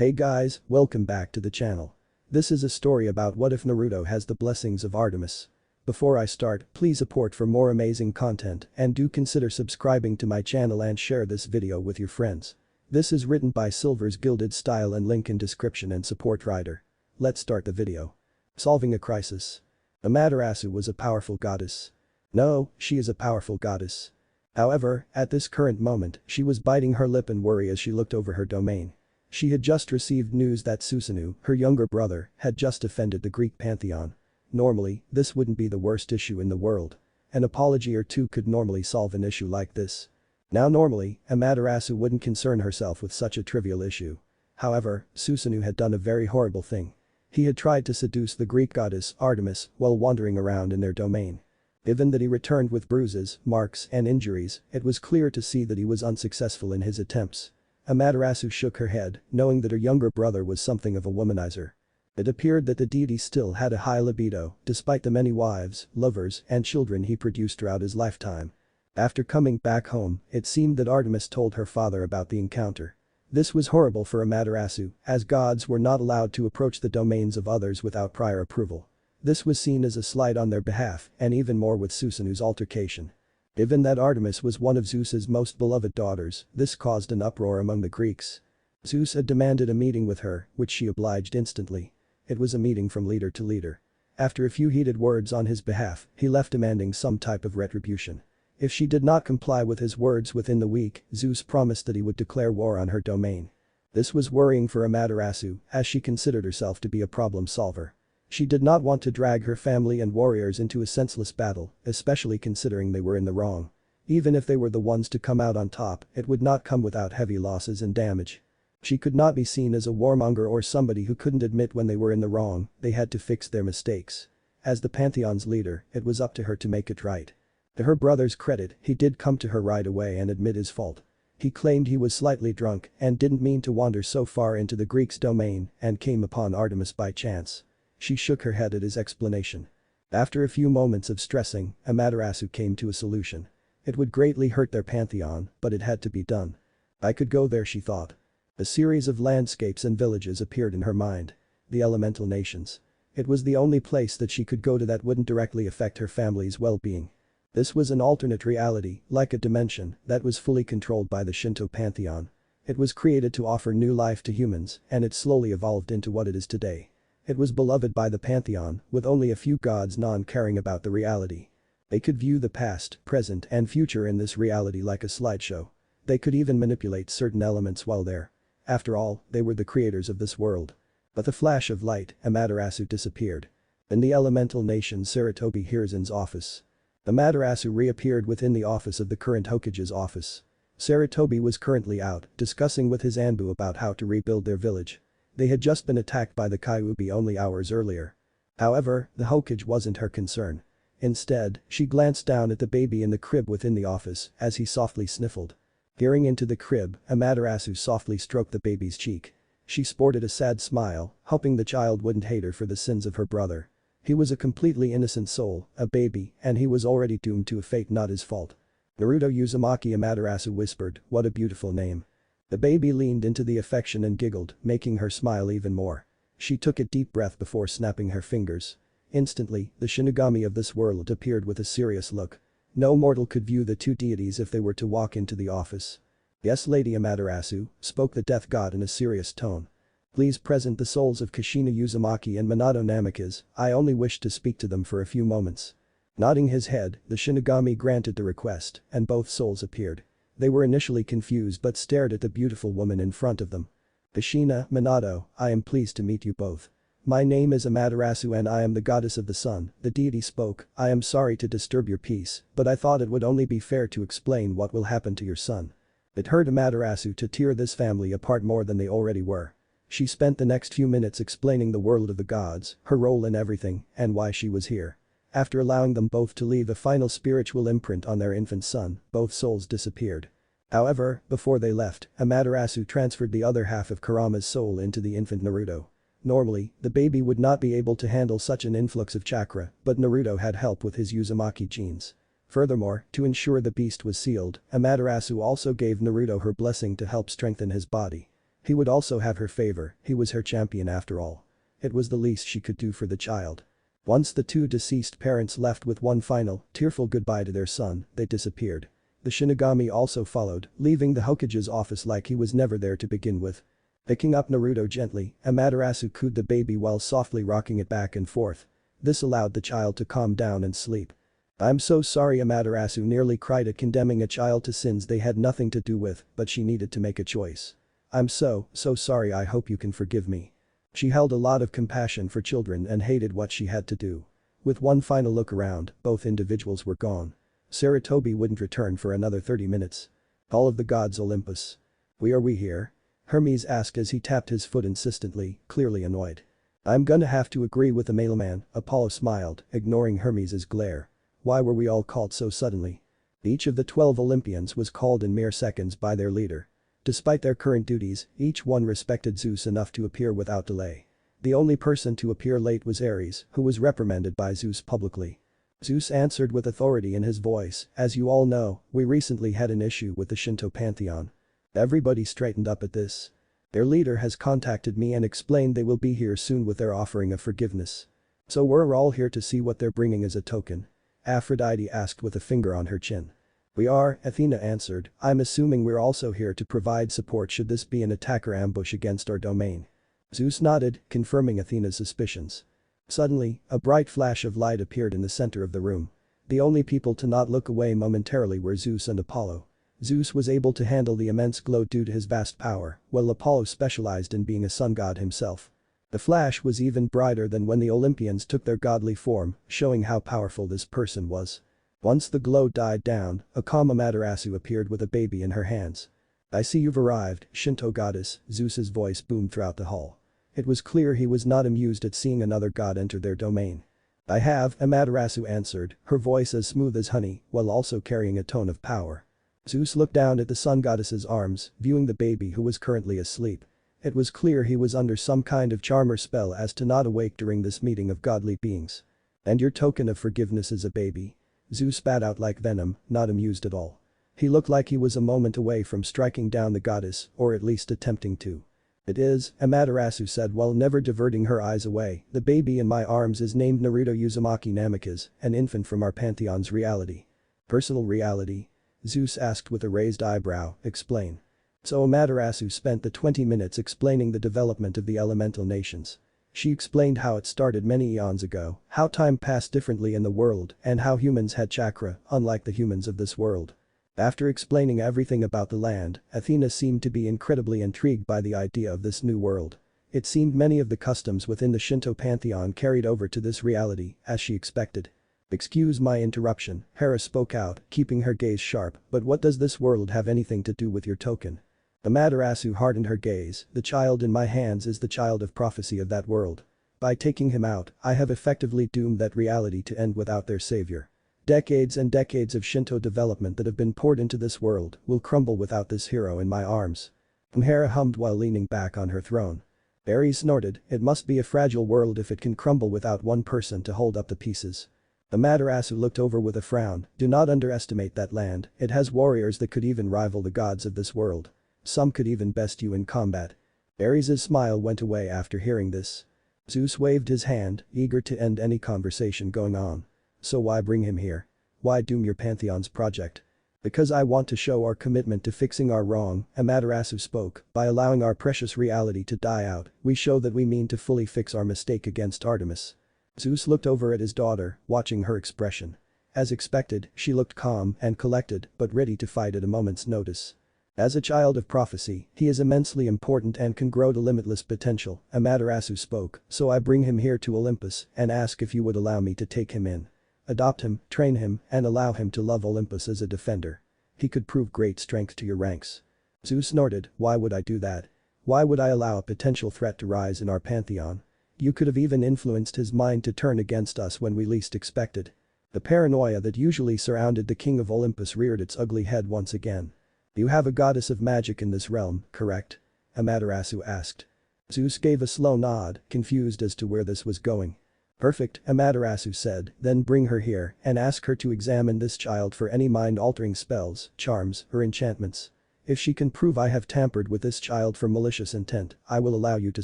Hey guys, welcome back to the channel. This is a story about what if Naruto has the blessings of Artemis. Before I start, please support for more amazing content and do consider subscribing to my channel and share this video with your friends. This is written by Silver's Gilded style and link in description and support writer. Let's start the video. Solving a crisis. Amaterasu was a powerful goddess. No, she is a powerful goddess. However, at this current moment, she was biting her lip in worry as she looked over her domain. She had just received news that Susanoo, her younger brother, had just offended the Greek pantheon. Normally, this wouldn't be the worst issue in the world. An apology or two could normally solve an issue like this. Now normally, Amaterasu wouldn't concern herself with such a trivial issue. However, Susanoo had done a very horrible thing. He had tried to seduce the Greek goddess Artemis while wandering around in their domain. Given that he returned with bruises, marks and injuries, it was clear to see that he was unsuccessful in his attempts. Amaterasu shook her head, knowing that her younger brother was something of a womanizer. It appeared that the deity still had a high libido, despite the many wives, lovers and children he produced throughout his lifetime. After coming back home, it seemed that Artemis told her father about the encounter. This was horrible for Amaterasu, as gods were not allowed to approach the domains of others without prior approval. This was seen as a slight on their behalf and even more with Susanoo's altercation. Given that Artemis was one of Zeus's most beloved daughters, this caused an uproar among the Greeks. Zeus had demanded a meeting with her, which she obliged instantly. It was a meeting from leader to leader. After a few heated words on his behalf, he left demanding some type of retribution. If she did not comply with his words within the week, Zeus promised that he would declare war on her domain. This was worrying for Amaterasu, as she considered herself to be a problem solver. She did not want to drag her family and warriors into a senseless battle, especially considering they were in the wrong. Even if they were the ones to come out on top, it would not come without heavy losses and damage. She could not be seen as a warmonger or somebody who couldn't admit when they were in the wrong, they had to fix their mistakes. As the Pantheon's leader, it was up to her to make it right. To her brother's credit, he did come to her right away and admit his fault. He claimed he was slightly drunk and didn't mean to wander so far into the Greeks' domain and came upon Artemis by chance. She shook her head at his explanation. After a few moments of stressing, Amaterasu came to a solution. It would greatly hurt their pantheon, but it had to be done. I could go there, she thought. A series of landscapes and villages appeared in her mind. The elemental nations. It was the only place that she could go to that wouldn't directly affect her family's well-being. This was an alternate reality, like a dimension, that was fully controlled by the Shinto pantheon. It was created to offer new life to humans, and it slowly evolved into what it is today. It was beloved by the pantheon, with only a few gods non-caring about the reality. They could view the past, present and future in this reality like a slideshow. They could even manipulate certain elements while there. After all, they were the creators of this world. With a flash of light, Amaterasu disappeared. In the elemental nation Sarutobi Hiruzen's office. Amaterasu reappeared within the office of the current Hokage's office. Sarutobi was currently out, discussing with his Anbu about how to rebuild their village. They had just been attacked by the Kyuubi only hours earlier. However, the Hokage wasn't her concern. Instead, she glanced down at the baby in the crib within the office as he softly sniffled. Peering into the crib, Amaterasu softly stroked the baby's cheek. She sported a sad smile, hoping the child wouldn't hate her for the sins of her brother. He was a completely innocent soul, a baby, and he was already doomed to a fate not his fault. Naruto Uzumaki, Amaterasu whispered, "What a beautiful name." The baby leaned into the affection and giggled, making her smile even more. She took a deep breath before snapping her fingers. Instantly, the Shinigami of this world appeared with a serious look. No mortal could view the two deities if they were to walk into the office. "Yes, Lady Amaterasu," spoke the death god in a serious tone. "Please present the souls of Kushina Uzumaki and Minato Namikaze, I only wish to speak to them for a few moments." Nodding his head, the Shinigami granted the request, and both souls appeared. They were initially confused but stared at the beautiful woman in front of them. "Kushina, Minato, I am pleased to meet you both. My name is Amaterasu and I am the goddess of the sun," the deity spoke. "I am sorry to disturb your peace, but I thought it would only be fair to explain what will happen to your son." It hurt Amaterasu to tear this family apart more than they already were. She spent the next few minutes explaining the world of the gods, her role in everything, and why she was here. After allowing them both to leave a final spiritual imprint on their infant son, both souls disappeared. However, before they left, Amaterasu transferred the other half of Kurama's soul into the infant Naruto. Normally, the baby would not be able to handle such an influx of chakra, but Naruto had help with his Uzumaki genes. Furthermore, to ensure the beast was sealed, Amaterasu also gave Naruto her blessing to help strengthen his body. He would also have her favor, he was her champion after all. It was the least she could do for the child. Once the two deceased parents left with one final, tearful goodbye to their son, they disappeared. The Shinigami also followed, leaving the Hokage's office like he was never there to begin with. Picking up Naruto gently, Amaterasu cooed the baby while softly rocking it back and forth. This allowed the child to calm down and sleep. "I'm so sorry," Amaterasu nearly cried at condemning a child to sins they had nothing to do with, but she needed to make a choice. "I'm so sorry, I hope you can forgive me." She held a lot of compassion for children and hated what she had to do. With one final look around, both individuals were gone. Sarutobi wouldn't return for another 30 minutes. All of the gods Olympus. Are we here?" Hermes asked as he tapped his foot insistently, clearly annoyed. "I'm gonna have to agree with the mailman," Apollo smiled, ignoring Hermes's glare. "Why were we all called so suddenly?" Each of the 12 Olympians was called in mere seconds by their leader. Despite their current duties, each one respected Zeus enough to appear without delay. The only person to appear late was Ares, who was reprimanded by Zeus publicly. Zeus answered with authority in his voice, "As you all know, we recently had an issue with the Shinto pantheon." Everybody straightened up at this. "Their leader has contacted me and explained they will be here soon with their offering of forgiveness. So we're all here to see what they're bringing as a token?" Aphrodite asked with a finger on her chin. "We are," Athena answered. "I'm assuming we're also here to provide support should this be an attack or ambush against our domain." Zeus nodded, confirming Athena's suspicions. Suddenly, a bright flash of light appeared in the center of the room. The only people to not look away momentarily were Zeus and Apollo. Zeus was able to handle the immense glow due to his vast power, while Apollo specialized in being a sun god himself. The flash was even brighter than when the Olympians took their godly form, showing how powerful this person was. Once the glow died down, a calm Amaterasu appeared with a baby in her hands. "I see you've arrived, Shinto goddess," Zeus's voice boomed throughout the hall. It was clear he was not amused at seeing another god enter their domain. "I have," Amaterasu answered, her voice as smooth as honey, while also carrying a tone of power. Zeus looked down at the sun goddess's arms, viewing the baby who was currently asleep. It was clear he was under some kind of charm or spell as to not awake during this meeting of godly beings. "And your token of forgiveness is a baby?" Zeus spat out like venom, not amused at all. He looked like he was a moment away from striking down the goddess, or at least attempting to. "It is," Amaterasu said while never diverting her eyes away. "The baby in my arms is named Naruto Uzumaki Namikaze, an infant from our pantheon's reality." "Personal reality?" Zeus asked with a raised eyebrow. "Explain." So Amaterasu spent the 20 minutes explaining the development of the elemental nations. She explained how it started many eons ago, how time passed differently in the world, and how humans had chakra, unlike the humans of this world. After explaining everything about the land, Athena seemed to be incredibly intrigued by the idea of this new world. It seemed many of the customs within the Shinto pantheon carried over to this reality, as she expected. "Excuse my interruption," Hera spoke out, keeping her gaze sharp, "but what does this world have anything to do with your token?" Amaterasu hardened her gaze. "The child in my hands is the child of prophecy of that world. By taking him out, I have effectively doomed that reality to end without their savior. Decades and decades of Shinto development that have been poured into this world will crumble without this hero in my arms." Hera hummed while leaning back on her throne. Ares snorted, "It must be a fragile world if it can crumble without one person to hold up the pieces." Amaterasu looked over with a frown. "Do not underestimate that land, it has warriors that could even rival the gods of this world. Some could even best you in combat." Ares' smile went away after hearing this. Zeus waved his hand, eager to end any conversation going on. "So why bring him here? Why doom your pantheon's project?" "Because I want to show our commitment to fixing our wrong," Amaterasu spoke. "By allowing our precious reality to die out, we show that we mean to fully fix our mistake against Artemis." Zeus looked over at his daughter, watching her expression. As expected, she looked calm and collected, but ready to fight at a moment's notice. "As a child of prophecy, he is immensely important and can grow to limitless potential," Amaterasu spoke, "so I bring him here to Olympus and ask if you would allow me to take him in. Adopt him, train him, and allow him to love Olympus as a defender. He could prove great strength to your ranks." Zeus snorted, "Why would I do that? Why would I allow a potential threat to rise in our pantheon? You could have even influenced his mind to turn against us when we least expected." The paranoia that usually surrounded the king of Olympus reared its ugly head once again. "You have a goddess of magic in this realm, correct?" Amaterasu asked. Zeus gave a slow nod, confused as to where this was going. "Perfect," Amaterasu said, "then bring her here and ask her to examine this child for any mind-altering spells, charms, or enchantments. If she can prove I have tampered with this child for malicious intent, I will allow you to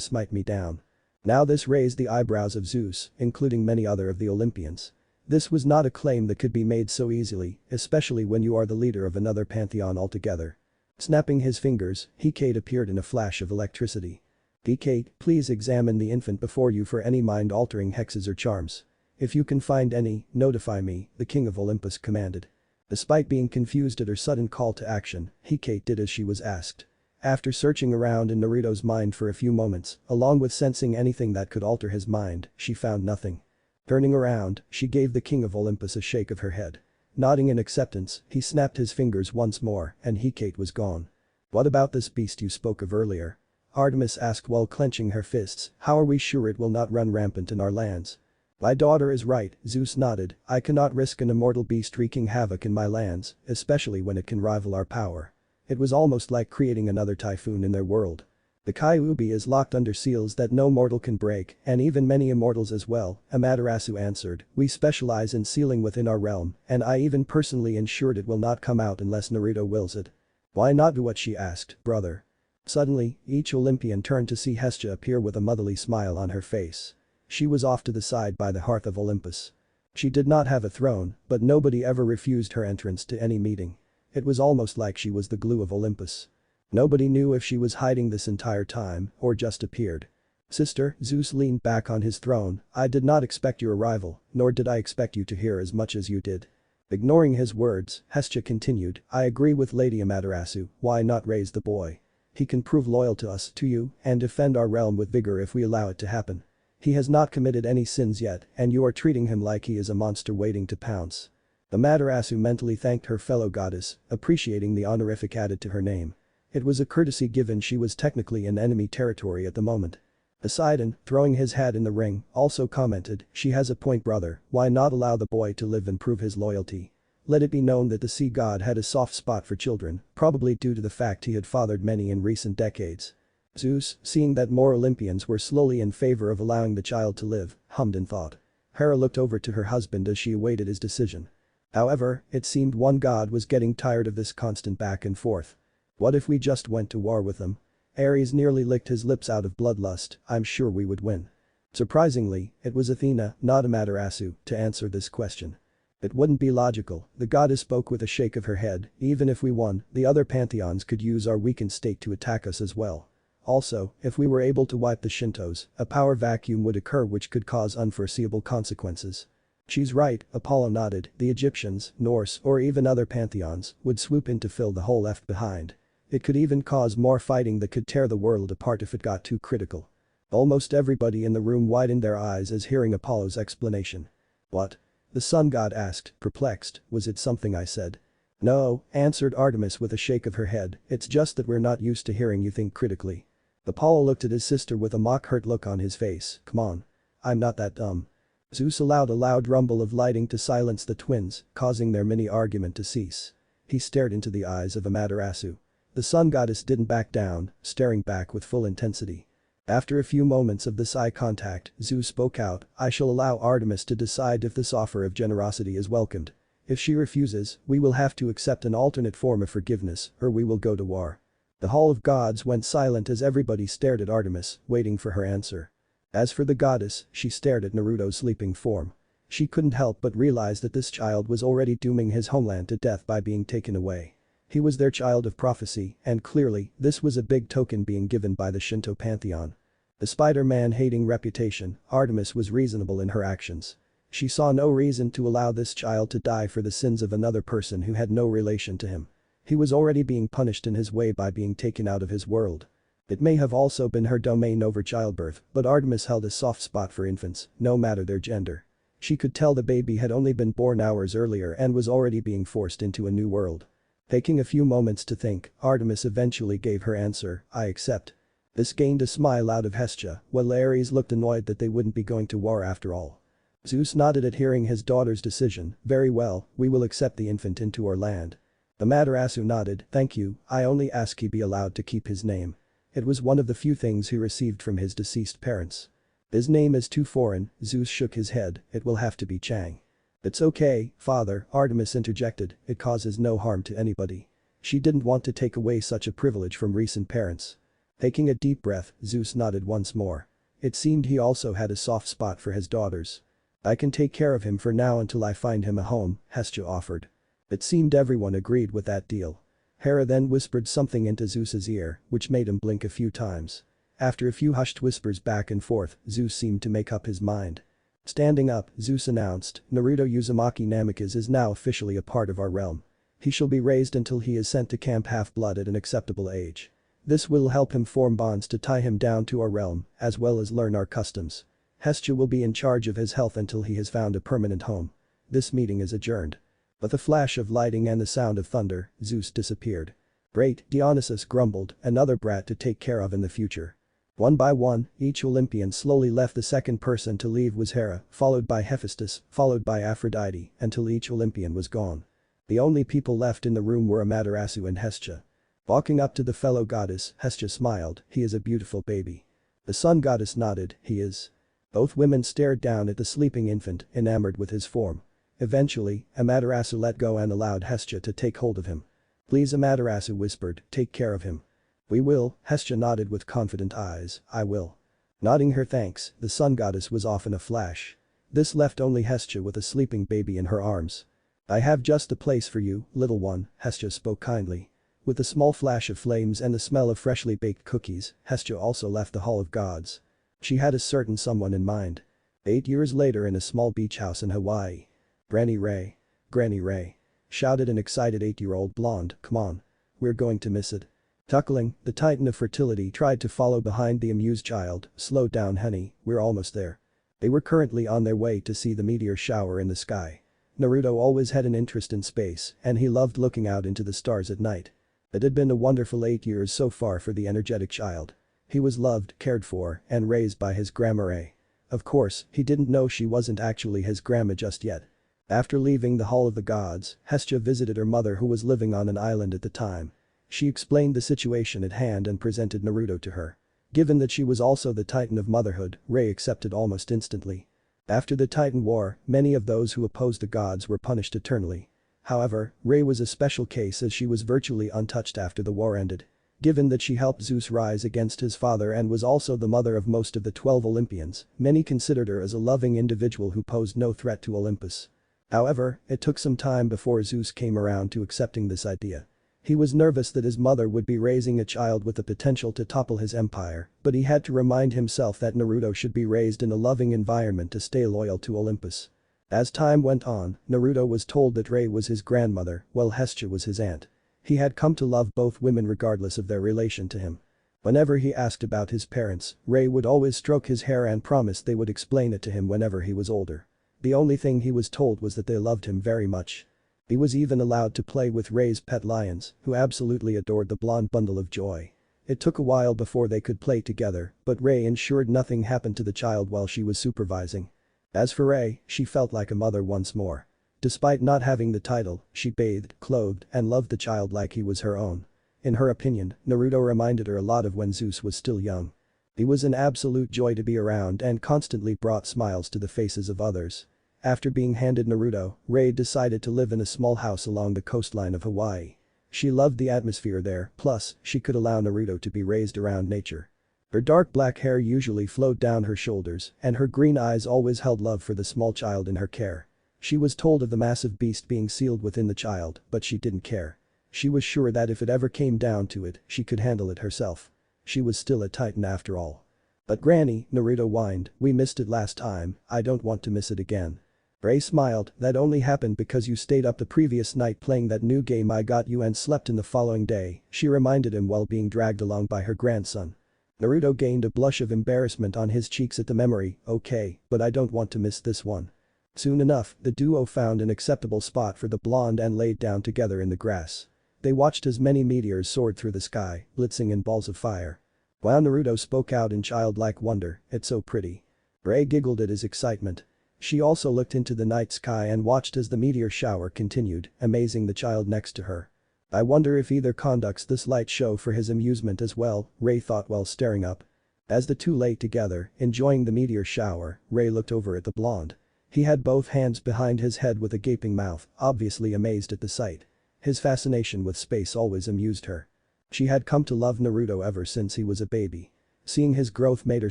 smite me down." Now this raised the eyebrows of Zeus, including many other of the Olympians. This was not a claim that could be made so easily, especially when you are the leader of another pantheon altogether. Snapping his fingers, Hecate appeared in a flash of electricity. "Hecate, please examine the infant before you for any mind-altering hexes or charms. If you can find any, notify me," the king of Olympus commanded. Despite being confused at her sudden call to action, Hecate did as she was asked. After searching around in Naruto's mind for a few moments, along with sensing anything that could alter his mind, she found nothing. Turning around, she gave the king of Olympus a shake of her head. Nodding in acceptance, he snapped his fingers once more, and Hecate was gone. "What about this beast you spoke of earlier?" Artemis asked while clenching her fists. "How are we sure it will not run rampant in our lands?" "My daughter is right," Zeus nodded. "I cannot risk an immortal beast wreaking havoc in my lands, especially when it can rival our power." It was almost like creating another typhoon in their world. "The Kyuubi is locked under seals that no mortal can break, and even many immortals as well," Amaterasu answered. "We specialize in sealing within our realm, and I even personally ensured it will not come out unless Naruto wills it." "Why not do what she asked, brother?" Suddenly, each Olympian turned to see Hestia appear with a motherly smile on her face. She was off to the side by the hearth of Olympus. She did not have a throne, but nobody ever refused her entrance to any meeting. It was almost like she was the glue of Olympus. Nobody knew if she was hiding this entire time or just appeared. "Sister," Zeus leaned back on his throne, "I did not expect your arrival, nor did I expect you to hear as much as you did." Ignoring his words, Hestia continued, "I agree with Lady Amaterasu, why not raise the boy? He can prove loyal to us, to you, and defend our realm with vigor if we allow it to happen. He has not committed any sins yet, and you are treating him like he is a monster waiting to pounce." Amaterasu mentally thanked her fellow goddess, appreciating the honorific added to her name. It was a courtesy given she was technically in enemy territory at the moment. Poseidon, throwing his hat in the ring, also commented, "She has a point, brother, why not allow the boy to live and prove his loyalty?" Let it be known that the sea god had a soft spot for children, probably due to the fact he had fathered many in recent decades. Zeus, seeing that more Olympians were slowly in favor of allowing the child to live, hummed in thought. Hera looked over to her husband as she awaited his decision. However, it seemed one god was getting tired of this constant back and forth. "What if we just went to war with them?" Ares nearly licked his lips out of bloodlust. "I'm sure we would win." Surprisingly, it was Athena, not Amaterasu, to answer this question. "It wouldn't be logical," the goddess spoke with a shake of her head. "Even if we won, the other pantheons could use our weakened state to attack us as well. Also, if we were able to wipe the Shintos, a power vacuum would occur which could cause unforeseeable consequences." "She's right," Apollo nodded. "The Egyptians, Norse, or even other pantheons would swoop in to fill the hole left behind. It could even cause more fighting that could tear the world apart if it got too critical." Almost everybody in the room widened their eyes as hearing Apollo's explanation. "What?" the sun god asked, perplexed. "Was it something I said?" "No," answered Artemis with a shake of her head, "it's just that we're not used to hearing you think critically." Apollo looked at his sister with a mock-hurt look on his face. "Come on. I'm not that dumb." Zeus allowed a loud rumble of lighting to silence the twins, causing their mini-argument to cease. He stared into the eyes of Amaterasu. The sun goddess didn't back down, staring back with full intensity. After a few moments of this eye contact, Zeus spoke out, "I shall allow Artemis to decide if this offer of generosity is welcomed. If she refuses, we will have to accept an alternate form of forgiveness, or we will go to war." The Hall of Gods went silent as everybody stared at Artemis, waiting for her answer. As for the goddess, she stared at Naruto's sleeping form. She couldn't help but realize that this child was already dooming his homeland to death by being taken away. He was their child of prophecy, and clearly, this was a big token being given by the Shinto pantheon. Despite her man-hating reputation, Artemis was reasonable in her actions. She saw no reason to allow this child to die for the sins of another person who had no relation to him. He was already being punished in his way by being taken out of his world. It may have also been her domain over childbirth, but Artemis held a soft spot for infants, no matter their gender. She could tell the baby had only been born hours earlier and was already being forced into a new world. Taking a few moments to think, Artemis eventually gave her answer, "I accept." This gained a smile out of Hestia, while Ares looked annoyed that they wouldn't be going to war after all. Zeus nodded at hearing his daughter's decision. "Very well, we will accept the infant into our land." Amaterasu nodded, "Thank you, I only ask he be allowed to keep his name." It was one of the few things he received from his deceased parents. "His name is too foreign," Zeus shook his head, "it will have to be Chang." "It's okay, father," Artemis interjected, "it causes no harm to anybody." She didn't want to take away such a privilege from recent parents. Taking a deep breath, Zeus nodded once more. It seemed he also had a soft spot for his daughters. I can take care of him for now until I find him a home, Hestia offered. It seemed everyone agreed with that deal. Hera then whispered something into Zeus's ear, which made him blink a few times. After a few hushed whispers back and forth, Zeus seemed to make up his mind. Standing up, Zeus announced, Naruto Uzumaki Namikaze is now officially a part of our realm. He shall be raised until he is sent to Camp Half-Blood at an acceptable age. This will help him form bonds to tie him down to our realm, as well as learn our customs. Hestia will be in charge of his health until he has found a permanent home. This meeting is adjourned. With a flash of lightning and the sound of thunder, Zeus disappeared. Great, Dionysus grumbled, another brat to take care of in the future. One by one, each Olympian slowly left. The second person to leave was Hera, followed by Hephaestus, followed by Aphrodite, until each Olympian was gone. The only people left in the room were Amaterasu and Hestia. Walking up to the fellow goddess, Hestia smiled, he is a beautiful baby. The sun goddess nodded, he is. Both women stared down at the sleeping infant, enamored with his form. Eventually, Amaterasu let go and allowed Hestia to take hold of him. Please, Amaterasu whispered, take care of him. We will, Hestia nodded with confident eyes, I will. Nodding her thanks, the sun goddess was off in a flash. This left only Hestia with a sleeping baby in her arms. I have just the place for you, little one, Hestia spoke kindly. With a small flash of flames and the smell of freshly baked cookies, Hestia also left the Hall of Gods. She had a certain someone in mind. 8 years later in a small beach house in Hawaii. Granny Ray. Granny Ray. Shouted an excited 8-year-old blonde, come on. We're going to miss it. Chuckling, the titan of fertility tried to follow behind the amused child, slow down honey, we're almost there. They were currently on their way to see the meteor shower in the sky. Naruto always had an interest in space, and he loved looking out into the stars at night. It had been a wonderful 8 years so far for the energetic child. He was loved, cared for, and raised by his grandma Ray. Of course, he didn't know she wasn't actually his grandma just yet. After leaving the Hall of the Gods, Hestia visited her mother who was living on an island at the time. She explained the situation at hand and presented Naruto to her. Given that she was also the titan of motherhood, Ray accepted almost instantly. After the Titan War, many of those who opposed the gods were punished eternally. However, Ray was a special case as she was virtually untouched after the war ended. Given that she helped Zeus rise against his father and was also the mother of most of the 12 Olympians, many considered her as a loving individual who posed no threat to Olympus. However, it took some time before Zeus came around to accepting this idea. He was nervous that his mother would be raising a child with the potential to topple his empire, but he had to remind himself that Naruto should be raised in a loving environment to stay loyal to Olympus. As time went on, Naruto was told that Ray was his grandmother, while Hestia was his aunt. He had come to love both women regardless of their relation to him. Whenever he asked about his parents, Ray would always stroke his hair and promise they would explain it to him whenever he was older. The only thing he was told was that they loved him very much. He was even allowed to play with Ray's pet lions, who absolutely adored the blonde bundle of joy. It took a while before they could play together, but Ray ensured nothing happened to the child while she was supervising. As for Ray, she felt like a mother once more. Despite not having the title, she bathed, clothed, and loved the child like he was her own. In her opinion, Naruto reminded her a lot of when Zeus was still young. He was an absolute joy to be around and constantly brought smiles to the faces of others. After being handed Naruto, Ray decided to live in a small house along the coastline of Hawaii. She loved the atmosphere there, plus, she could allow Naruto to be raised around nature. Her dark black hair usually flowed down her shoulders, and her green eyes always held love for the small child in her care. She was told of the massive beast being sealed within the child, but she didn't care. She was sure that if it ever came down to it, she could handle it herself. She was still a titan after all. But Granny, Naruto whined, we missed it last time, I don't want to miss it again. Ray smiled, that only happened because you stayed up the previous night playing that new game I got you and slept in the following day, she reminded him while being dragged along by her grandson. Naruto gained a blush of embarrassment on his cheeks at the memory, okay, but I don't want to miss this one. Soon enough, the duo found an acceptable spot for the blonde and laid down together in the grass. They watched as many meteors soared through the sky, blitzing in balls of fire. While Naruto spoke out in childlike wonder, it's so pretty. Ray giggled at his excitement. She also looked into the night sky and watched as the meteor shower continued, amazing the child next to her. I wonder if either conducts this light show for his amusement as well, Ray thought while staring up. As the two lay together, enjoying the meteor shower, Ray looked over at the blonde. He had both hands behind his head with a gaping mouth, obviously amazed at the sight. His fascination with space always amused her. She had come to love Naruto ever since he was a baby. Seeing his growth made her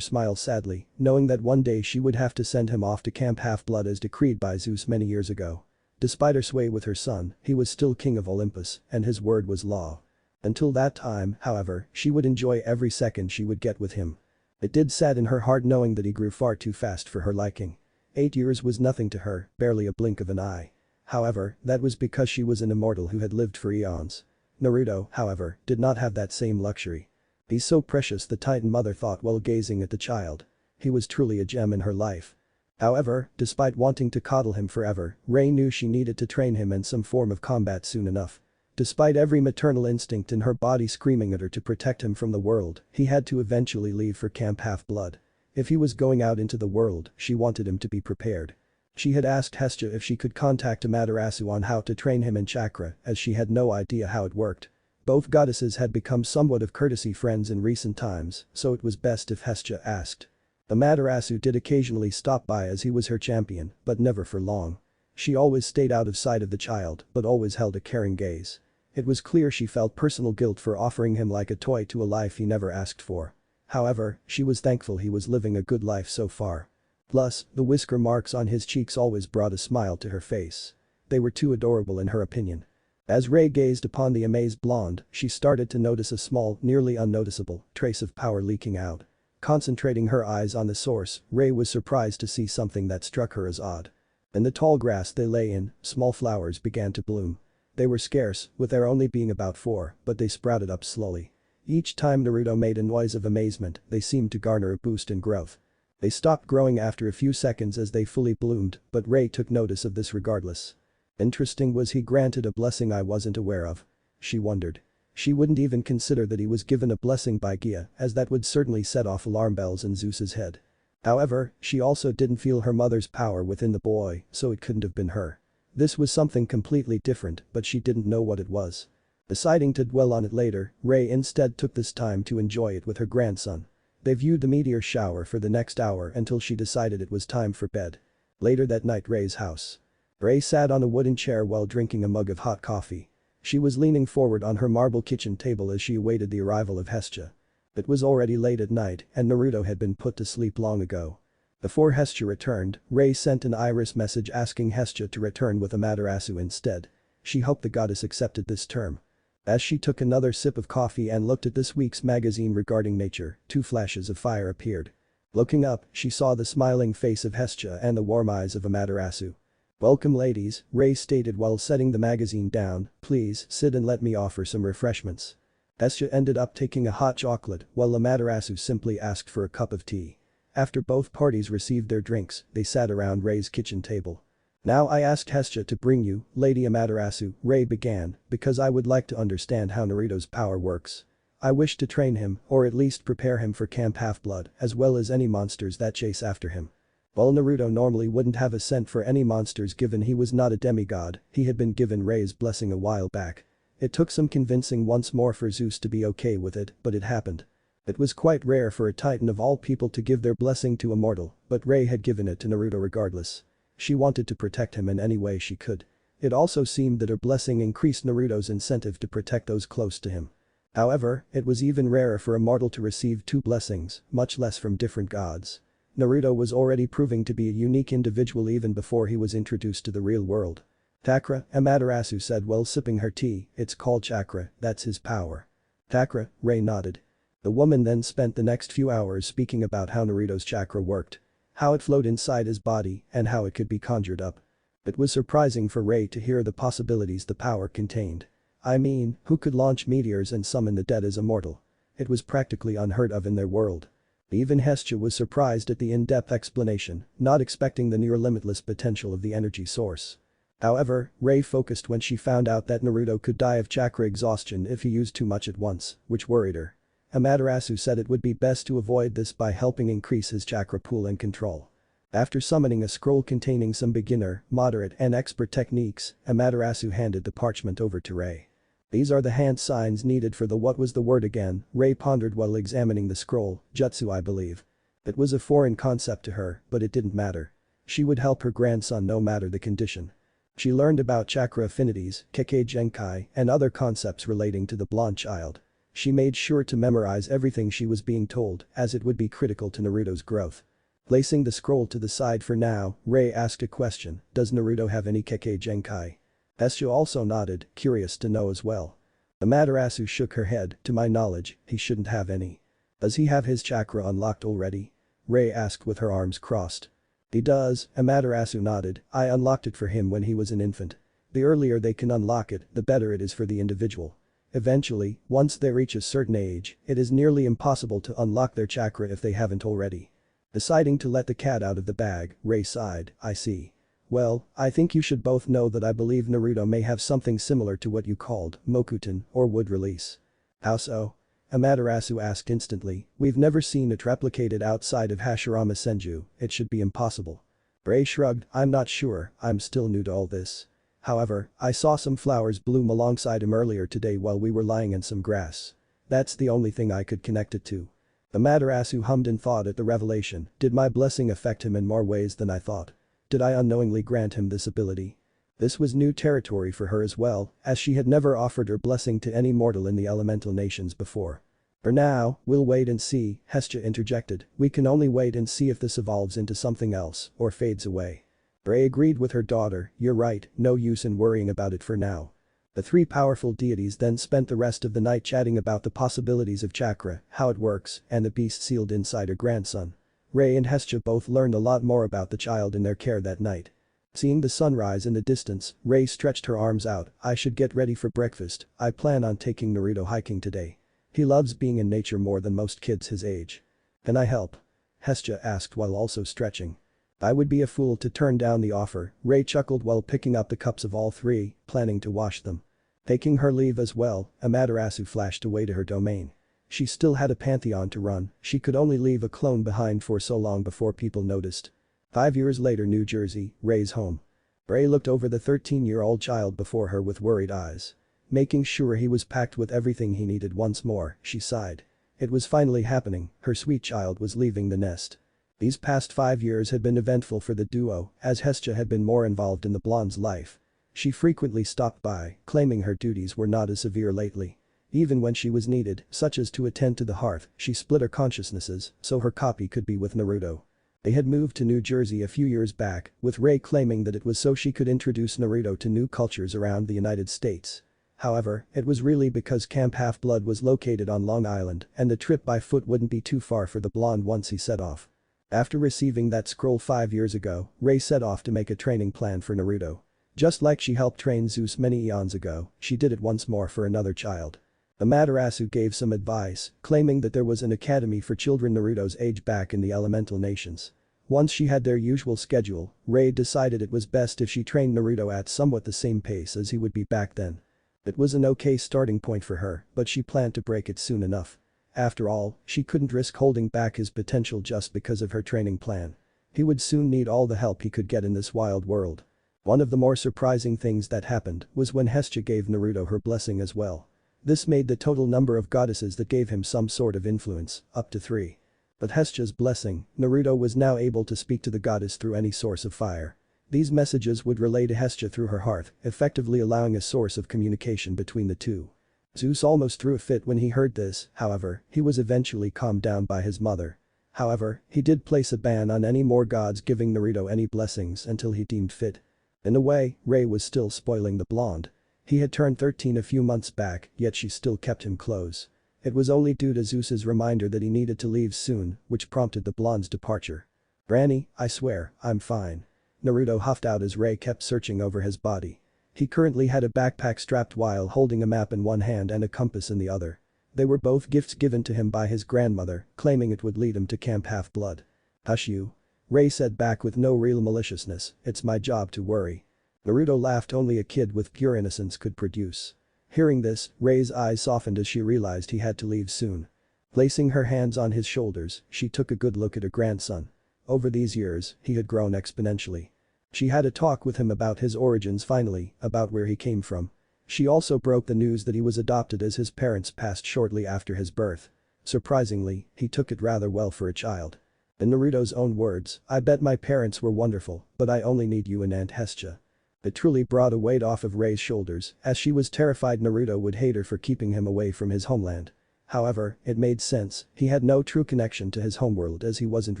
smile sadly, knowing that one day she would have to send him off to Camp Half-Blood as decreed by Zeus many years ago. Despite her sway with her son, he was still king of Olympus, and his word was law. Until that time, however, she would enjoy every second she would get with him. It did sadden her heart knowing that he grew far too fast for her liking. 8 years was nothing to her, barely a blink of an eye. However, that was because she was an immortal who had lived for eons. Naruto, however, did not have that same luxury. He's so precious, the Titan mother thought while gazing at the child. He was truly a gem in her life. However, despite wanting to coddle him forever, Rei knew she needed to train him in some form of combat soon enough. Despite every maternal instinct in her body screaming at her to protect him from the world, he had to eventually leave for Camp Half-Blood. If he was going out into the world, she wanted him to be prepared. She had asked Hestia if she could contact Amaterasu on how to train him in chakra, as she had no idea how it worked. Both goddesses had become somewhat of courtesy friends in recent times, so it was best if Hestia asked. Amaterasu did occasionally stop by as he was her champion, but never for long. She always stayed out of sight of the child, but always held a caring gaze. It was clear she felt personal guilt for offering him like a toy to a life he never asked for. However, she was thankful he was living a good life so far. Plus, the whisker marks on his cheeks always brought a smile to her face. They were too adorable in her opinion. As Rei gazed upon the amazed blonde, she started to notice a small, nearly unnoticeable, trace of power leaking out. Concentrating her eyes on the source, Rei was surprised to see something that struck her as odd. In the tall grass they lay in, small flowers began to bloom. They were scarce, with there only being about 4, but they sprouted up slowly. Each time Naruto made a noise of amazement, they seemed to garner a boost in growth. They stopped growing after a few seconds as they fully bloomed, but Rei took notice of this regardless. Interesting, was he granted a blessing I wasn't aware of? She wondered. She wouldn't even consider that he was given a blessing by Gaia, as that would certainly set off alarm bells in Zeus's head. However, she also didn't feel her mother's power within the boy, so it couldn't have been her. This was something completely different, but she didn't know what it was. Deciding to dwell on it later, Rei instead took this time to enjoy it with her grandson. They viewed the meteor shower for the next hour until she decided it was time for bed. Later that night, Rei's house. Rei sat on a wooden chair while drinking a mug of hot coffee. She was leaning forward on her marble kitchen table as she awaited the arrival of Hestia. It was already late at night and Naruto had been put to sleep long ago. Before Hestia returned, Rei sent an iris message asking Hestia to return with Amaterasu instead. She hoped the goddess accepted this term. As she took another sip of coffee and looked at this week's magazine regarding nature, 2 flashes of fire appeared. Looking up, she saw the smiling face of Hestia and the warm eyes of Amaterasu. "Welcome ladies," Rei stated while setting the magazine down, "please sit and let me offer some refreshments." Hestia ended up taking a hot chocolate while Amaterasu simply asked for a cup of tea. After both parties received their drinks, they sat around Rei's kitchen table. "Now I asked Hestia to bring you, Lady Amaterasu," Rei began, "because I would like to understand how Naruto's power works. I wish to train him, or at least prepare him for Camp Half-Blood, as well as any monsters that chase after him." While Naruto normally wouldn't have a cent for any monsters given he was not a demigod, he had been given Rei's blessing a while back. It took some convincing once more for Zeus to be okay with it, but it happened. It was quite rare for a titan of all people to give their blessing to a mortal, but Rei had given it to Naruto regardless. She wanted to protect him in any way she could. It also seemed that her blessing increased Naruto's incentive to protect those close to him. However, it was even rarer for a mortal to receive 2 blessings, much less from different gods. Naruto was already proving to be a unique individual even before he was introduced to the real world. "Chakra," Amaterasu said while sipping her tea, "it's called chakra, that's his power." "Chakra," Rei nodded. The woman then spent the next few hours speaking about how Naruto's chakra worked. How it flowed inside his body and how it could be conjured up. It was surprising for Rei to hear the possibilities the power contained. I mean, who could launch meteors and summon the dead as a mortal? It was practically unheard of in their world. Even Hestia was surprised at the in-depth explanation, not expecting the near-limitless potential of the energy source. However, Rei focused when she found out that Naruto could die of chakra exhaustion if he used too much at once, which worried her. Amaterasu said it would be best to avoid this by helping increase his chakra pool and control. After summoning a scroll containing some beginner, moderate and expert techniques, Amaterasu handed the parchment over to Rei. "These are the hand signs needed for the what was the word again," Rei pondered while examining the scroll, "jutsu I believe." It was a foreign concept to her, but it didn't matter. She would help her grandson no matter the condition. She learned about chakra affinities, Kekkei Genkai, and other concepts relating to the blonde child. She made sure to memorize everything she was being told, as it would be critical to Naruto's growth. Placing the scroll to the side for now, Ray asked a question, does Naruto have any Kekkei Genkai? Hestia also nodded, curious to know as well. Amaterasu shook her head, to my knowledge, he shouldn't have any. Does he have his chakra unlocked already? Ray asked with her arms crossed. He does, Amaterasu nodded, I unlocked it for him when he was an infant. The earlier they can unlock it, the better it is for the individual. Eventually, once they reach a certain age, it is nearly impossible to unlock their chakra if they haven't already. Deciding to let the cat out of the bag, Ray sighed, I see. Well, I think you should both know that I believe Naruto may have something similar to what you called Mokuton or wood release. How so? Amaterasu asked instantly, we've never seen it replicated outside of Hashirama Senju, it should be impossible. Ray shrugged, I'm not sure, I'm still new to all this. However, I saw some flowers bloom alongside him earlier today while we were lying in some grass. That's the only thing I could connect it to. Amaterasu hummed in thought at the revelation, did my blessing affect him in more ways than I thought? Did I unknowingly grant him this ability? This was new territory for her as well, as she had never offered her blessing to any mortal in the elemental nations before. For now, we'll wait and see, Hestia interjected, we can only wait and see if this evolves into something else, or fades away. Ray agreed with her daughter, you're right, no use in worrying about it for now. The three powerful deities then spent the rest of the night chatting about the possibilities of chakra, how it works, and the beast sealed inside her grandson. Ray and Hestia both learned a lot more about the child in their care that night. Seeing the sunrise in the distance, Ray stretched her arms out, I should get ready for breakfast, I plan on taking Naruto hiking today. He loves being in nature more than most kids his age. Can I help? Hestia asked while also stretching. I would be a fool to turn down the offer, Ray chuckled while picking up the cups of all three, planning to wash them. Taking her leave as well, Amaterasu flashed away to her domain. She still had a pantheon to run, she could only leave a clone behind for so long before people noticed. 5 years later, New Jersey, Ray's home. Ray looked over the 13-year-old child before her with worried eyes. Making sure he was packed with everything he needed once more, she sighed. It was finally happening, her sweet child was leaving the nest. These past 5 years had been eventful for the duo, as Hestia had been more involved in the blonde's life. She frequently stopped by, claiming her duties were not as severe lately. Even when she was needed, such as to attend to the hearth, she split her consciousnesses so her copy could be with Naruto. They had moved to New Jersey a few years back, with Ray claiming that it was so she could introduce Naruto to new cultures around the United States. However, it was really because Camp Half-Blood was located on Long Island and the trip by foot wouldn't be too far for the blonde once he set off. After receiving that scroll 5 years ago, Ray set off to make a training plan for Naruto. Just like she helped train Zeus many eons ago, she did it once more for another child. Amaterasu gave some advice, claiming that there was an academy for children Naruto's age back in the elemental nations. Once she had their usual schedule, Ray decided it was best if she trained Naruto at somewhat the same pace as he would be back then. It was an okay starting point for her, but she planned to break it soon enough. After all, she couldn't risk holding back his potential just because of her training plan. He would soon need all the help he could get in this wild world. One of the more surprising things that happened was when Hestia gave Naruto her blessing as well. This made the total number of goddesses that gave him some sort of influence, up to 3. With Hestia's blessing, Naruto was now able to speak to the goddess through any source of fire. These messages would relay to Hestia through her heart, effectively allowing a source of communication between the two. Zeus almost threw a fit when he heard this, however, he was eventually calmed down by his mother. However, he did place a ban on any more gods giving Naruto any blessings until he deemed fit. In a way, Ray was still spoiling the blonde. He had turned 13 a few months back, yet she still kept him close. It was only due to Zeus's reminder that he needed to leave soon, which prompted the blonde's departure. Granny, I swear, I'm fine. Naruto huffed out as Ray kept searching over his body. He currently had a backpack strapped while holding a map in one hand and a compass in the other. They were both gifts given to him by his grandmother, claiming it would lead him to Camp Half-Blood. Hush you. Ray said back with no real maliciousness, it's my job to worry. Naruto laughed only a kid with pure innocence could produce. Hearing this, Ray's eyes softened as she realized he had to leave soon. Placing her hands on his shoulders, she took a good look at her grandson. Over these years, he had grown exponentially. She had a talk with him about his origins finally, about where he came from. She also broke the news that he was adopted as his parents passed shortly after his birth. Surprisingly, he took it rather well for a child. In Naruto's own words, I bet my parents were wonderful, but I only need you and Aunt Hestia. It truly brought a weight off of Rei's shoulders, as she was terrified Naruto would hate her for keeping him away from his homeland. However, it made sense, he had no true connection to his homeworld as he wasn't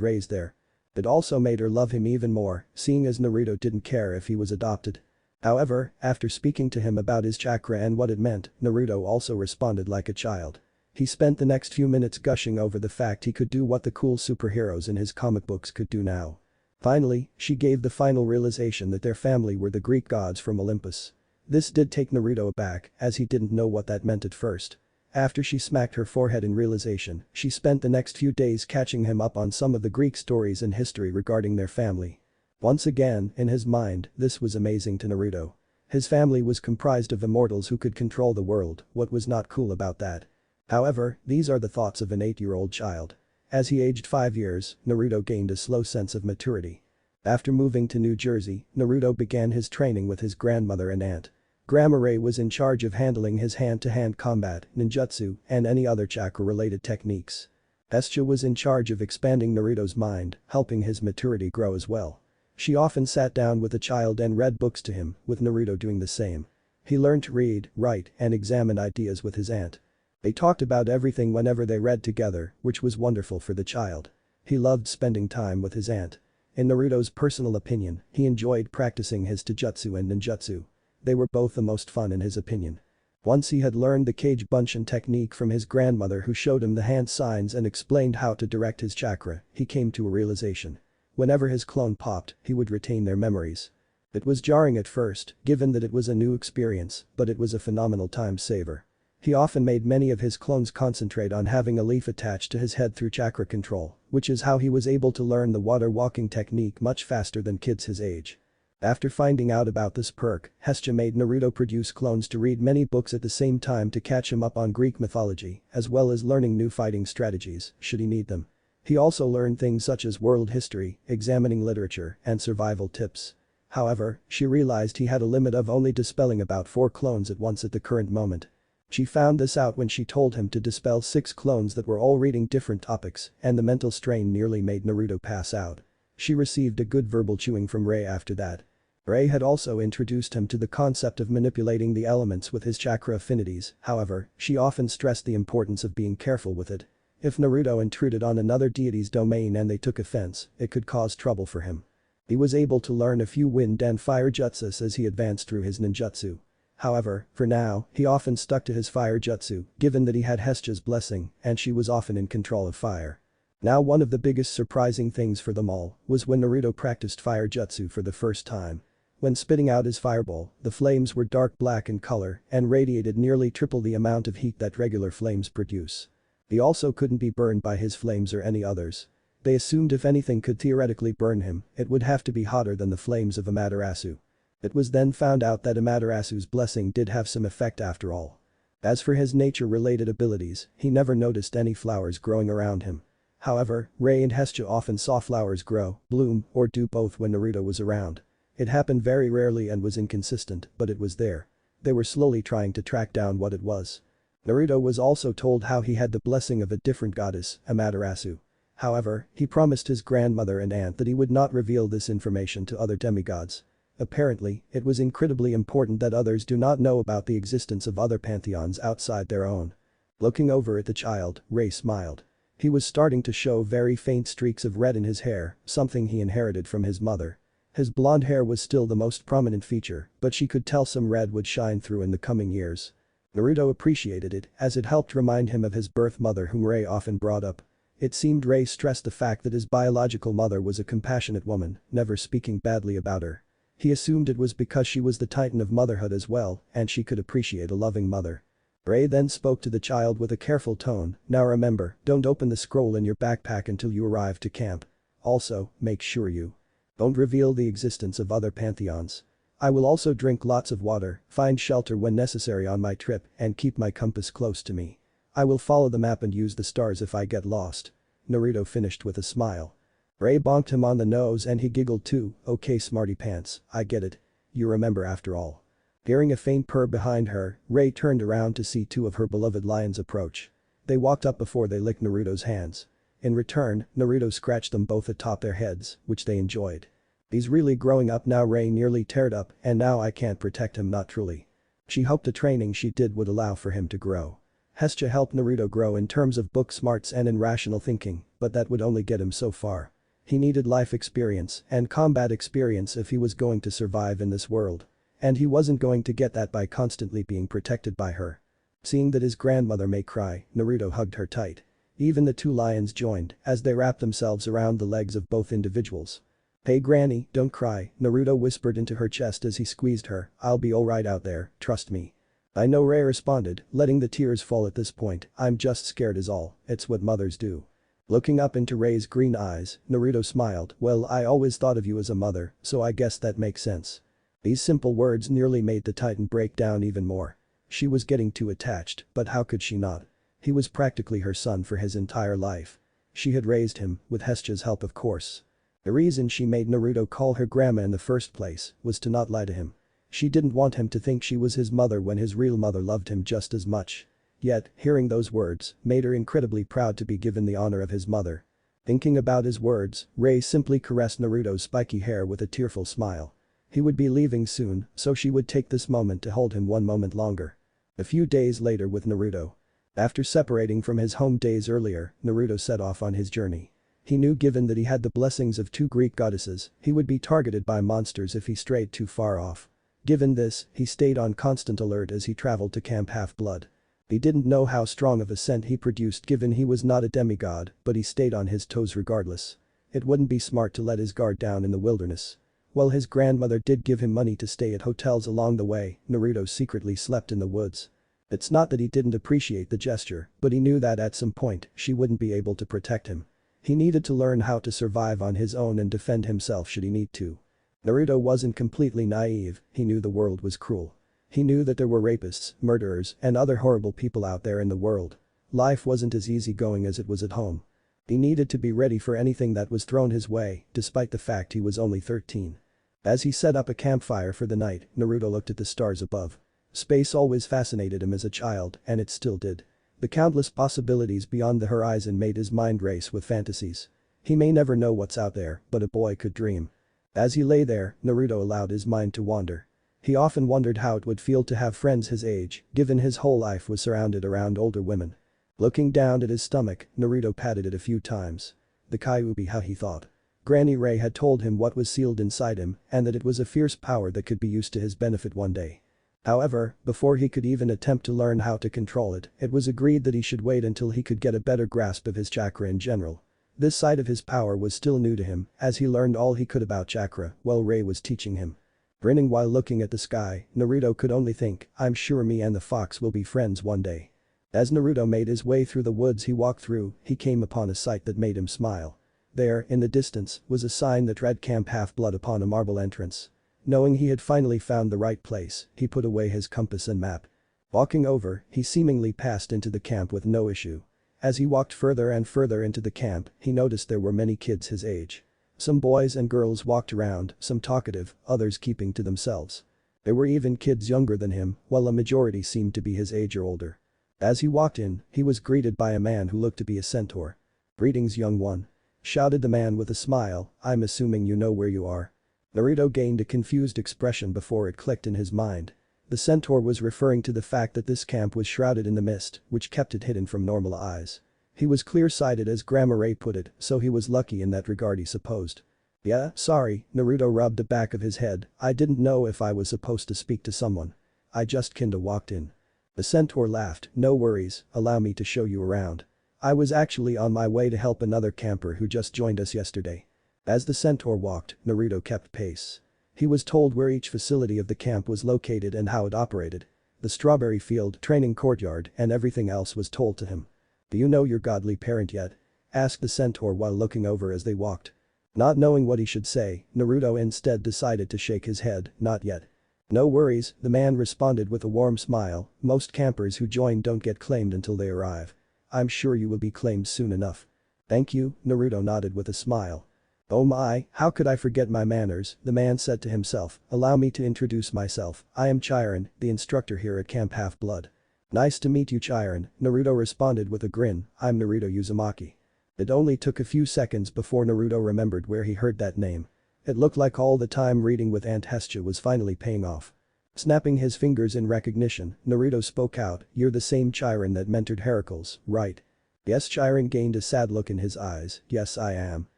raised there. It also made her love him even more, seeing as Naruto didn't care if he was adopted. However, after speaking to him about his chakra and what it meant, Naruto also responded like a child. He spent the next few minutes gushing over the fact he could do what the cool superheroes in his comic books could do now. Finally, she gave the final realization that their family were the Greek gods from Olympus. This did take Naruto aback, as he didn't know what that meant at first. After she smacked her forehead in realization, she spent the next few days catching him up on some of the Greek stories and history regarding their family. Once again, in his mind, this was amazing to Naruto. His family was comprised of immortals who could control the world, what was not cool about that? However, these are the thoughts of an 8-year-old child. As he aged 5 years, Naruto gained a slow sense of maturity. After moving to New Jersey, Naruto began his training with his grandmother and aunt. Grandma Rei was in charge of handling his hand-to-hand combat, ninjutsu, and any other chakra-related techniques. Hestia was in charge of expanding Naruto's mind, helping his maturity grow as well. She often sat down with the child and read books to him, with Naruto doing the same. He learned to read, write, and examine ideas with his aunt. They talked about everything whenever they read together, which was wonderful for the child. He loved spending time with his aunt. In Naruto's personal opinion, he enjoyed practicing his taijutsu and ninjutsu. They were both the most fun in his opinion. Once he had learned the Kage Bunshin technique from his grandmother who showed him the hand signs and explained how to direct his chakra, he came to a realization. Whenever his clone popped, he would retain their memories. It was jarring at first, given that it was a new experience, but it was a phenomenal time saver. He often made many of his clones concentrate on having a leaf attached to his head through chakra control, which is how he was able to learn the water walking technique much faster than kids his age. After finding out about this perk, Hestia made Naruto produce clones to read many books at the same time to catch him up on Greek mythology, as well as learning new fighting strategies, should he need them. He also learned things such as world history, examining literature, and survival tips. However, she realized he had a limit of only dispelling about 4 clones at once at the current moment. She found this out when she told him to dispel 6 clones that were all reading different topics, and the mental strain nearly made Naruto pass out. She received a good verbal chewing from Rei after that. Rei had also introduced him to the concept of manipulating the elements with his chakra affinities, however, she often stressed the importance of being careful with it. If Naruto intruded on another deity's domain and they took offense, it could cause trouble for him. He was able to learn a few wind and fire jutsus as he advanced through his ninjutsu. However, for now, he often stuck to his fire jutsu, given that he had Hestia's blessing and she was often in control of fire. Now one of the biggest surprising things for them all was when Naruto practiced fire jutsu for the first time. When spitting out his fireball, the flames were dark black in color and radiated nearly triple the amount of heat that regular flames produce. He also couldn't be burned by his flames or any others. They assumed if anything could theoretically burn him, it would have to be hotter than the flames of Amaterasu. It was then found out that Amaterasu's blessing did have some effect after all. As for his nature-related abilities, he never noticed any flowers growing around him. However, Rei and Hestia often saw flowers grow, bloom, or do both when Naruto was around. It happened very rarely and was inconsistent, but it was there. They were slowly trying to track down what it was. Naruto was also told how he had the blessing of a different goddess, Amaterasu. However, he promised his grandmother and aunt that he would not reveal this information to other demigods. Apparently, it was incredibly important that others do not know about the existence of other pantheons outside their own. Looking over at the child, Rei smiled. He was starting to show very faint streaks of red in his hair, something he inherited from his mother. His blonde hair was still the most prominent feature, but she could tell some red would shine through in the coming years. Naruto appreciated it, as it helped remind him of his birth mother whom Rei often brought up. It seemed Rei stressed the fact that his biological mother was a compassionate woman, never speaking badly about her. He assumed it was because she was the titan of motherhood as well, and she could appreciate a loving mother. Rei then spoke to the child with a careful tone, "Now remember, don't open the scroll in your backpack until you arrive to camp. Also, make sure you don't reveal the existence of other pantheons. I will also drink lots of water, find shelter when necessary on my trip, and keep my compass close to me. I will follow the map and use the stars if I get lost." Naruto finished with a smile. Rei bonked him on the nose and he giggled too, "Okay smarty pants, I get it. You remember after all." Hearing a faint purr behind her, Rei turned around to see 2 of her beloved lions approach. They walked up before they licked Naruto's hands. In return, Naruto scratched them both atop their heads, which they enjoyed. He's really growing up now. Ray nearly teared up and now I can't protect him, not truly. She hoped the training she did would allow for him to grow. Hestia helped Naruto grow in terms of book smarts and in rational thinking, but that would only get him so far. He needed life experience and combat experience if he was going to survive in this world. And he wasn't going to get that by constantly being protected by her. Seeing that his grandmother may cry, Naruto hugged her tight. Even the two lions joined as they wrapped themselves around the legs of both individuals. "Hey granny, don't cry," Naruto whispered into her chest as he squeezed her. "I'll be alright out there, trust me." "I know," Ray responded, letting the tears fall at this point. "I'm just scared is all, it's what mothers do." Looking up into Ray's green eyes, Naruto smiled. "Well, I always thought of you as a mother, so I guess that makes sense." These simple words nearly made the Titan break down even more. She was getting too attached, but how could she not? He was practically her son for his entire life. She had raised him, with Hestia's help of course. The reason she made Naruto call her grandma in the first place was to not lie to him. She didn't want him to think she was his mother when his real mother loved him just as much. Yet, hearing those words made her incredibly proud to be given the honor of his mother. Thinking about his words, Ray simply caressed Naruto's spiky hair with a tearful smile. He would be leaving soon, so she would take this moment to hold him one moment longer. A few days later with Naruto. After separating from his home days earlier, Naruto set off on his journey. He knew given that he had the blessings of two Greek goddesses, he would be targeted by monsters if he strayed too far off. Given this, he stayed on constant alert as he traveled to Camp Half-Blood. He didn't know how strong of a scent he produced given he was not a demigod, but he stayed on his toes regardless. It wouldn't be smart to let his guard down in the wilderness. While his grandmother did give him money to stay at hotels along the way, Naruto secretly slept in the woods. It's not that he didn't appreciate the gesture, but he knew that at some point, she wouldn't be able to protect him. He needed to learn how to survive on his own and defend himself should he need to. Naruto wasn't completely naive, he knew the world was cruel. He knew that there were rapists, murderers, and other horrible people out there in the world. Life wasn't as easygoing as it was at home. He needed to be ready for anything that was thrown his way, despite the fact he was only 13. As he set up a campfire for the night, Naruto looked at the stars above. Space always fascinated him as a child, and it still did. The countless possibilities beyond the horizon made his mind race with fantasies. He may never know what's out there, but a boy could dream. As he lay there, Naruto allowed his mind to wander. He often wondered how it would feel to have friends his age, given his whole life was surrounded around older women. Looking down at his stomach, Naruto patted it a few times. The Kyuubi, how he thought. Granny Ray had told him what was sealed inside him and that it was a fierce power that could be used to his benefit one day. However, before he could even attempt to learn how to control it, it was agreed that he should wait until he could get a better grasp of his chakra in general. This side of his power was still new to him, as he learned all he could about chakra while Ray was teaching him. Grinning while looking at the sky, Naruto could only think, I'm sure me and the fox will be friends one day. As Naruto made his way through the woods he walked through, he came upon a sight that made him smile. There, in the distance, was a sign that read Camp Half-Blood upon a marble entrance. Knowing he had finally found the right place, he put away his compass and map. Walking over, he seemingly passed into the camp with no issue. As he walked further and further into the camp, he noticed there were many kids his age. Some boys and girls walked around, some talkative, others keeping to themselves. There were even kids younger than him, while a majority seemed to be his age or older. As he walked in, he was greeted by a man who looked to be a centaur. "Greetings, young one," shouted the man with a smile. "I'm assuming you know where you are." Naruto gained a confused expression before it clicked in his mind. The centaur was referring to the fact that this camp was shrouded in the mist, which kept it hidden from normal eyes. He was clear-sighted as Grandma Ray put it, so he was lucky in that regard he supposed. "Yeah, sorry," Naruto rubbed the back of his head, "I didn't know if I was supposed to speak to someone. I just kinda walked in." The centaur laughed, "No worries, allow me to show you around. I was actually on my way to help another camper who just joined us yesterday." As the centaur walked, Naruto kept pace. He was told where each facility of the camp was located and how it operated. The strawberry field, training courtyard, and everything else was told to him. "Do you know your godly parent yet?" asked the centaur while looking over as they walked. Not knowing what he should say, Naruto instead decided to shake his head, "Not yet." "No worries," the man responded with a warm smile, "most campers who join don't get claimed until they arrive. I'm sure you will be claimed soon enough." "Thank you," Naruto nodded with a smile. "Oh my, how could I forget my manners," the man said to himself, "allow me to introduce myself, I am Chiron, the instructor here at Camp Half-Blood." "Nice to meet you, Chiron," Naruto responded with a grin, "I'm Naruto Uzumaki." It only took a few seconds before Naruto remembered where he heard that name. It looked like all the time reading with Aunt Hestia was finally paying off. Snapping his fingers in recognition, Naruto spoke out, "You're the same Chiron that mentored Heracles, right?" Yes, Chiron gained a sad look in his eyes, "Yes, I am."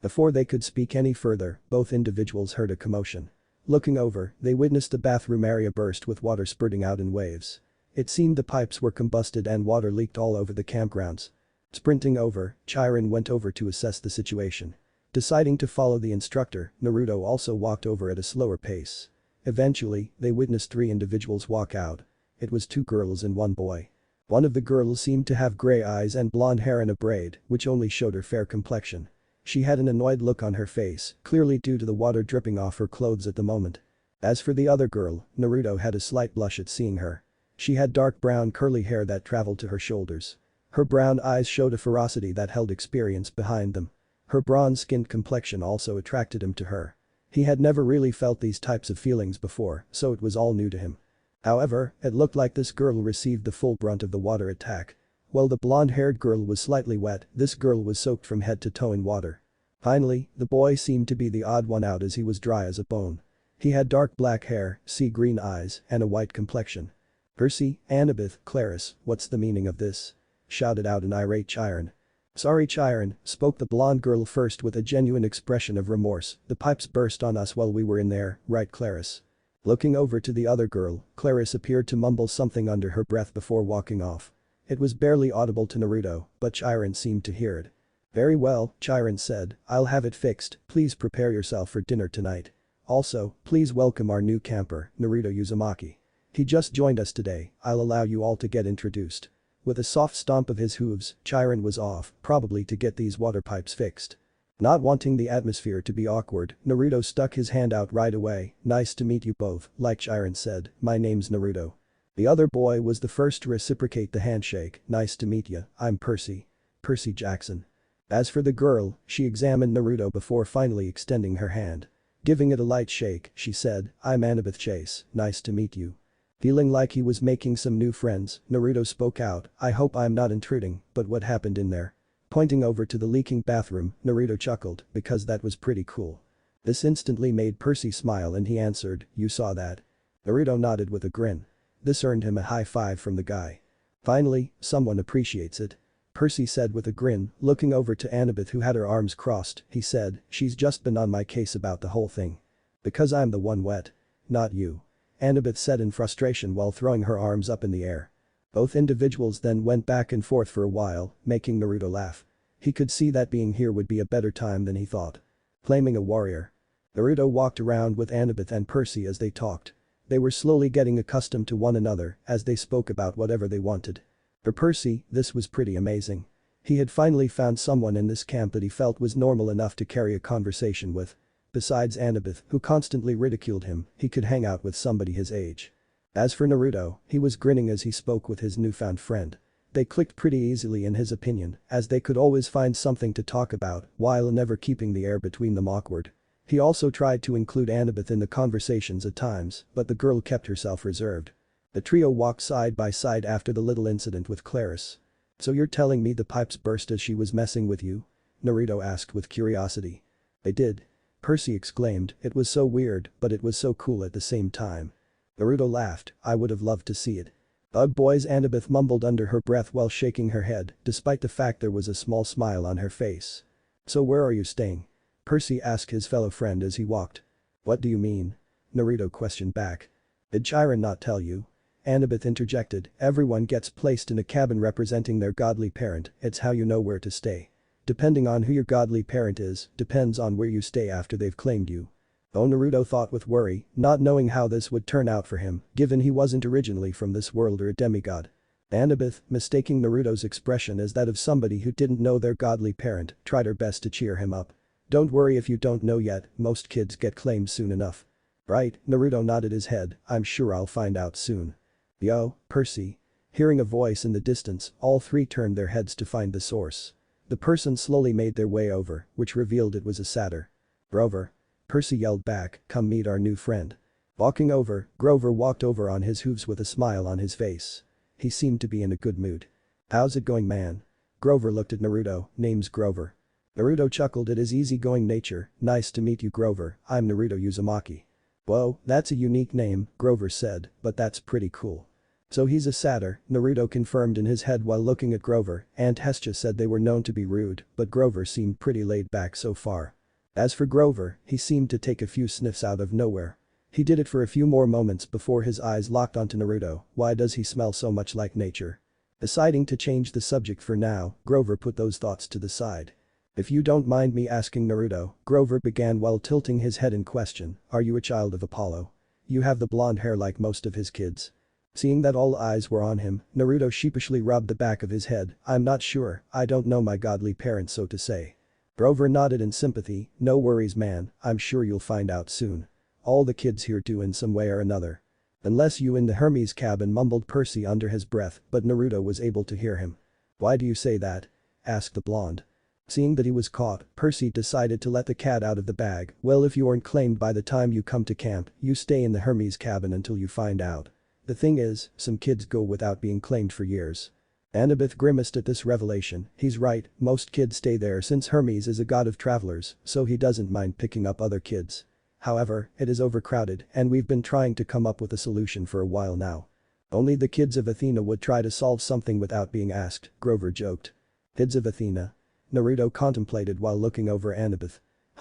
Before they could speak any further, both individuals heard a commotion. Looking over, they witnessed the bathroom area burst with water spurting out in waves. It seemed the pipes were combusted and water leaked all over the campgrounds. Sprinting over, Chiron went over to assess the situation. Deciding to follow the instructor, Naruto also walked over at a slower pace. Eventually, they witnessed 3 individuals walk out. It was 2 girls and 1 boy. One of the girls seemed to have gray eyes and blonde hair in a braid, which only showed her fair complexion. She had an annoyed look on her face, clearly due to the water dripping off her clothes at the moment. As for the other girl, Naruto had a slight blush at seeing her. She had dark brown curly hair that traveled to her shoulders. Her brown eyes showed a ferocity that held experience behind them. Her bronze-skinned complexion also attracted him to her. He had never really felt these types of feelings before, so it was all new to him. However, it looked like this girl received the full brunt of the water attack. While the blonde-haired girl was slightly wet, this girl was soaked from head to toe in water. Finally, the boy seemed to be the odd one out as he was dry as a bone. He had dark black hair, sea-green eyes, and a white complexion. "Percy, Annabeth, Clarice, what's the meaning of this?" shouted out an irate Chiron. "Sorry Chiron," spoke the blonde girl first with a genuine expression of remorse, "the pipes burst on us while we were in there, right Clarice?" Looking over to the other girl, Clarice appeared to mumble something under her breath before walking off. It was barely audible to Naruto, but Chiron seemed to hear it. "Very well," Chiron said, "I'll have it fixed, please prepare yourself for dinner tonight. Also, please welcome our new camper, Naruto Uzumaki. He just joined us today, I'll allow you all to get introduced." With a soft stomp of his hooves, Chiron was off, probably to get these water pipes fixed. Not wanting the atmosphere to be awkward, Naruto stuck his hand out right away, "Nice to meet you both," like Chiron said, "My name's Naruto." The other boy was the first to reciprocate the handshake, "Nice to meet ya, I'm Percy. Percy Jackson." As for the girl, she examined Naruto before finally extending her hand. Giving it a light shake, she said, "I'm Annabeth Chase, nice to meet you." Feeling like he was making some new friends, Naruto spoke out, "I hope I'm not intruding, but what happened in there?" Pointing over to the leaking bathroom, Naruto chuckled, "Because that was pretty cool." This instantly made Percy smile and he answered, "You saw that?" Naruto nodded with a grin. This earned him a high five from the guy. "Finally, someone appreciates it," Percy said with a grin, looking over to Annabeth who had her arms crossed, he said, "She's just been on my case about the whole thing. Because I'm the one wet. Not you." Annabeth said in frustration while throwing her arms up in the air. Both individuals then went back and forth for a while, making Naruto laugh. He could see that being here would be a better time than he thought. Claiming a warrior. Naruto walked around with Annabeth and Percy as they talked. They were slowly getting accustomed to one another as they spoke about whatever they wanted. For Percy, this was pretty amazing. He had finally found someone in this camp that he felt was normal enough to carry a conversation with. Besides Annabeth, who constantly ridiculed him, he could hang out with somebody his age. As for Naruto, he was grinning as he spoke with his newfound friend. They clicked pretty easily in his opinion, as they could always find something to talk about while never keeping the air between them awkward. He also tried to include Annabeth in the conversations at times, but the girl kept herself reserved. The trio walked side by side after the little incident with Clarice. "So you're telling me the pipes burst as she was messing with you?" Naruto asked with curiosity. "They did." Percy exclaimed, "It was so weird, but it was so cool at the same time." Naruto laughed, "I would have loved to see it." "Ugh boys," Annabeth mumbled under her breath while shaking her head, despite the fact there was a small smile on her face. "So where are you staying?" Percy asked his fellow friend as he walked. "What do you mean?" Naruto questioned back. "Did Chiron not tell you?" Annabeth interjected, "Everyone gets placed in a cabin representing their godly parent, it's how you know where to stay. Depending on who your godly parent is, depends on where you stay after they've claimed you." Oh, Naruto thought with worry, not knowing how this would turn out for him, given he wasn't originally from this world or a demigod. Annabeth, mistaking Naruto's expression as that of somebody who didn't know their godly parent, tried her best to cheer him up. "Don't worry if you don't know yet, most kids get claimed soon enough." "Right," Naruto nodded his head, "I'm sure I'll find out soon." "Yo, Percy." Hearing a voice in the distance, all 3 turned their heads to find the source. The person slowly made their way over, which revealed it was a satyr. "Grover." Percy yelled back, "Come meet our new friend." Walking over, Grover walked over on his hooves with a smile on his face. He seemed to be in a good mood. "How's it going man?" Grover looked at Naruto, "Name's Grover." Naruto chuckled at his easygoing nature. Nice to meet you, Grover, I'm Naruto Uzumaki. Whoa, that's a unique name, Grover said, but that's pretty cool. So he's a satyr, Naruto confirmed in his head while looking at Grover. Aunt Hestia said they were known to be rude, but Grover seemed pretty laid back so far. As for Grover, he seemed to take a few sniffs out of nowhere. He did it for a few more moments before his eyes locked onto Naruto. Why does he smell so much like nature? Deciding to change the subject for now, Grover put those thoughts to the side. If you don't mind me asking, Naruto, Grover began while tilting his head in question, are you a child of Apollo? You have the blonde hair like most of his kids. Seeing that all eyes were on him, Naruto sheepishly rubbed the back of his head. I'm not sure, I don't know my godly parents, so to say. Grover nodded in sympathy. No worries, man, I'm sure you'll find out soon. All the kids here do in some way or another. Unless you in the Hermes cabin, mumbled Percy under his breath, but Naruto was able to hear him. Why do you say that? Asked the blonde. Seeing that he was caught, Percy decided to let the cat out of the bag. Well, if you aren't claimed by the time you come to camp, you stay in the Hermes cabin until you find out. The thing is, some kids go without being claimed for years. Annabeth grimaced at this revelation. He's right, most kids stay there since Hermes is a god of travelers, so he doesn't mind picking up other kids. However, it is overcrowded and we've been trying to come up with a solution for a while now. Only the kids of Athena would try to solve something without being asked, Grover joked. Kids of Athena? Naruto contemplated while looking over Annabeth.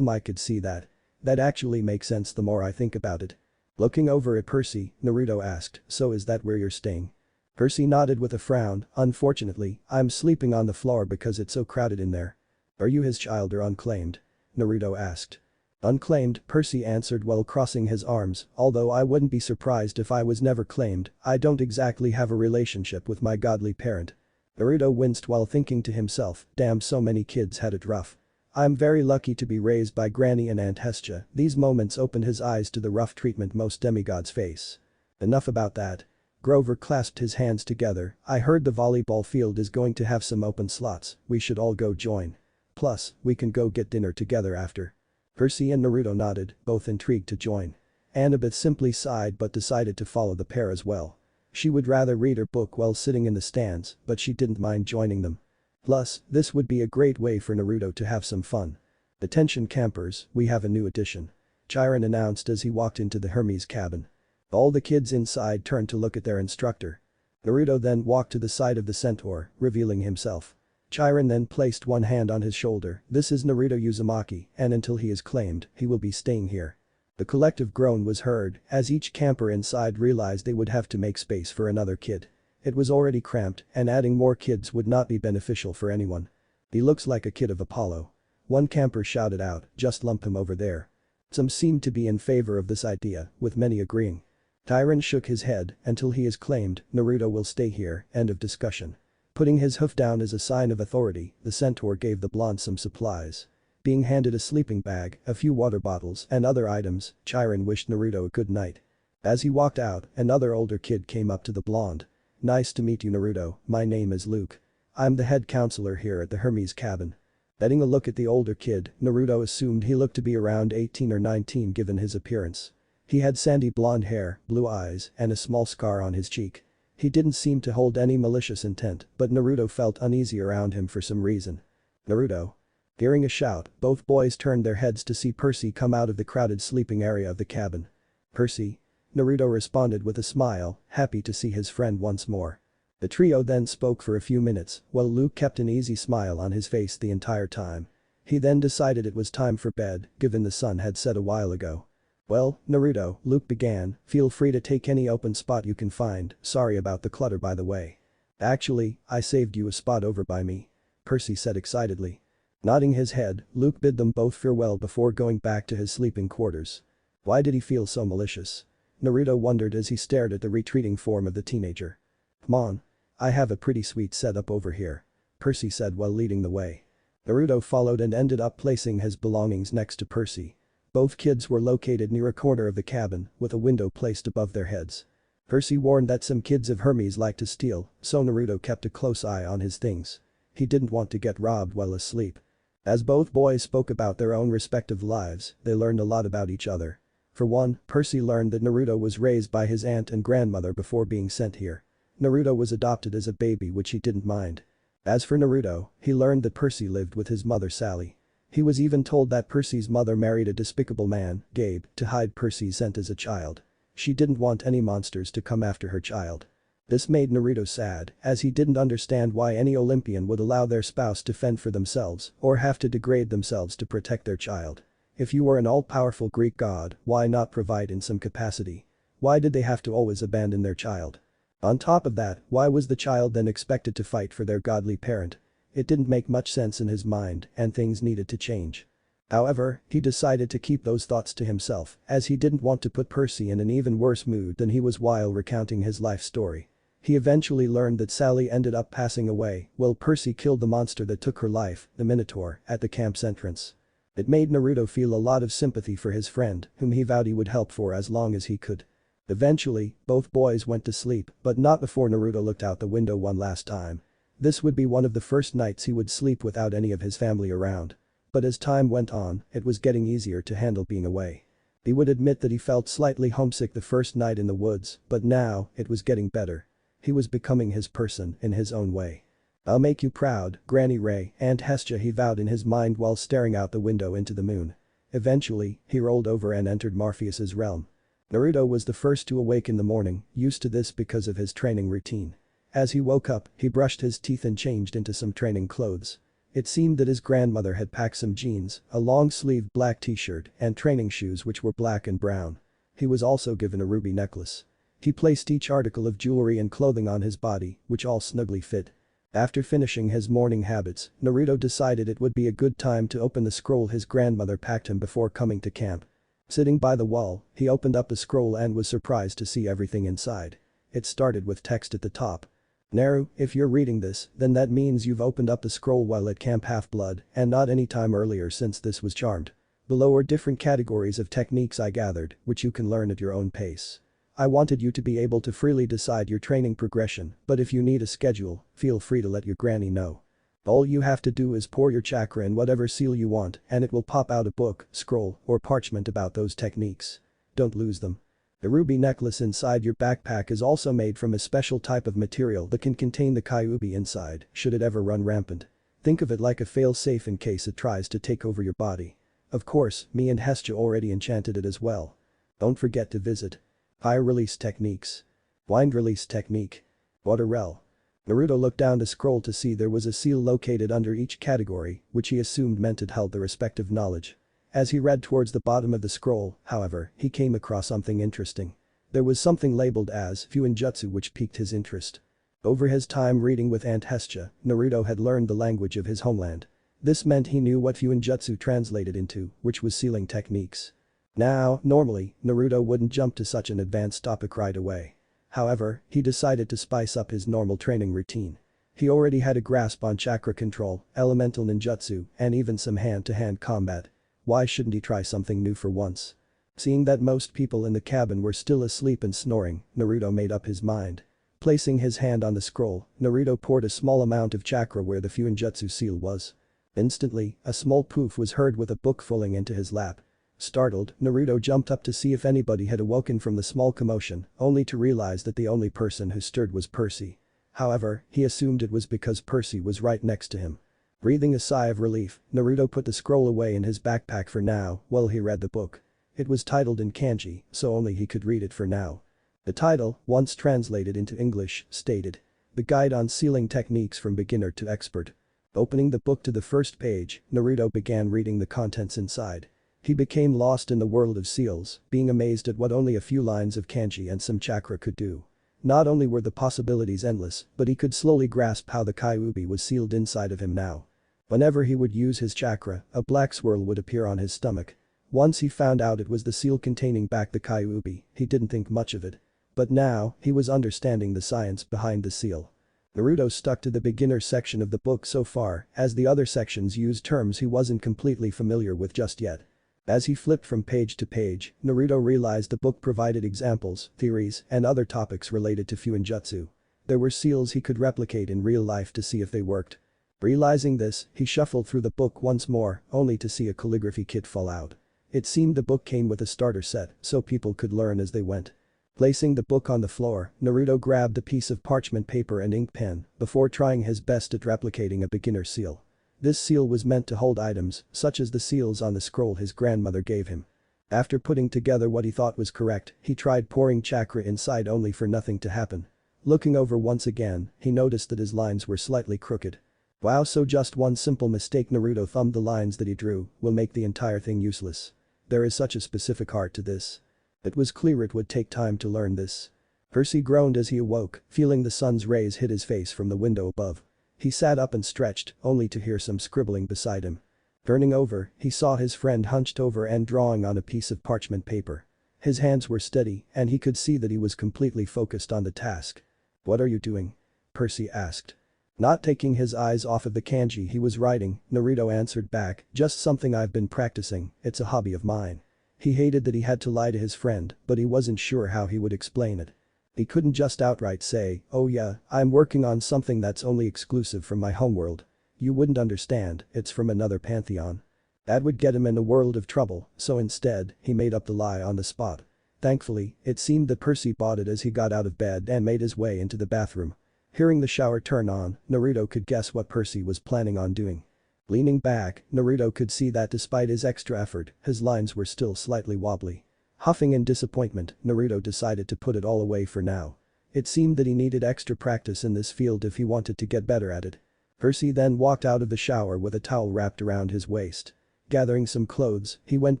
I could see that. That actually makes sense the more I think about it. Looking over at Percy, Naruto asked, so is that where you're staying? Percy nodded with a frown. Unfortunately, I'm sleeping on the floor because it's so crowded in there. Are you his child or unclaimed? Naruto asked. Unclaimed, Percy answered while crossing his arms, although I wouldn't be surprised if I was never claimed, I don't exactly have a relationship with my godly parent. Naruto winced while thinking to himself, damn, so many kids had it rough. I'm very lucky to be raised by Granny and Aunt Hestia. These moments opened his eyes to the rough treatment most demigods face. Enough about that. Grover clasped his hands together. I heard the volleyball field is going to have some open slots, we should all go join. Plus, we can go get dinner together after. Percy and Naruto nodded, both intrigued to join. Annabeth simply sighed but decided to follow the pair as well. She would rather read her book while sitting in the stands, but she didn't mind joining them. Plus, this would be a great way for Naruto to have some fun. Attention campers, we have a new addition. Chiron announced as he walked into the Hermes cabin. All the kids inside turned to look at their instructor. Naruto then walked to the side of the centaur, revealing himself. Chiron then placed one hand on his shoulder. This is Naruto Uzumaki, and until he is claimed, he will be staying here. The collective groan was heard as each camper inside realized they would have to make space for another kid. It was already cramped and adding more kids would not be beneficial for anyone. He looks like a kid of Apollo. One camper shouted out, just lump him over there. Some seemed to be in favor of this idea, with many agreeing. Chiron shook his head, until he is claimed, Naruto will stay here, end of discussion. Putting his hoof down as a sign of authority, the centaur gave the blonde some supplies. Being handed a sleeping bag, a few water bottles and other items, Chiron wished Naruto a good night. As he walked out, another older kid came up to the blonde. Nice to meet you, Naruto, my name is Luke. I'm the head counselor here at the Hermes cabin. Getting a look at the older kid, Naruto assumed he looked to be around 18 or 19 given his appearance. He had sandy blonde hair, blue eyes, and a small scar on his cheek. He didn't seem to hold any malicious intent, but Naruto felt uneasy around him for some reason. Naruto. Hearing a shout, both boys turned their heads to see Percy come out of the crowded sleeping area of the cabin. Percy? Naruto responded with a smile, happy to see his friend once more. The trio then spoke for a few minutes, while Luke kept an easy smile on his face the entire time. He then decided it was time for bed, given the sun had set a while ago. Well, Naruto, Luke began, feel free to take any open spot you can find, sorry about the clutter by the way. Actually, I saved you a spot over by me. Percy said excitedly. Nodding his head, Luke bid them both farewell before going back to his sleeping quarters. Why did he feel so malicious? Naruto wondered as he stared at the retreating form of the teenager. Come on. I have a pretty sweet setup over here. Percy said while leading the way. Naruto followed and ended up placing his belongings next to Percy. Both kids were located near a corner of the cabin, with a window placed above their heads. Percy warned that some kids of Hermes like to steal, so Naruto kept a close eye on his things. He didn't want to get robbed while asleep. As both boys spoke about their own respective lives, they learned a lot about each other. For one, Percy learned that Naruto was raised by his aunt and grandmother before being sent here. Naruto was adopted as a baby, which he didn't mind. As for Naruto, he learned that Percy lived with his mother Sally. He was even told that Percy's mother married a despicable man, Gabe, to hide Percy's scent as a child. She didn't want any monsters to come after her child. This made Naruto sad, as he didn't understand why any Olympian would allow their spouse to fend for themselves or have to degrade themselves to protect their child. If you were an all-powerful Greek god, why not provide in some capacity? Why did they have to always abandon their child? On top of that, why was the child then expected to fight for their godly parent? It didn't make much sense in his mind, and things needed to change. However, he decided to keep those thoughts to himself, as he didn't want to put Percy in an even worse mood than he was while recounting his life story. He eventually learned that Sally ended up passing away while Percy killed the monster that took her life, the Minotaur, at the camp's entrance. It made Naruto feel a lot of sympathy for his friend, whom he vowed he would help for as long as he could. Eventually, both boys went to sleep, but not before Naruto looked out the window one last time. This would be one of the first nights he would sleep without any of his family around. But as time went on, it was getting easier to handle being away. He would admit that he felt slightly homesick the first night in the woods, but now, it was getting better. He was becoming his person in his own way. "I'll make you proud, Granny Ray, Aunt Hestia," he vowed in his mind while staring out the window into the moon. Eventually, he rolled over and entered Morpheus's realm. Naruto was the first to awake in the morning, used to this because of his training routine. As he woke up, he brushed his teeth and changed into some training clothes. It seemed that his grandmother had packed some jeans, a long-sleeved black t-shirt, and training shoes which were black and brown. He was also given a ruby necklace. He placed each article of jewelry and clothing on his body, which all snugly fit. After finishing his morning habits, Naruto decided it would be a good time to open the scroll his grandmother packed him before coming to camp. Sitting by the wall, he opened up the scroll and was surprised to see everything inside. It started with text at the top. "Naru, if you're reading this, then that means you've opened up the scroll while at Camp Half-Blood and not any time earlier since this was charmed. Below are different categories of techniques I gathered, which you can learn at your own pace. I wanted you to be able to freely decide your training progression, but if you need a schedule, feel free to let your granny know. All you have to do is pour your chakra in whatever seal you want and it will pop out a book, scroll, or parchment about those techniques. Don't lose them." The ruby necklace inside your backpack is also made from a special type of material that can contain the Kyuubi inside, should it ever run rampant. Think of it like a fail-safe in case it tries to take over your body. Of course, me and Hestia already enchanted it as well. Don't forget to visit. Fire release techniques. Wind release technique. Water rel. Naruto looked down the scroll to see there was a seal located under each category, which he assumed meant it held the respective knowledge. As he read towards the bottom of the scroll, however, he came across something interesting. There was something labeled as Fuinjutsu which piqued his interest. Over his time reading with Aunt Hestia, Naruto had learned the language of his homeland. This meant he knew what Fuinjutsu translated into, which was sealing techniques. Now, normally, Naruto wouldn't jump to such an advanced topic right away. However, he decided to spice up his normal training routine. He already had a grasp on chakra control, elemental ninjutsu, and even some hand-to-hand combat. Why shouldn't he try something new for once? Seeing that most people in the cabin were still asleep and snoring, Naruto made up his mind. Placing his hand on the scroll, Naruto poured a small amount of chakra where the Fuinjutsu seal was. Instantly, a small poof was heard with a book falling into his lap. Startled, Naruto jumped up to see if anybody had awoken from the small commotion, only to realize that the only person who stirred was Percy. However, he assumed it was because Percy was right next to him. Breathing a sigh of relief, Naruto put the scroll away in his backpack for now while he read the book. It was titled in kanji, so only he could read it for now. The title, once translated into English, stated, "The Guide on Sealing Techniques from Beginner to Expert." Opening the book to the first page, Naruto began reading the contents inside. He became lost in the world of seals, being amazed at what only a few lines of kanji and some chakra could do. Not only were the possibilities endless, but he could slowly grasp how the Kyuubi was sealed inside of him now. Whenever he would use his chakra, a black swirl would appear on his stomach. Once he found out it was the seal containing back the Kyuubi, he didn't think much of it. But now, he was understanding the science behind the seal. Naruto stuck to the beginner section of the book so far, as the other sections used terms he wasn't completely familiar with just yet. As he flipped from page to page, Naruto realized the book provided examples, theories, and other topics related to Fuinjutsu. There were seals he could replicate in real life to see if they worked. Realizing this, he shuffled through the book once more, only to see a calligraphy kit fall out. It seemed the book came with a starter set, so people could learn as they went. Placing the book on the floor, Naruto grabbed a piece of parchment paper and ink pen before trying his best at replicating a beginner seal. This seal was meant to hold items, such as the seals on the scroll his grandmother gave him. After putting together what he thought was correct, he tried pouring chakra inside only for nothing to happen. Looking over once again, he noticed that his lines were slightly crooked. Wow, so just one simple mistake. Naruto thumbed the lines that he drew, will make the entire thing useless. There is such a specific art to this. It was clear it would take time to learn this. Percy groaned as he awoke, feeling the sun's rays hit his face from the window above. He sat up and stretched, only to hear some scribbling beside him. Turning over, he saw his friend hunched over and drawing on a piece of parchment paper. His hands were steady, and he could see that he was completely focused on the task. "What are you doing?" Percy asked. Not taking his eyes off of the kanji he was writing, Naruto answered back, "Just something I've been practicing, it's a hobby of mine." He hated that he had to lie to his friend, but he wasn't sure how he would explain it. He couldn't just outright say, "Oh yeah, I'm working on something that's only exclusive from my homeworld. You wouldn't understand, it's from another pantheon." That would get him in a world of trouble, so instead, he made up the lie on the spot. Thankfully, it seemed that Percy bought it as he got out of bed and made his way into the bathroom. Hearing the shower turn on, Naruto could guess what Percy was planning on doing. Leaning back, Naruto could see that despite his extra effort, his lines were still slightly wobbly. Huffing in disappointment, Naruto decided to put it all away for now. It seemed that he needed extra practice in this field if he wanted to get better at it. Percy then walked out of the shower with a towel wrapped around his waist. Gathering some clothes, he went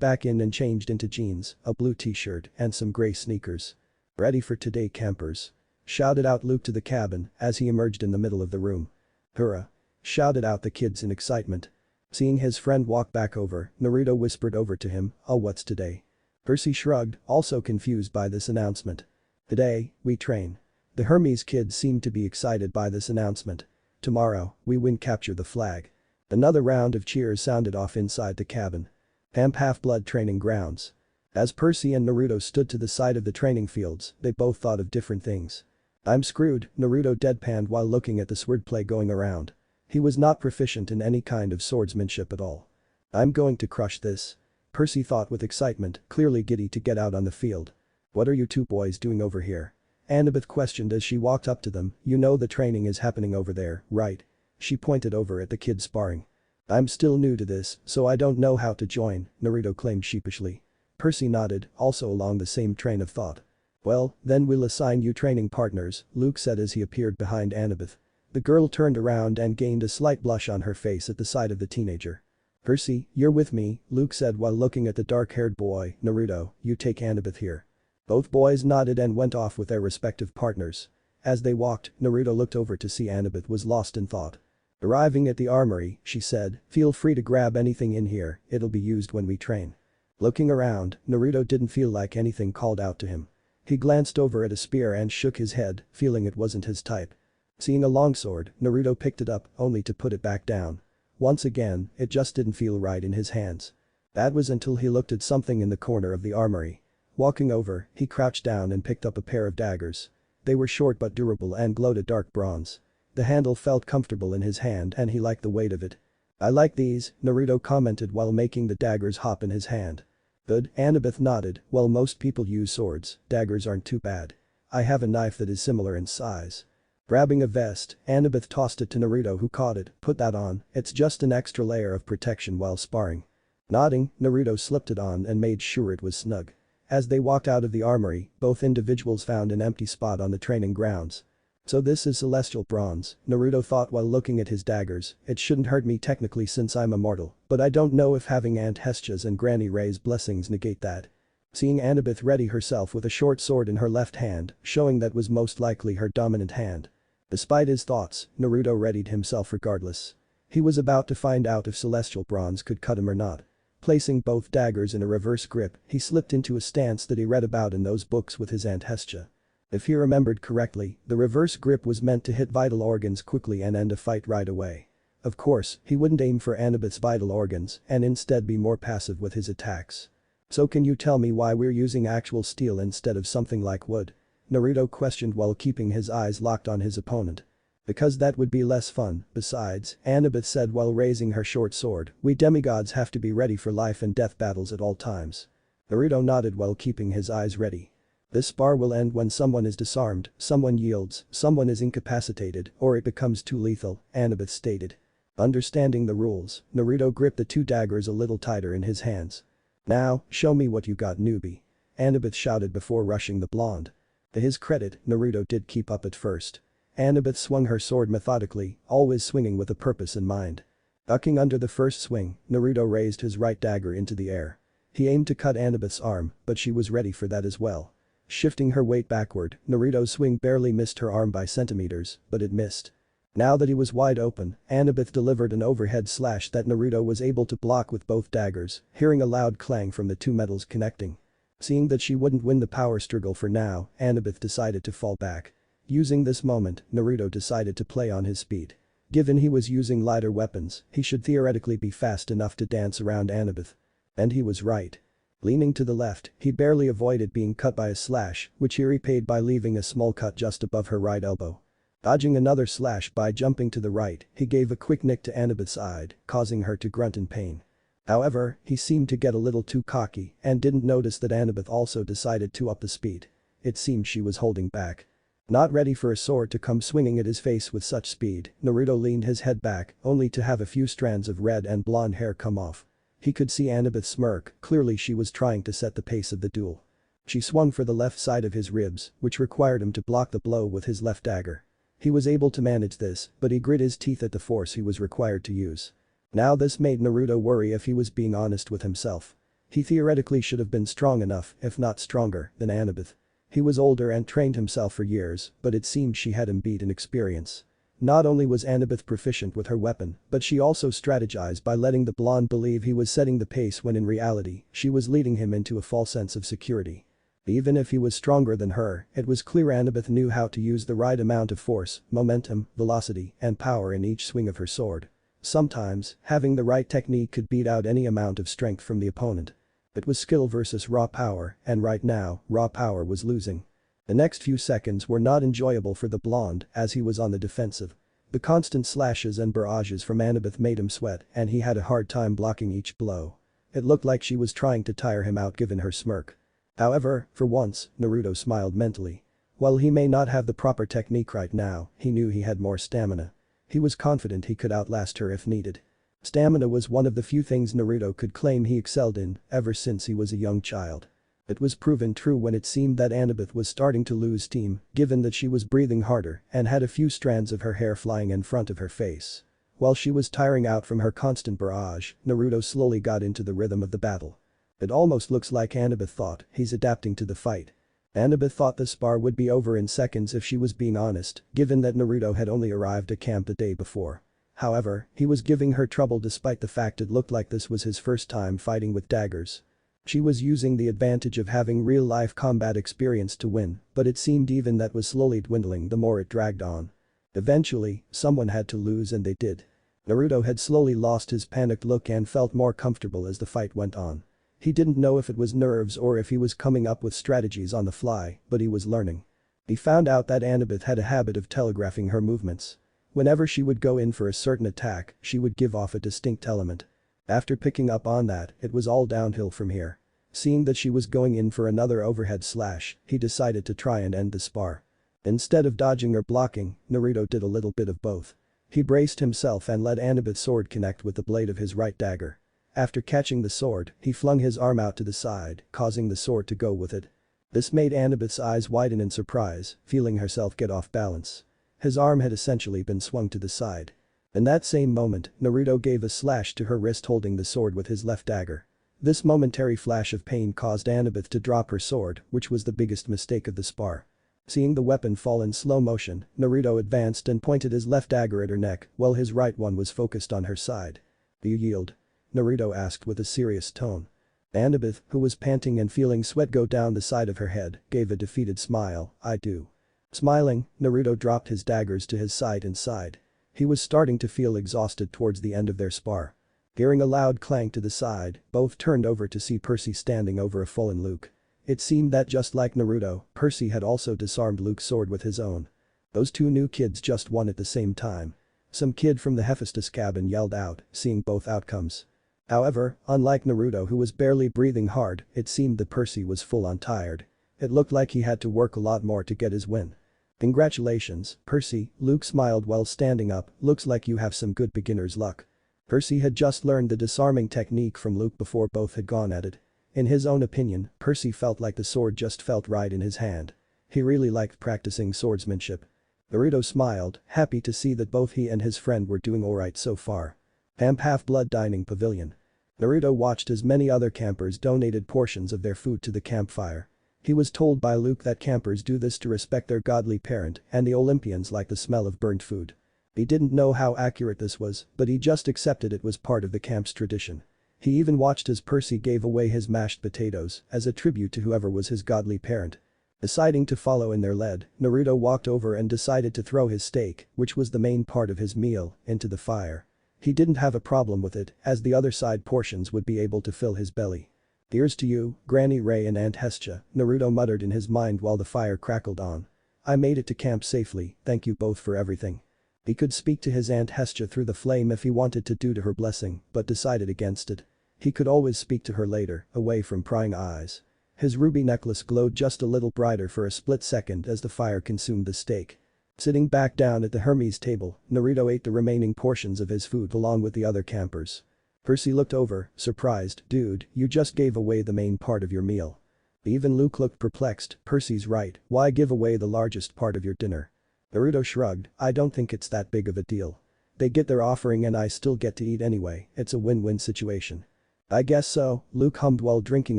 back in and changed into jeans, a blue t-shirt, and some gray sneakers. "Ready for today, campers?" shouted out Luke to the cabin as he emerged in the middle of the room. "Hurrah!" shouted out the kids in excitement. Seeing his friend walk back over, Naruto whispered over to him, "Oh, what's today?" Percy shrugged, also confused by this announcement. "Today, we train." The Hermes kids seemed to be excited by this announcement. "Tomorrow, we win, capture the flag." Another round of cheers sounded off inside the cabin. Camp Half-Blood Training Grounds. As Percy and Naruto stood to the side of the training fields, they both thought of different things. "I'm screwed," Naruto deadpanned while looking at the swordplay going around. He was not proficient in any kind of swordsmanship at all. "I'm going to crush this," Percy thought with excitement, clearly giddy to get out on the field. "What are you two boys doing over here?" Annabeth questioned as she walked up to them. "You know the training is happening over there, right?" She pointed over at the kids sparring. "I'm still new to this, so I don't know how to join," Naruto claimed sheepishly. Percy nodded, also along the same train of thought. "Well, then we'll assign you training partners," Luke said as he appeared behind Annabeth. The girl turned around and gained a slight blush on her face at the sight of the teenager. "Percy, you're with me," Luke said while looking at the dark-haired boy. "Naruto, you take Annabeth here." Both boys nodded and went off with their respective partners. As they walked, Naruto looked over to see Annabeth was lost in thought. Arriving at the armory, she said, "Feel free to grab anything in here, it'll be used when we train." Looking around, Naruto didn't feel like anything called out to him. He glanced over at a spear and shook his head, feeling it wasn't his type. Seeing a longsword, Naruto picked it up, only to put it back down. Once again, it just didn't feel right in his hands. That was until he looked at something in the corner of the armory. Walking over, he crouched down and picked up a pair of daggers. They were short but durable and glowed a dark bronze. The handle felt comfortable in his hand and he liked the weight of it. "I like these," Naruto commented while making the daggers hop in his hand. "Good," Annabeth nodded, "Well, most people use swords, daggers aren't too bad. I have a knife that is similar in size." Grabbing a vest, Annabeth tossed it to Naruto who caught it. "Put that on, it's just an extra layer of protection while sparring." Nodding, Naruto slipped it on and made sure it was snug. As they walked out of the armory, both individuals found an empty spot on the training grounds. "So this is celestial bronze," Naruto thought while looking at his daggers. "It shouldn't hurt me technically since I'm immortal, but I don't know if having Aunt Hestia's and Granny Ray's blessings negate that." Seeing Annabeth ready herself with a short sword in her left hand, showing that was most likely her dominant hand. Despite his thoughts, Naruto readied himself regardless. He was about to find out if celestial bronze could cut him or not. Placing both daggers in a reverse grip, he slipped into a stance that he read about in those books with his Aunt Hestia. If he remembered correctly, the reverse grip was meant to hit vital organs quickly and end a fight right away. Of course, he wouldn't aim for Annabeth's vital organs and instead be more passive with his attacks. "So can you tell me why we're using actual steel instead of something like wood?" Naruto questioned while keeping his eyes locked on his opponent. "Because that would be less fun, besides," Annabeth said while raising her short sword, "we demigods have to be ready for life and death battles at all times." Naruto nodded while keeping his eyes ready. "This spar will end when someone is disarmed, someone yields, someone is incapacitated, or it becomes too lethal," Annabeth stated. Understanding the rules, Naruto gripped the two daggers a little tighter in his hands. "Now, show me what you got, newbie," Annabeth shouted before rushing the blonde. To his credit, Naruto did keep up at first. Annabeth swung her sword methodically, always swinging with a purpose in mind. Ducking under the first swing, Naruto raised his right dagger into the air. He aimed to cut Annabeth's arm, but she was ready for that as well. Shifting her weight backward, Naruto's swing barely missed her arm by centimeters, but it missed. Now that he was wide open, Annabeth delivered an overhead slash that Naruto was able to block with both daggers, hearing a loud clang from the two metals connecting. Seeing that she wouldn't win the power struggle for now, Annabeth decided to fall back. Using this moment, Naruto decided to play on his speed. Given he was using lighter weapons, he should theoretically be fast enough to dance around Annabeth. And he was right. Leaning to the left, he barely avoided being cut by a slash, which he repaid by leaving a small cut just above her right elbow. Dodging another slash by jumping to the right, he gave a quick nick to Annabeth's side, causing her to grunt in pain. However, he seemed to get a little too cocky and didn't notice that Annabeth also decided to up the speed. It seemed she was holding back. Not ready for a sword to come swinging at his face with such speed, Naruto leaned his head back, only to have a few strands of red and blonde hair come off. He could see Annabeth smirk, clearly she was trying to set the pace of the duel. She swung for the left side of his ribs, which required him to block the blow with his left dagger. He was able to manage this, but he grit his teeth at the force he was required to use. Now this made Naruto worry if he was being honest with himself. He theoretically should have been strong enough, if not stronger, than Annabeth. He was older and trained himself for years, but it seemed she had him beat in experience. Not only was Annabeth proficient with her weapon, but she also strategized by letting the blonde believe he was setting the pace when in reality, she was leading him into a false sense of security. Even if he was stronger than her, it was clear Annabeth knew how to use the right amount of force, momentum, velocity, and power in each swing of her sword. Sometimes, having the right technique could beat out any amount of strength from the opponent. It was skill versus raw power, and right now, raw power was losing. The next few seconds were not enjoyable for the blonde as he was on the defensive. The constant slashes and barrages from Annabeth made him sweat and he had a hard time blocking each blow. It looked like she was trying to tire him out given her smirk. However, for once, Naruto smiled mentally. While he may not have the proper technique right now, he knew he had more stamina. He was confident he could outlast her if needed. Stamina was one of the few things Naruto could claim he excelled in ever since he was a young child. It was proven true when it seemed that Annabeth was starting to lose steam, given that she was breathing harder and had a few strands of her hair flying in front of her face. While she was tiring out from her constant barrage, Naruto slowly got into the rhythm of the battle. It almost looks like Annabeth thought he's adapting to the fight. Annabeth thought the spar would be over in seconds if she was being honest, given that Naruto had only arrived at camp the day before. However, he was giving her trouble despite the fact it looked like this was his first time fighting with daggers. She was using the advantage of having real-life combat experience to win, but it seemed even that was slowly dwindling the more it dragged on. Eventually, someone had to lose and they did. Naruto had slowly lost his panicked look and felt more comfortable as the fight went on. He didn't know if it was nerves or if he was coming up with strategies on the fly, but he was learning. He found out that Annabeth had a habit of telegraphing her movements. Whenever she would go in for a certain attack, she would give off a distinct element. After picking up on that, it was all downhill from here. Seeing that she was going in for another overhead slash, he decided to try and end the spar. Instead of dodging or blocking, Naruto did a little bit of both. He braced himself and let Annabeth's sword connect with the blade of his right dagger. After catching the sword, he flung his arm out to the side, causing the sword to go with it. This made Annabeth's eyes widen in surprise, feeling herself get off balance. His arm had essentially been swung to the side. In that same moment, Naruto gave a slash to her wrist holding the sword with his left dagger. This momentary flash of pain caused Annabeth to drop her sword, which was the biggest mistake of the spar. Seeing the weapon fall in slow motion, Naruto advanced and pointed his left dagger at her neck while his right one was focused on her side. "Do you yield?" Naruto asked with a serious tone. Annabeth, who was panting and feeling sweat go down the side of her head, gave a defeated smile. "I do." Smiling, Naruto dropped his daggers to his side and sighed. He was starting to feel exhausted towards the end of their spar. Hearing a loud clang to the side, both turned over to see Percy standing over a fallen Luke. It seemed that just like Naruto, Percy had also disarmed Luke's sword with his own. Those two new kids just won at the same time. Some kid from the Hephaestus cabin yelled out, seeing both outcomes. However, unlike Naruto who was barely breathing hard, it seemed that Percy was full on tired. It looked like he had to work a lot more to get his win. "Congratulations, Percy," Luke smiled while standing up, "looks like you have some good beginner's luck." Percy had just learned the disarming technique from Luke before both had gone at it. In his own opinion, Percy felt like the sword just felt right in his hand. He really liked practicing swordsmanship. Naruto smiled, happy to see that both he and his friend were doing alright so far. Half-Blood Dining Pavilion. Naruto watched as many other campers donated portions of their food to the campfire. He was told by Luke that campers do this to respect their godly parent and the Olympians like the smell of burnt food. He didn't know how accurate this was, but he just accepted it was part of the camp's tradition. He even watched as Percy gave away his mashed potatoes as a tribute to whoever was his godly parent. Deciding to follow in their lead, Naruto walked over and decided to throw his steak, which was the main part of his meal, into the fire. He didn't have a problem with it, as the other side portions would be able to fill his belly. "Here's to you, Granny Ray and Aunt Hestia," Naruto muttered in his mind while the fire crackled on. "I made it to camp safely, thank you both for everything." He could speak to his Aunt Hestia through the flame if he wanted to due to her blessing, but decided against it. He could always speak to her later, away from prying eyes. His ruby necklace glowed just a little brighter for a split second as the fire consumed the steak. Sitting back down at the Hermes table, Naruto ate the remaining portions of his food along with the other campers. Percy looked over, surprised, "Dude, you just gave away the main part of your meal." Even Luke looked perplexed, "Percy's right, why give away the largest part of your dinner?" Naruto shrugged, "I don't think it's that big of a deal. They get their offering and I still get to eat anyway, it's a win-win situation." "I guess so," Luke hummed while drinking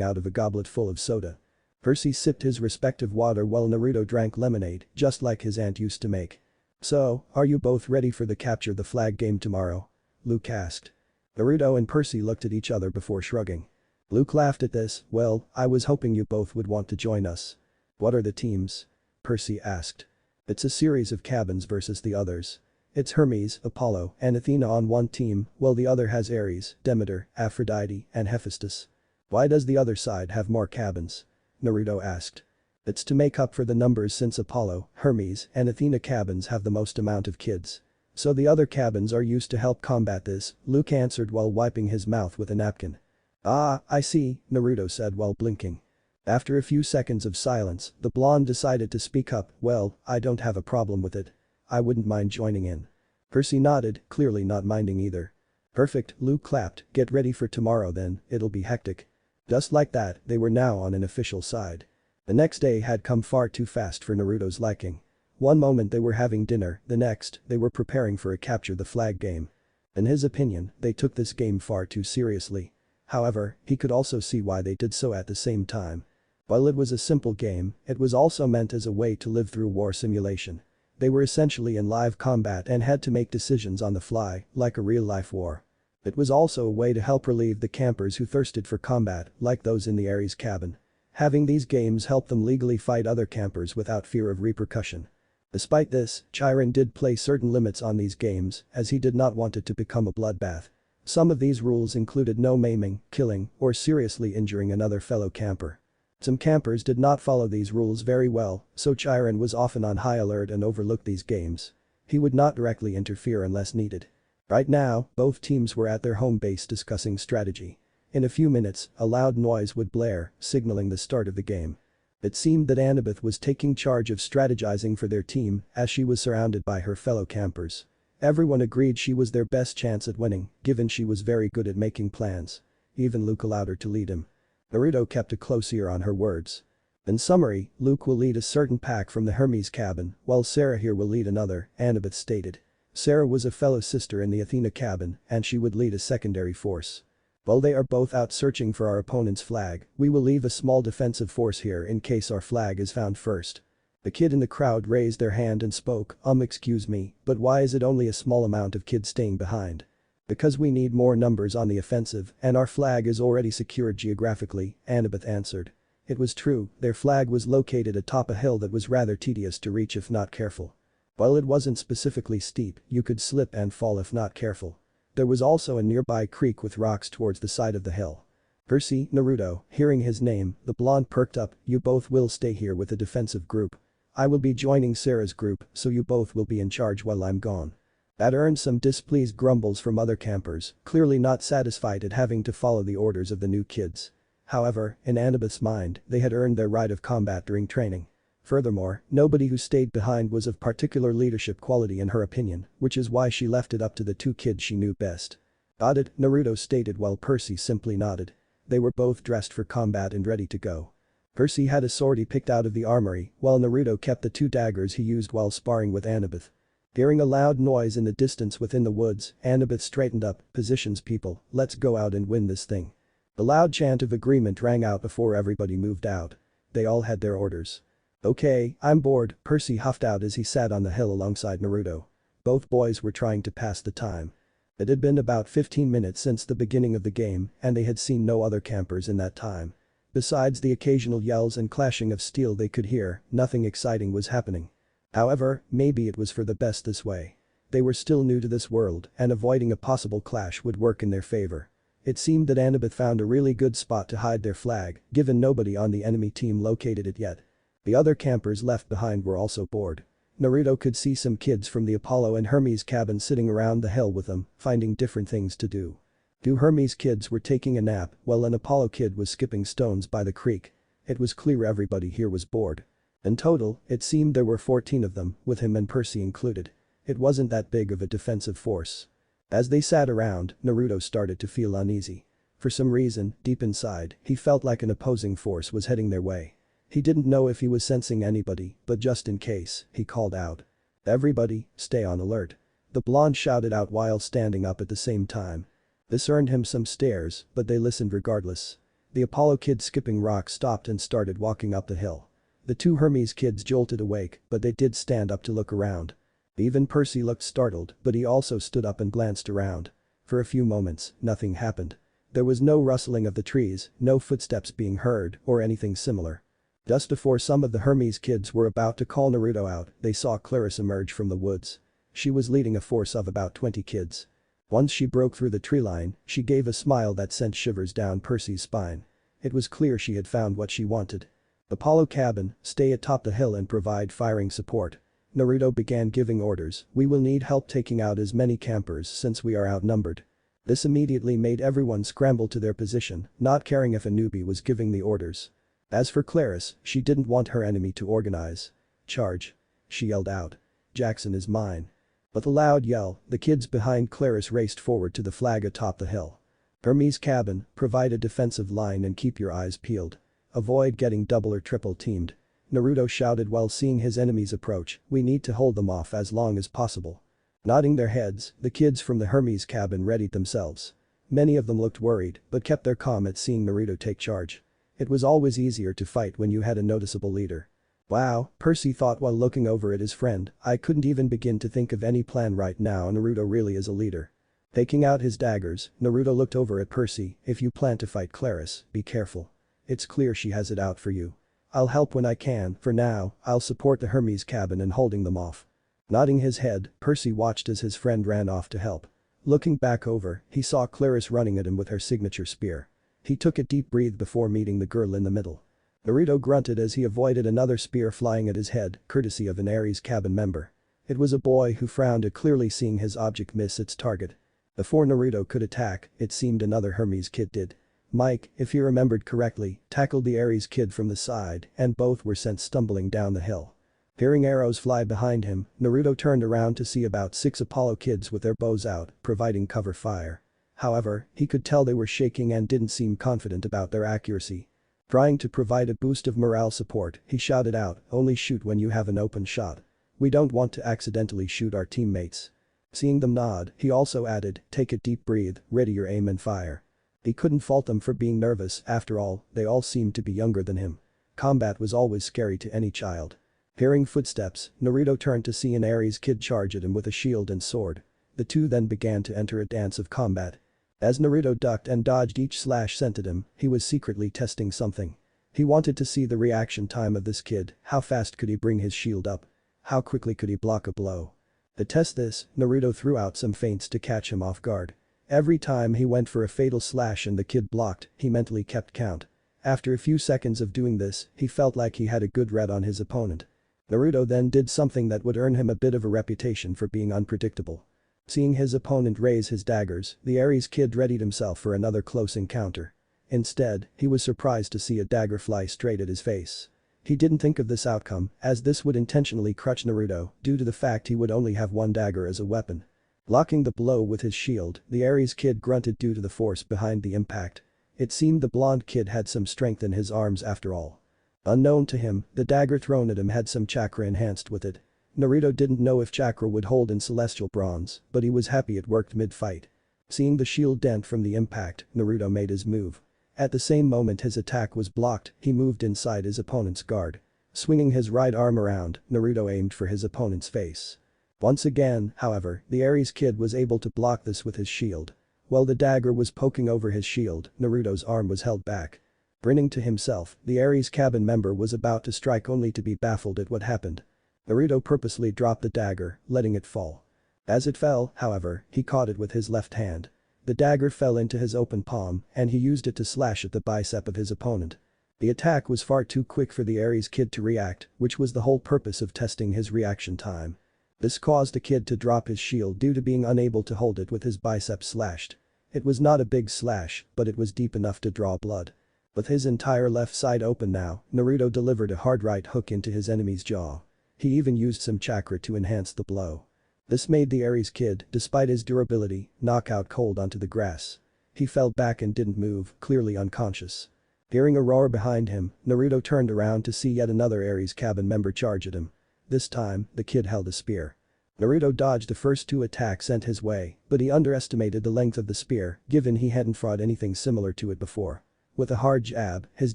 out of a goblet full of soda. Percy sipped his respective water while Naruto drank lemonade, just like his aunt used to make. "So, are you both ready for the capture the flag game tomorrow?" Luke asked. Naruto and Percy looked at each other before shrugging. Luke laughed at this, "Well, I was hoping you both would want to join us." "What are the teams?" Percy asked. "It's a series of cabins versus the others. It's Hermes, Apollo, and Athena on one team, while the other has Ares, Demeter, Aphrodite, and Hephaestus." "Why does the other side have more cabins?" Naruto asked. "It's to make up for the numbers since Apollo, Hermes, and Athena cabins have the most amount of kids. So the other cabins are used to help combat this," Luke answered while wiping his mouth with a napkin. "Ah, I see," Naruto said while blinking. After a few seconds of silence, the blonde decided to speak up, "Well, I don't have a problem with it. I wouldn't mind joining in." Percy nodded, clearly not minding either. "Perfect," Luke clapped, "get ready for tomorrow then, it'll be hectic." Just like that, they were now on an official side. The next day had come far too fast for Naruto's liking. One moment they were having dinner, the next, they were preparing for a capture the flag game. In his opinion, they took this game far too seriously. However, he could also see why they did so at the same time. While it was a simple game, it was also meant as a way to live through war simulation. They were essentially in live combat and had to make decisions on the fly, like a real-life war. It was also a way to help relieve the campers who thirsted for combat, like those in the Ares cabin. Having these games helped them legally fight other campers without fear of repercussion. Despite this, Chiron did place certain limits on these games, as he did not want it to become a bloodbath. Some of these rules included no maiming, killing, or seriously injuring another fellow camper. Some campers did not follow these rules very well, so Chiron was often on high alert and overlooked these games. He would not directly interfere unless needed. Right now, both teams were at their home base discussing strategy. In a few minutes, a loud noise would blare, signaling the start of the game. It seemed that Annabeth was taking charge of strategizing for their team, as she was surrounded by her fellow campers. Everyone agreed she was their best chance at winning, given she was very good at making plans. Even Luke allowed her to lead him. Naruto kept a close ear on her words. In summary, Luke will lead a certain pack from the Hermes cabin, while Sarah here will lead another, Annabeth stated. Sarah was a fellow sister in the Athena cabin, and she would lead a secondary force. While they are both out searching for our opponent's flag, we will leave a small defensive force here in case our flag is found first. The kid in the crowd raised their hand and spoke, excuse me, but why is it only a small amount of kids staying behind?" "Because we need more numbers on the offensive, and our flag is already secured geographically," Annabeth answered. It was true, their flag was located atop a hill that was rather tedious to reach if not careful. While it wasn't specifically steep, you could slip and fall if not careful. There was also a nearby creek with rocks towards the side of the hill. Percy, Naruto, hearing his name, the blonde perked up, "You both will stay here with the defensive group. I will be joining Sarah's group, so you both will be in charge while I'm gone." That earned some displeased grumbles from other campers, clearly not satisfied at having to follow the orders of the new kids. However, in Annabeth's mind, they had earned their right of combat during training. Furthermore, nobody who stayed behind was of particular leadership quality in her opinion, which is why she left it up to the two kids she knew best. "Got it," Naruto stated while Percy simply nodded. They were both dressed for combat and ready to go. Percy had a sword he picked out of the armory, while Naruto kept the two daggers he used while sparring with Annabeth. Hearing a loud noise in the distance within the woods, Annabeth straightened up, "Positions people, let's go out and win this thing." The loud chant of agreement rang out before everybody moved out. They all had their orders. "Okay, I'm bored," Percy huffed out as he sat on the hill alongside Naruto. Both boys were trying to pass the time. It had been about 15 minutes since the beginning of the game and they had seen no other campers in that time. Besides the occasional yells and clashing of steel they could hear, nothing exciting was happening. However, maybe it was for the best this way. They were still new to this world and avoiding a possible clash would work in their favor. It seemed that Annabeth found a really good spot to hide their flag, given nobody on the enemy team located it yet. The other campers left behind were also bored. Naruto could see some kids from the Apollo and Hermes cabin sitting around the hill with them, finding different things to do. Two Hermes kids were taking a nap while an Apollo kid was skipping stones by the creek. It was clear everybody here was bored. In total, it seemed there were 14 of them, with him and Percy included. It wasn't that big of a defensive force. As they sat around, Naruto started to feel uneasy. For some reason, deep inside, he felt like an opposing force was heading their way. He didn't know if he was sensing anybody, but just in case, he called out. "Everybody, stay on alert." The blonde shouted out while standing up at the same time. This earned him some stares, but they listened regardless. The Apollo kid skipping rocks stopped and started walking up the hill. The two Hermes kids jolted awake, but they did stand up to look around. Even Percy looked startled, but he also stood up and glanced around. For a few moments, nothing happened. There was no rustling of the trees, no footsteps being heard, or anything similar. Just before some of the Hermes kids were about to call Naruto out, they saw Clarice emerge from the woods. She was leading a force of about 20 kids. Once she broke through the tree line, she gave a smile that sent shivers down Percy's spine. It was clear she had found what she wanted. "Apollo cabin, stay atop the hill and provide firing support." Naruto began giving orders, "We will need help taking out as many campers since we are outnumbered." This immediately made everyone scramble to their position, not caring if a newbie was giving the orders. As for Clarice, she didn't want her enemy to organize. "Charge!" she yelled out. "Jackson is mine." With a loud yell, the kids behind Clarice raced forward to the flag atop the hill. "Hermes cabin, provide a defensive line and keep your eyes peeled. Avoid getting double or triple teamed." Naruto shouted while seeing his enemies approach, "We need to hold them off as long as possible." Nodding their heads, the kids from the Hermes cabin readied themselves. Many of them looked worried, but kept their calm at seeing Naruto take charge. It was always easier to fight when you had a noticeable leader. "Wow," Percy thought while looking over at his friend, "I couldn't even begin to think of any plan right now. Naruto really is a leader." Taking out his daggers, Naruto looked over at Percy, "If you plan to fight Clarice, be careful. It's clear she has it out for you. I'll help when I can, for now, I'll support the Hermes cabin in holding them off." Nodding his head, Percy watched as his friend ran off to help. Looking back over, he saw Clarice running at him with her signature spear. He took a deep breath before meeting the girl in the middle. Naruto grunted as he avoided another spear flying at his head, courtesy of an Ares cabin member. It was a boy who frowned at clearly seeing his object miss its target. Before Naruto could attack, it seemed another Hermes kid did. Mike, if he remembered correctly, tackled the Ares kid from the side and both were sent stumbling down the hill. Hearing arrows fly behind him, Naruto turned around to see about 6 Apollo kids with their bows out, providing cover fire. However, he could tell they were shaking and didn't seem confident about their accuracy. Trying to provide a boost of morale support, he shouted out, "Only shoot when you have an open shot. We don't want to accidentally shoot our teammates." Seeing them nod, he also added, "Take a deep breath, ready your aim and fire." He couldn't fault them for being nervous, after all, they all seemed to be younger than him. Combat was always scary to any child. Hearing footsteps, Naruto turned to see an Ares kid charge at him with a shield and sword. The two then began to enter a dance of combat. As Naruto ducked and dodged each slash sent at him, he was secretly testing something. He wanted to see the reaction time of this kid, how fast could he bring his shield up? How quickly could he block a blow? To test this, Naruto threw out some feints to catch him off guard. Every time he went for a fatal slash and the kid blocked, he mentally kept count. After a few seconds of doing this, he felt like he had a good read on his opponent. Naruto then did something that would earn him a bit of a reputation for being unpredictable. Seeing his opponent raise his daggers, the Ares kid readied himself for another close encounter. Instead, he was surprised to see a dagger fly straight at his face. He didn't think of this outcome, as this would intentionally crutch Naruto due to the fact he would only have one dagger as a weapon. Blocking the blow with his shield, the Aries kid grunted due to the force behind the impact. It seemed the blonde kid had some strength in his arms after all. Unknown to him, the dagger thrown at him had some chakra enhanced with it. Naruto didn't know if chakra would hold in celestial bronze, but he was happy it worked mid-fight. Seeing the shield dent from the impact, Naruto made his move. At the same moment his attack was blocked, he moved inside his opponent's guard. Swinging his right arm around, Naruto aimed for his opponent's face. Once again, however, the Aries kid was able to block this with his shield. While the dagger was poking over his shield, Naruto's arm was held back. Grinning to himself, the Aries cabin member was about to strike only to be baffled at what happened. Naruto purposely dropped the dagger, letting it fall. As it fell, however, he caught it with his left hand. The dagger fell into his open palm, and he used it to slash at the bicep of his opponent. The attack was far too quick for the Aries kid to react, which was the whole purpose of testing his reaction time. This caused the kid to drop his shield due to being unable to hold it with his bicep slashed. It was not a big slash, but it was deep enough to draw blood. With his entire left side open now, Naruto delivered a hard right hook into his enemy's jaw. He even used some chakra to enhance the blow. This made the Aries kid, despite his durability, knock out cold onto the grass. He fell back and didn't move, clearly unconscious. Hearing a roar behind him, Naruto turned around to see yet another Aries cabin member charge at him. This time, the kid held a spear. Naruto dodged the first two attacks sent his way, but he underestimated the length of the spear, given he hadn't fought anything similar to it before. With a hard jab, his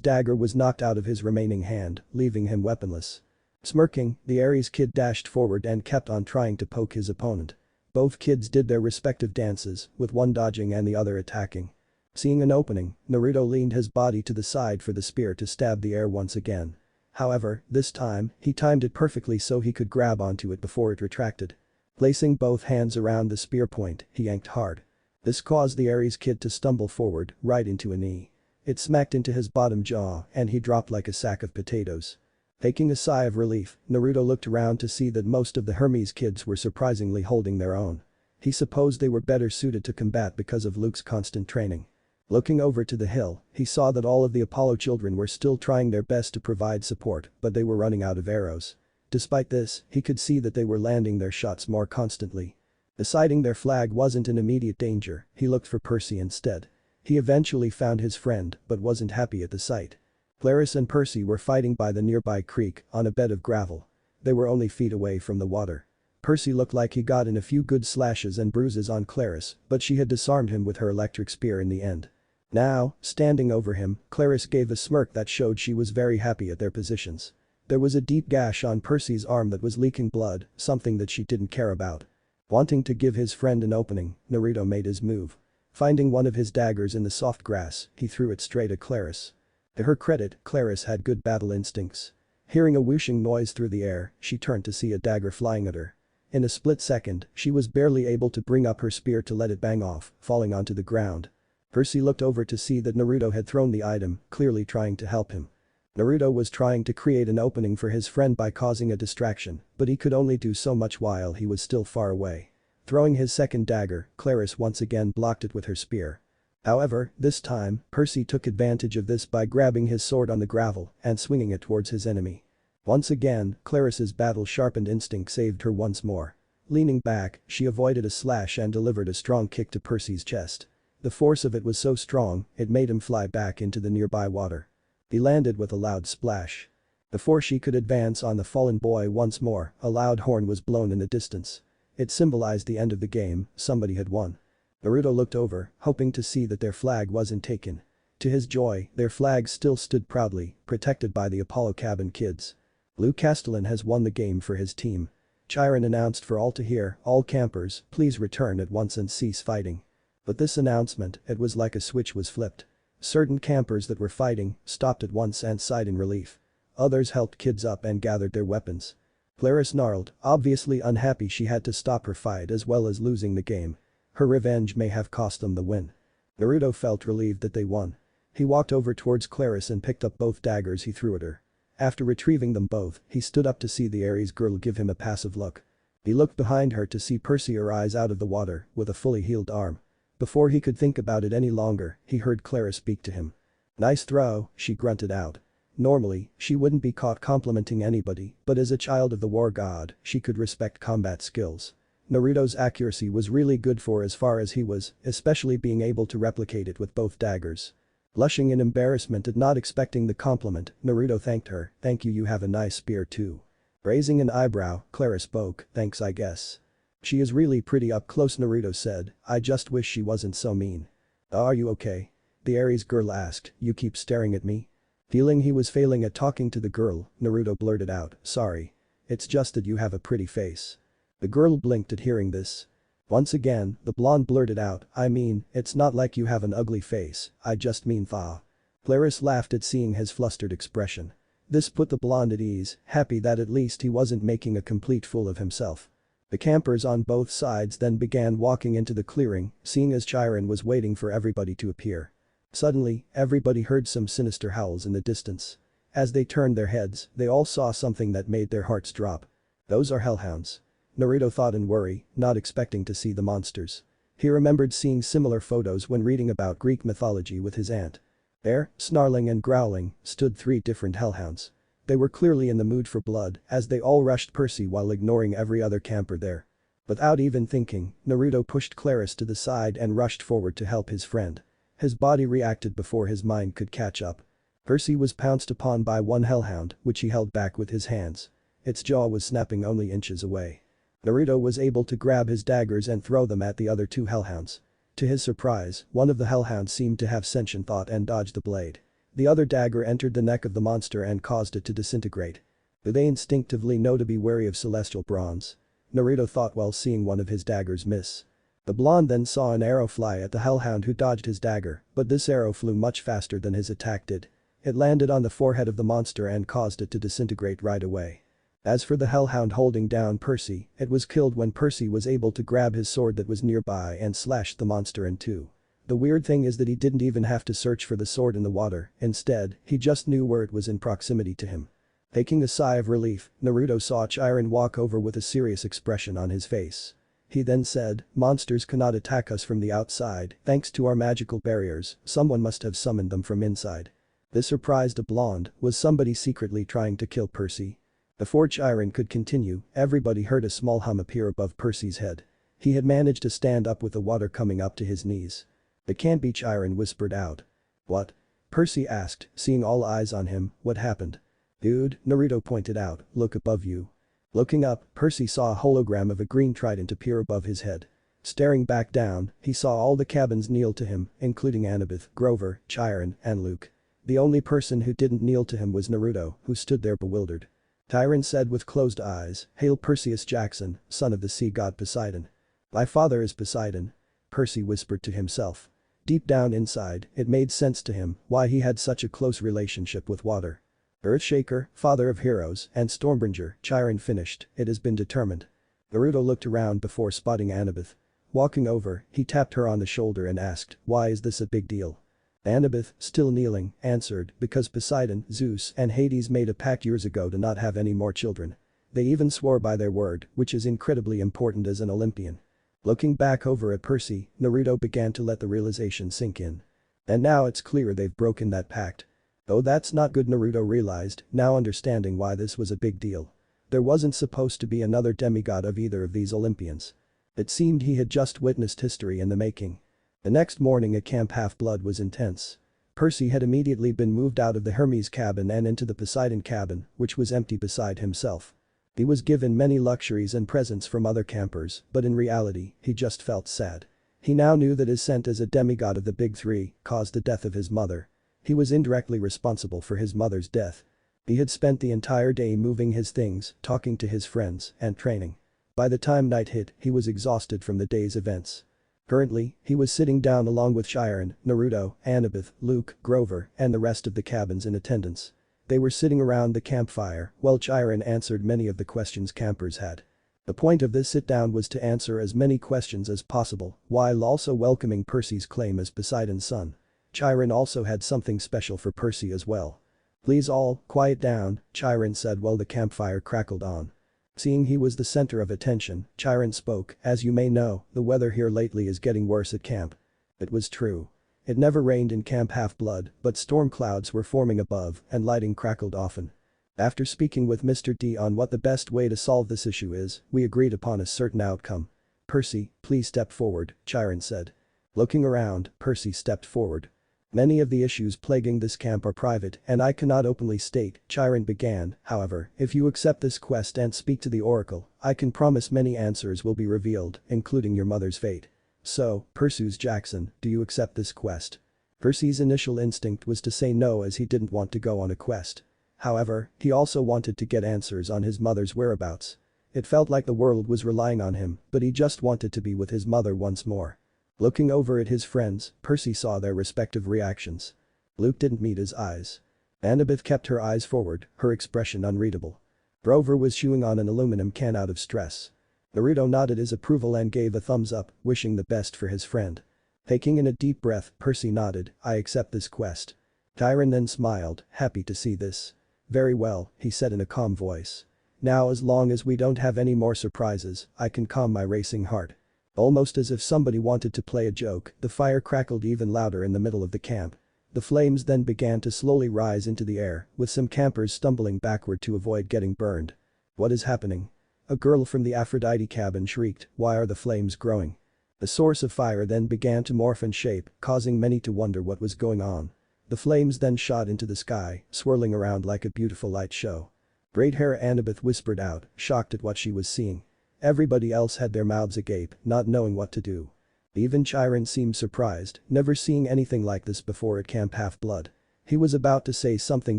dagger was knocked out of his remaining hand, leaving him weaponless. Smirking, the Aries kid dashed forward and kept on trying to poke his opponent. Both kids did their respective dances, with one dodging and the other attacking. Seeing an opening, Naruto leaned his body to the side for the spear to stab the air once again. However, this time, he timed it perfectly so he could grab onto it before it retracted. Placing both hands around the spear point, he yanked hard. This caused the Aries kid to stumble forward, right into a knee. It smacked into his bottom jaw and he dropped like a sack of potatoes. Taking a sigh of relief, Naruto looked around to see that most of the Hermes kids were surprisingly holding their own. He supposed they were better suited to combat because of Luke's constant training. Looking over to the hill, he saw that all of the Apollo children were still trying their best to provide support, but they were running out of arrows. Despite this, he could see that they were landing their shots more constantly. Deciding their flag wasn't in immediate danger, he looked for Percy instead. He eventually found his friend, but wasn't happy at the sight. Claris and Percy were fighting by the nearby creek on a bed of gravel. They were only feet away from the water. Percy looked like he got in a few good slashes and bruises on Claris, but she had disarmed him with her electric spear in the end. Now, standing over him, Claris gave a smirk that showed she was very happy at their positions. There was a deep gash on Percy's arm that was leaking blood, something that she didn't care about. Wanting to give his friend an opening, Naruto made his move. Finding one of his daggers in the soft grass, he threw it straight at Claris. To her credit, Claris had good battle instincts. Hearing a whooshing noise through the air, she turned to see a dagger flying at her. In a split second, she was barely able to bring up her spear to let it bang off, falling onto the ground. Percy looked over to see that Naruto had thrown the item, clearly trying to help him. Naruto was trying to create an opening for his friend by causing a distraction, but he could only do so much while he was still far away. Throwing his second dagger, Claris once again blocked it with her spear. However, this time, Percy took advantage of this by grabbing his sword on the gravel and swinging it towards his enemy. Once again, Claris's battle-sharpened instinct saved her once more. Leaning back, she avoided a slash and delivered a strong kick to Percy's chest. The force of it was so strong, it made him fly back into the nearby water. He landed with a loud splash. Before she could advance on the fallen boy once more, a loud horn was blown in the distance. It symbolized the end of the game, somebody had won. Naruto looked over, hoping to see that their flag wasn't taken. To his joy, their flag still stood proudly, protected by the Apollo cabin kids. Luke Castellan has won the game for his team. Chiron announced for all to hear, all campers, please return at once and cease fighting. But this announcement, it was like a switch was flipped. Certain campers that were fighting, stopped at once and sighed in relief. Others helped kids up and gathered their weapons. Claris snarled, obviously unhappy she had to stop her fight as well as losing the game. Her revenge may have cost them the win. Naruto felt relieved that they won. He walked over towards Claris and picked up both daggers he threw at her. After retrieving them both, he stood up to see the Aries girl give him a passive look. He looked behind her to see Percy arise out of the water with a fully healed arm. Before he could think about it any longer, he heard Claris speak to him. Nice throw, she grunted out. Normally, she wouldn't be caught complimenting anybody, but as a child of the war god, she could respect combat skills. Naruto's accuracy was really good for as far as he was, especially being able to replicate it with both daggers. Blushing in embarrassment at not expecting the compliment, Naruto thanked her, "Thank you, you have a nice spear too." Raising an eyebrow, Clara spoke, "Thanks I guess. She is really pretty up close," Naruto said, "I just wish she wasn't so mean." "Are you okay?" the Aries girl asked, "You keep staring at me." Feeling he was failing at talking to the girl, Naruto blurted out, "Sorry. It's just that you have a pretty face." The girl blinked at hearing this. Once again, the blonde blurted out, "I mean, it's not like you have an ugly face, I just mean tha." Clarice laughed at seeing his flustered expression. This put the blonde at ease, happy that at least he wasn't making a complete fool of himself. The campers on both sides then began walking into the clearing, seeing as Chiron was waiting for everybody to appear. Suddenly, everybody heard some sinister howls in the distance. As they turned their heads, they all saw something that made their hearts drop. "Those are hellhounds," Naruto thought in worry, not expecting to see the monsters. He remembered seeing similar photos when reading about Greek mythology with his aunt. There, snarling and growling, stood 3 different hellhounds. They were clearly in the mood for blood as they all rushed Percy while ignoring every other camper there. Without even thinking, Naruto pushed Clarice to the side and rushed forward to help his friend. His body reacted before his mind could catch up. Percy was pounced upon by one hellhound, which he held back with his hands. Its jaw was snapping only inches away. Naruto was able to grab his daggers and throw them at the other 2 hellhounds. To his surprise, one of the hellhounds seemed to have sentient thought and dodged the blade. The other dagger entered the neck of the monster and caused it to disintegrate. Do they instinctively know to be wary of celestial bronze? Naruto thought while seeing one of his daggers miss. The blonde then saw an arrow fly at the hellhound who dodged his dagger, but this arrow flew much faster than his attack did. It landed on the forehead of the monster and caused it to disintegrate right away. As for the hellhound holding down Percy, it was killed when Percy was able to grab his sword that was nearby and slashed the monster in 2. The weird thing is that he didn't even have to search for the sword in the water, instead, he just knew where it was in proximity to him. Taking a sigh of relief, Naruto saw Chiron walk over with a serious expression on his face. He then said, "Monsters cannot attack us from the outside, thanks to our magical barriers, someone must have summoned them from inside." This surprised a blonde, was somebody secretly trying to kill Percy? Before Chiron could continue, everybody heard a small hum appear above Percy's head. He had managed to stand up with the water coming up to his knees. "It can't be," Chiron whispered out. "What?" Percy asked, seeing all eyes on him, "What happened?" "Dude," Naruto pointed out, "look above you." Looking up, Percy saw a hologram of a green trident appear above his head. Staring back down, he saw all the cabins kneel to him, including Annabeth, Grover, Chiron, and Luke. The only person who didn't kneel to him was Naruto, who stood there bewildered. Chiron said with closed eyes, "Hail Perseus Jackson, son of the sea god Poseidon." "My father is Poseidon," Percy whispered to himself. Deep down inside, it made sense to him why he had such a close relationship with water. "Earthshaker, father of heroes, and Stormbringer," Chiron finished, "it has been determined." Naruto looked around before spotting Annabeth. Walking over, he tapped her on the shoulder and asked, "Why is this a big deal?" Annabeth, still kneeling, answered, "Because Poseidon, Zeus, and Hades made a pact years ago to not have any more children. They even swore by their word, which is incredibly important as an Olympian." Looking back over at Percy, Naruto began to let the realization sink in. And now it's clear they've broken that pact. Though that's not good, Naruto realized, now understanding why this was a big deal. There wasn't supposed to be another demigod of either of these Olympians. It seemed he had just witnessed history in the making. The next morning at Camp Half-Blood was intense. Percy had immediately been moved out of the Hermes cabin and into the Poseidon cabin, which was empty beside himself. He was given many luxuries and presents from other campers, but in reality, he just felt sad. He now knew that his ascent as a demigod of the Big Three caused the death of his mother. He was indirectly responsible for his mother's death. He had spent the entire day moving his things, talking to his friends, and training. By the time night hit, he was exhausted from the day's events. Currently, he was sitting down along with Chiron, Naruto, Annabeth, Luke, Grover, and the rest of the cabins in attendance. They were sitting around the campfire while Chiron answered many of the questions campers had. The point of this sit-down was to answer as many questions as possible, while also welcoming Percy's claim as Poseidon's son. Chiron also had something special for Percy as well. "Please all, quiet down," Chiron said while the campfire crackled on. Seeing he was the center of attention, Chiron spoke, "As you may know, the weather here lately is getting worse at camp." It was true. It never rained in Camp Half-Blood, but storm clouds were forming above and lightning crackled often. After speaking with Mr. D on what the best way to solve this issue is, we agreed upon a certain outcome. "Percy, please step forward," Chiron said. Looking around, Percy stepped forward. "Many of the issues plaguing this camp are private and I cannot openly state," Chiron began, "however, if you accept this quest and speak to the Oracle, I can promise many answers will be revealed, including your mother's fate. So, Perseus Jackson, do you accept this quest?" Percy's initial instinct was to say no as he didn't want to go on a quest. However, he also wanted to get answers on his mother's whereabouts. It felt like the world was relying on him, but he just wanted to be with his mother once more. Looking over at his friends, Percy saw their respective reactions. Luke didn't meet his eyes. Annabeth kept her eyes forward, her expression unreadable. Grover was chewing on an aluminum can out of stress. Naruto nodded his approval and gave a thumbs up, wishing the best for his friend. Taking in a deep breath, Percy nodded, "I accept this quest." Chiron then smiled, happy to see this. "Very well," he said in a calm voice. "Now as long as we don't have any more surprises, I can calm my racing heart." Almost as if somebody wanted to play a joke, the fire crackled even louder in the middle of the camp. The flames then began to slowly rise into the air, with some campers stumbling backward to avoid getting burned. "What is happening?" A girl from the Aphrodite cabin shrieked, "Why are the flames growing?" The source of fire then began to morph and shape, causing many to wonder what was going on. The flames then shot into the sky, swirling around like a beautiful light show. Great hair Annabeth whispered out, shocked at what she was seeing. Everybody else had their mouths agape, not knowing what to do. Even Chiron seemed surprised, never seeing anything like this before at Camp Half-Blood. He was about to say something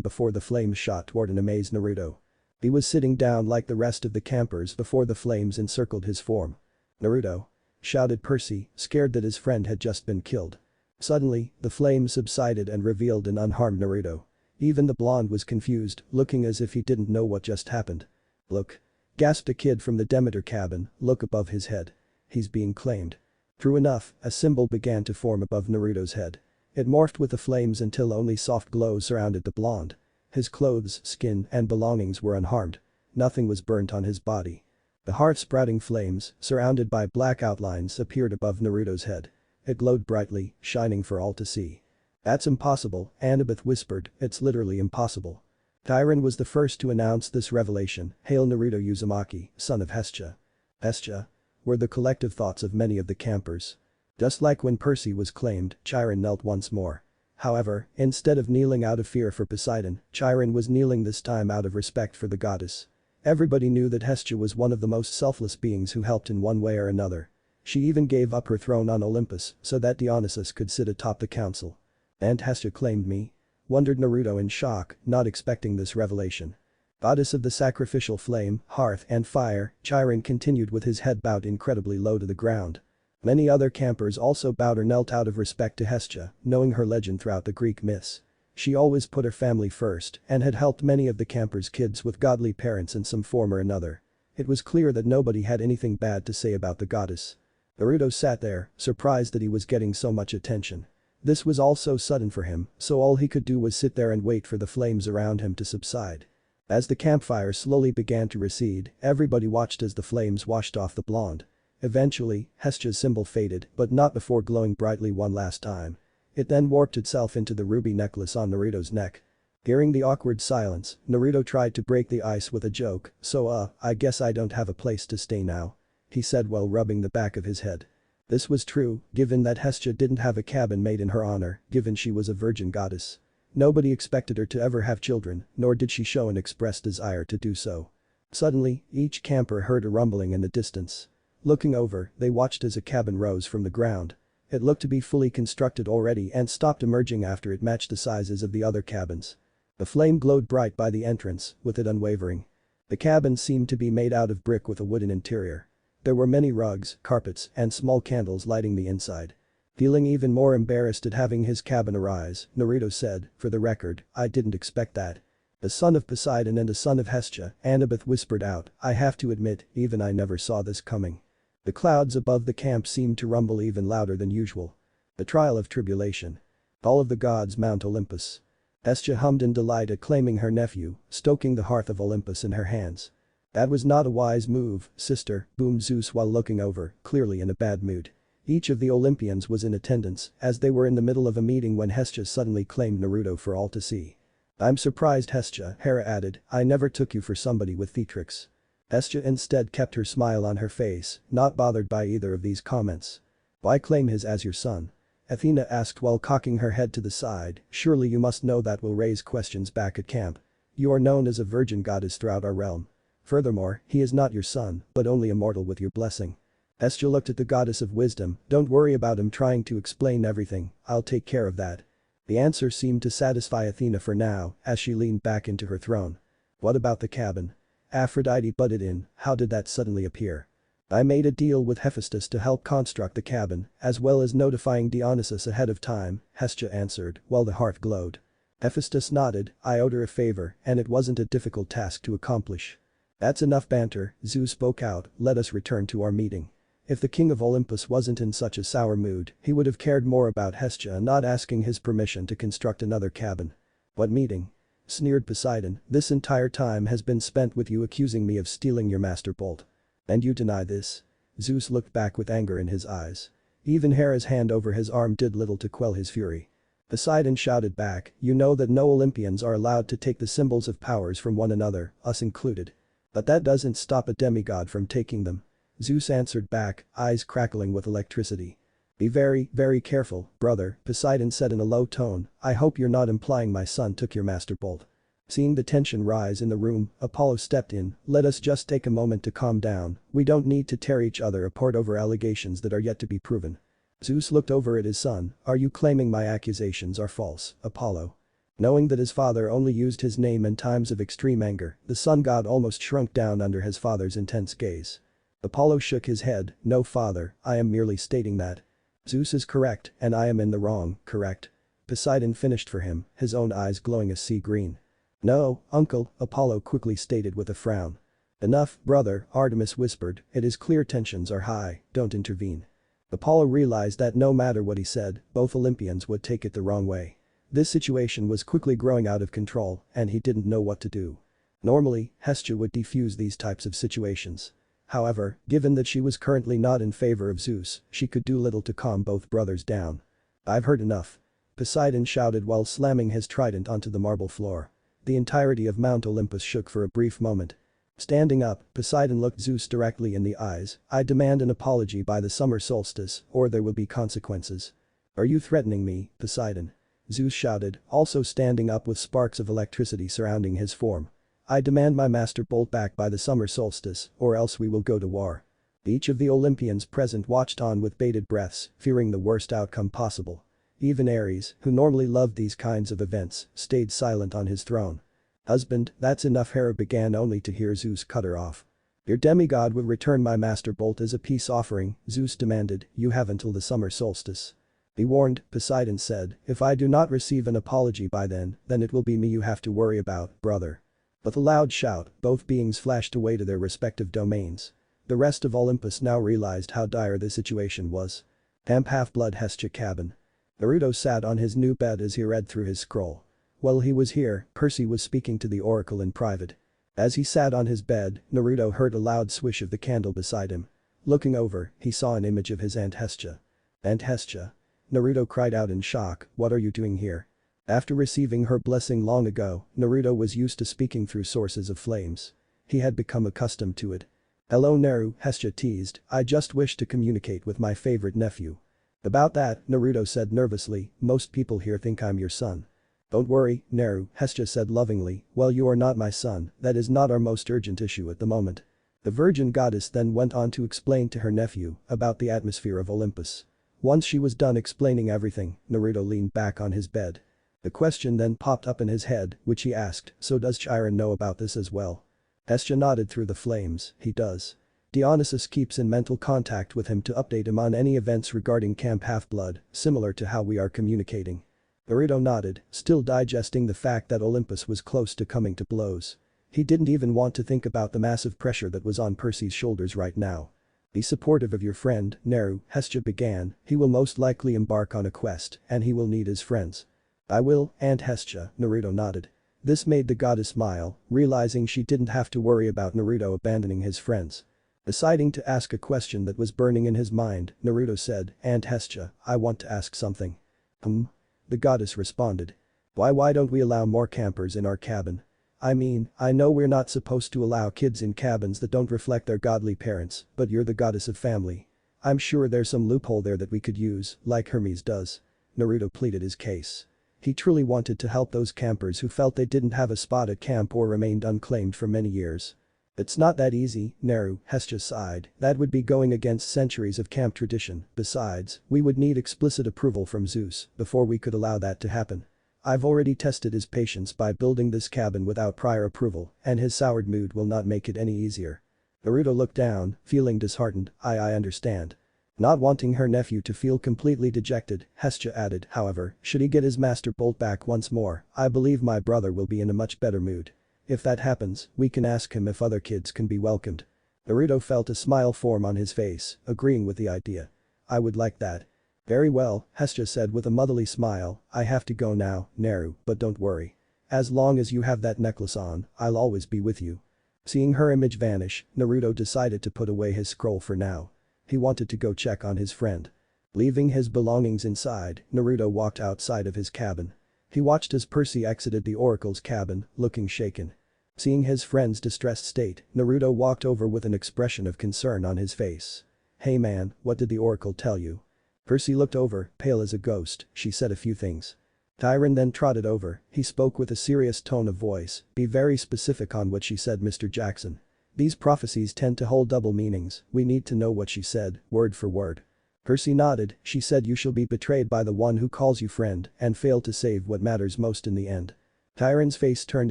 before the flames shot toward an amazed Naruto. He was sitting down like the rest of the campers before the flames encircled his form. "Naruto!" shouted Percy, scared that his friend had just been killed. Suddenly, the flames subsided and revealed an unharmed Naruto. Even the blonde was confused, looking as if he didn't know what just happened. "Look!" gasped a kid from the Demeter cabin, look above his head. "He's being claimed." True enough, a symbol began to form above Naruto's head. It morphed with the flames until only soft glow surrounded the blonde. His clothes, skin, and belongings were unharmed. Nothing was burnt on his body. The heart-sprouting flames, surrounded by black outlines, appeared above Naruto's head. It glowed brightly, shining for all to see. "That's impossible," Annabeth whispered, "it's literally impossible." Chiron was the first to announce this revelation, "Hail Naruto Uzumaki, son of Hestia." Hestia? Were the collective thoughts of many of the campers. Just like when Percy was claimed, Chiron knelt once more. However, instead of kneeling out of fear for Poseidon, Chiron was kneeling this time out of respect for the goddess. Everybody knew that Hestia was one of the most selfless beings who helped in one way or another. She even gave up her throne on Olympus so that Dionysus could sit atop the council. "And Hestia claimed me?" wondered Naruto in shock, not expecting this revelation. Goddess of the sacrificial flame, hearth and fire, Chiron continued with his head bowed incredibly low to the ground. Many other campers also bowed or knelt out of respect to Hestia, knowing her legend throughout the Greek myths. She always put her family first and had helped many of the campers' kids with godly parents in some form or another. It was clear that nobody had anything bad to say about the goddess. Naruto sat there, surprised that he was getting so much attention. This was all so sudden for him, so all he could do was sit there and wait for the flames around him to subside. As the campfire slowly began to recede, everybody watched as the flames washed off the blonde. Eventually, Hestia's symbol faded, but not before glowing brightly one last time. It then warped itself into the ruby necklace on Naruto's neck. Hearing the awkward silence, Naruto tried to break the ice with a joke, "So I guess I don't have a place to stay now," he said while rubbing the back of his head. This was true, given that Hestia didn't have a cabin made in her honor, given she was a virgin goddess. Nobody expected her to ever have children, nor did she show an expressed desire to do so. Suddenly, each camper heard a rumbling in the distance. Looking over, they watched as a cabin rose from the ground. It looked to be fully constructed already and stopped emerging after it matched the sizes of the other cabins. The flame glowed bright by the entrance, with it unwavering. The cabin seemed to be made out of brick with a wooden interior. There were many rugs, carpets, and small candles lighting the inside. Feeling even more embarrassed at having his cabin arise, Naruto said, "For the record, I didn't expect that." "A son of Poseidon and a son of Hestia," Annabeth whispered out, "I have to admit, even I never saw this coming." The clouds above the camp seemed to rumble even louder than usual. The trial of tribulation. All of the gods mount Olympus. Hestia hummed in delight at claiming her nephew, stoking the hearth of Olympus in her hands. "That was not a wise move, sister," boomed Zeus while looking over, clearly in a bad mood. Each of the Olympians was in attendance as they were in the middle of a meeting when Hestia suddenly claimed Naruto for all to see. "I'm surprised, Hestia," Hera added, "I never took you for somebody with theatrics." Hestia instead kept her smile on her face, not bothered by either of these comments. "Why claim his as your son?" Athena asked while cocking her head to the side, "Surely you must know that will raise questions back at camp. You are known as a virgin goddess throughout our realm. Furthermore, he is not your son, but only a mortal with your blessing." Hestia looked at the goddess of wisdom, "Don't worry about him trying to explain everything, I'll take care of that." The answer seemed to satisfy Athena for now as she leaned back into her throne. "What about the cabin?" Aphrodite butted in, "How did that suddenly appear?" "I made a deal with Hephaestus to help construct the cabin, as well as notifying Dionysus ahead of time," Hestia answered, while the hearth glowed. Hephaestus nodded, "I owed her a favor and it wasn't a difficult task to accomplish." "That's enough banter," Zeus spoke out, "let us return to our meeting." If the king of Olympus wasn't in such a sour mood, he would have cared more about Hestia not asking his permission to construct another cabin. "What meeting?" sneered Poseidon, "This entire time has been spent with you accusing me of stealing your master bolt. And you deny this?" Zeus looked back with anger in his eyes. Even Hera's hand over his arm did little to quell his fury. Poseidon shouted back, "You know that no Olympians are allowed to take the symbols of powers from one another, us included. But that doesn't stop a demigod from taking them." Zeus answered back, eyes crackling with electricity. "Be very, very careful, brother," Poseidon said in a low tone, "I hope you're not implying my son took your master bolt." Seeing the tension rise in the room, Apollo stepped in, "Let us just take a moment to calm down, we don't need to tear each other apart over allegations that are yet to be proven." Zeus looked over at his son, "Are you claiming my accusations are false, Apollo?" Knowing that his father only used his name in times of extreme anger, the sun god almost shrunk down under his father's intense gaze. Apollo shook his head, "No father, I am merely stating that. Zeus is correct and I am in the wrong, correct?" Poseidon finished for him, his own eyes glowing a sea green. "No, uncle," Apollo quickly stated with a frown. "Enough, brother," Artemis whispered, "it is clear tensions are high, don't intervene." Apollo realized that no matter what he said, both Olympians would take it the wrong way. This situation was quickly growing out of control and he didn't know what to do. Normally, Hestia would defuse these types of situations. However, given that she was currently not in favor of Zeus, she could do little to calm both brothers down. "I've heard enough," Poseidon shouted while slamming his trident onto the marble floor. The entirety of Mount Olympus shook for a brief moment. Standing up, Poseidon looked Zeus directly in the eyes, "I demand an apology by the summer solstice, or there will be consequences." "Are you threatening me, Poseidon?" Zeus shouted, also standing up with sparks of electricity surrounding his form. "I demand my master bolt back by the summer solstice, or else we will go to war." Each of the Olympians present watched on with bated breaths, fearing the worst outcome possible. Even Ares, who normally loved these kinds of events, stayed silent on his throne. "Husband, that's enough," Hera began only to hear Zeus cut her off. "Your demigod will return my master bolt as a peace offering," Zeus demanded, "you have until the summer solstice." "Be warned," Poseidon said, "if I do not receive an apology by then it will be me you have to worry about, brother." With a loud shout, both beings flashed away to their respective domains. The rest of Olympus now realized how dire the situation was. Camp Half-Blood Hestia cabin. Naruto sat on his new bed as he read through his scroll. While he was here, Percy was speaking to the oracle in private. As he sat on his bed, Naruto heard a loud swish of the candle beside him. Looking over, he saw an image of his Aunt Hestia. "Aunt Hestia?" Naruto cried out in shock, "What are you doing here?" After receiving her blessing long ago, Naruto was used to speaking through sources of flames. He had become accustomed to it. "Hello Naru," Hestia teased, "I just wish to communicate with my favorite nephew." "About that," Naruto said nervously, "most people here think I'm your son." "Don't worry, Naru," Hestia said lovingly, "while you are not my son, that is not our most urgent issue at the moment." The virgin goddess then went on to explain to her nephew about the atmosphere of Olympus. Once she was done explaining everything, Naruto leaned back on his bed. The question then popped up in his head, which he asked, "So does Chiron know about this as well?" Hestia nodded through the flames, "He does. Dionysus keeps in mental contact with him to update him on any events regarding Camp Half-Blood, similar to how we are communicating." Naruto nodded, still digesting the fact that Olympus was close to coming to blows. He didn't even want to think about the massive pressure that was on Percy's shoulders right now. "Be supportive of your friend, Naru," Hestia began, "he will most likely embark on a quest and he will need his friends." "I will, Aunt Hestia," Naruto nodded. This made the goddess smile, realizing she didn't have to worry about Naruto abandoning his friends. Deciding to ask a question that was burning in his mind, Naruto said, "Aunt Hestia, I want to ask something." "Hmm?" The goddess responded. Why don't we allow more campers in our cabin? I mean, I know we're not supposed to allow kids in cabins that don't reflect their godly parents, but you're the goddess of family. I'm sure there's some loophole there that we could use, like Hermes does." Naruto pleaded his case. He truly wanted to help those campers who felt they didn't have a spot at camp or remained unclaimed for many years. "It's not that easy, Naru," Hestia sighed, "that would be going against centuries of camp tradition, besides, we would need explicit approval from Zeus before we could allow that to happen. I've already tested his patience by building this cabin without prior approval, and his soured mood will not make it any easier." Naruto looked down, feeling disheartened. I understand." Not wanting her nephew to feel completely dejected, Hestia added, "However, should he get his Master Bolt back once more, I believe my brother will be in a much better mood. If that happens, we can ask him if other kids can be welcomed." Naruto felt a smile form on his face, agreeing with the idea. "I would like that." "Very well," Hestia said with a motherly smile, "I have to go now, Naru, but don't worry. As long as you have that necklace on, I'll always be with you." Seeing her image vanish, Naruto decided to put away his scroll for now. He wanted to go check on his friend. Leaving his belongings inside, Naruto walked outside of his cabin. He watched as Percy exited the oracle's cabin, looking shaken. Seeing his friend's distressed state, Naruto walked over with an expression of concern on his face. "Hey man, what did the oracle tell you?" Percy looked over, pale as a ghost. "She said a few things." Tyron then trotted over, he spoke with a serious tone of voice, "Be very specific on what she said, Mr. Jackson. These prophecies tend to hold double meanings, we need to know what she said, word for word." Percy nodded, "She said you shall be betrayed by the one who calls you friend and fail to save what matters most in the end." Tyron's face turned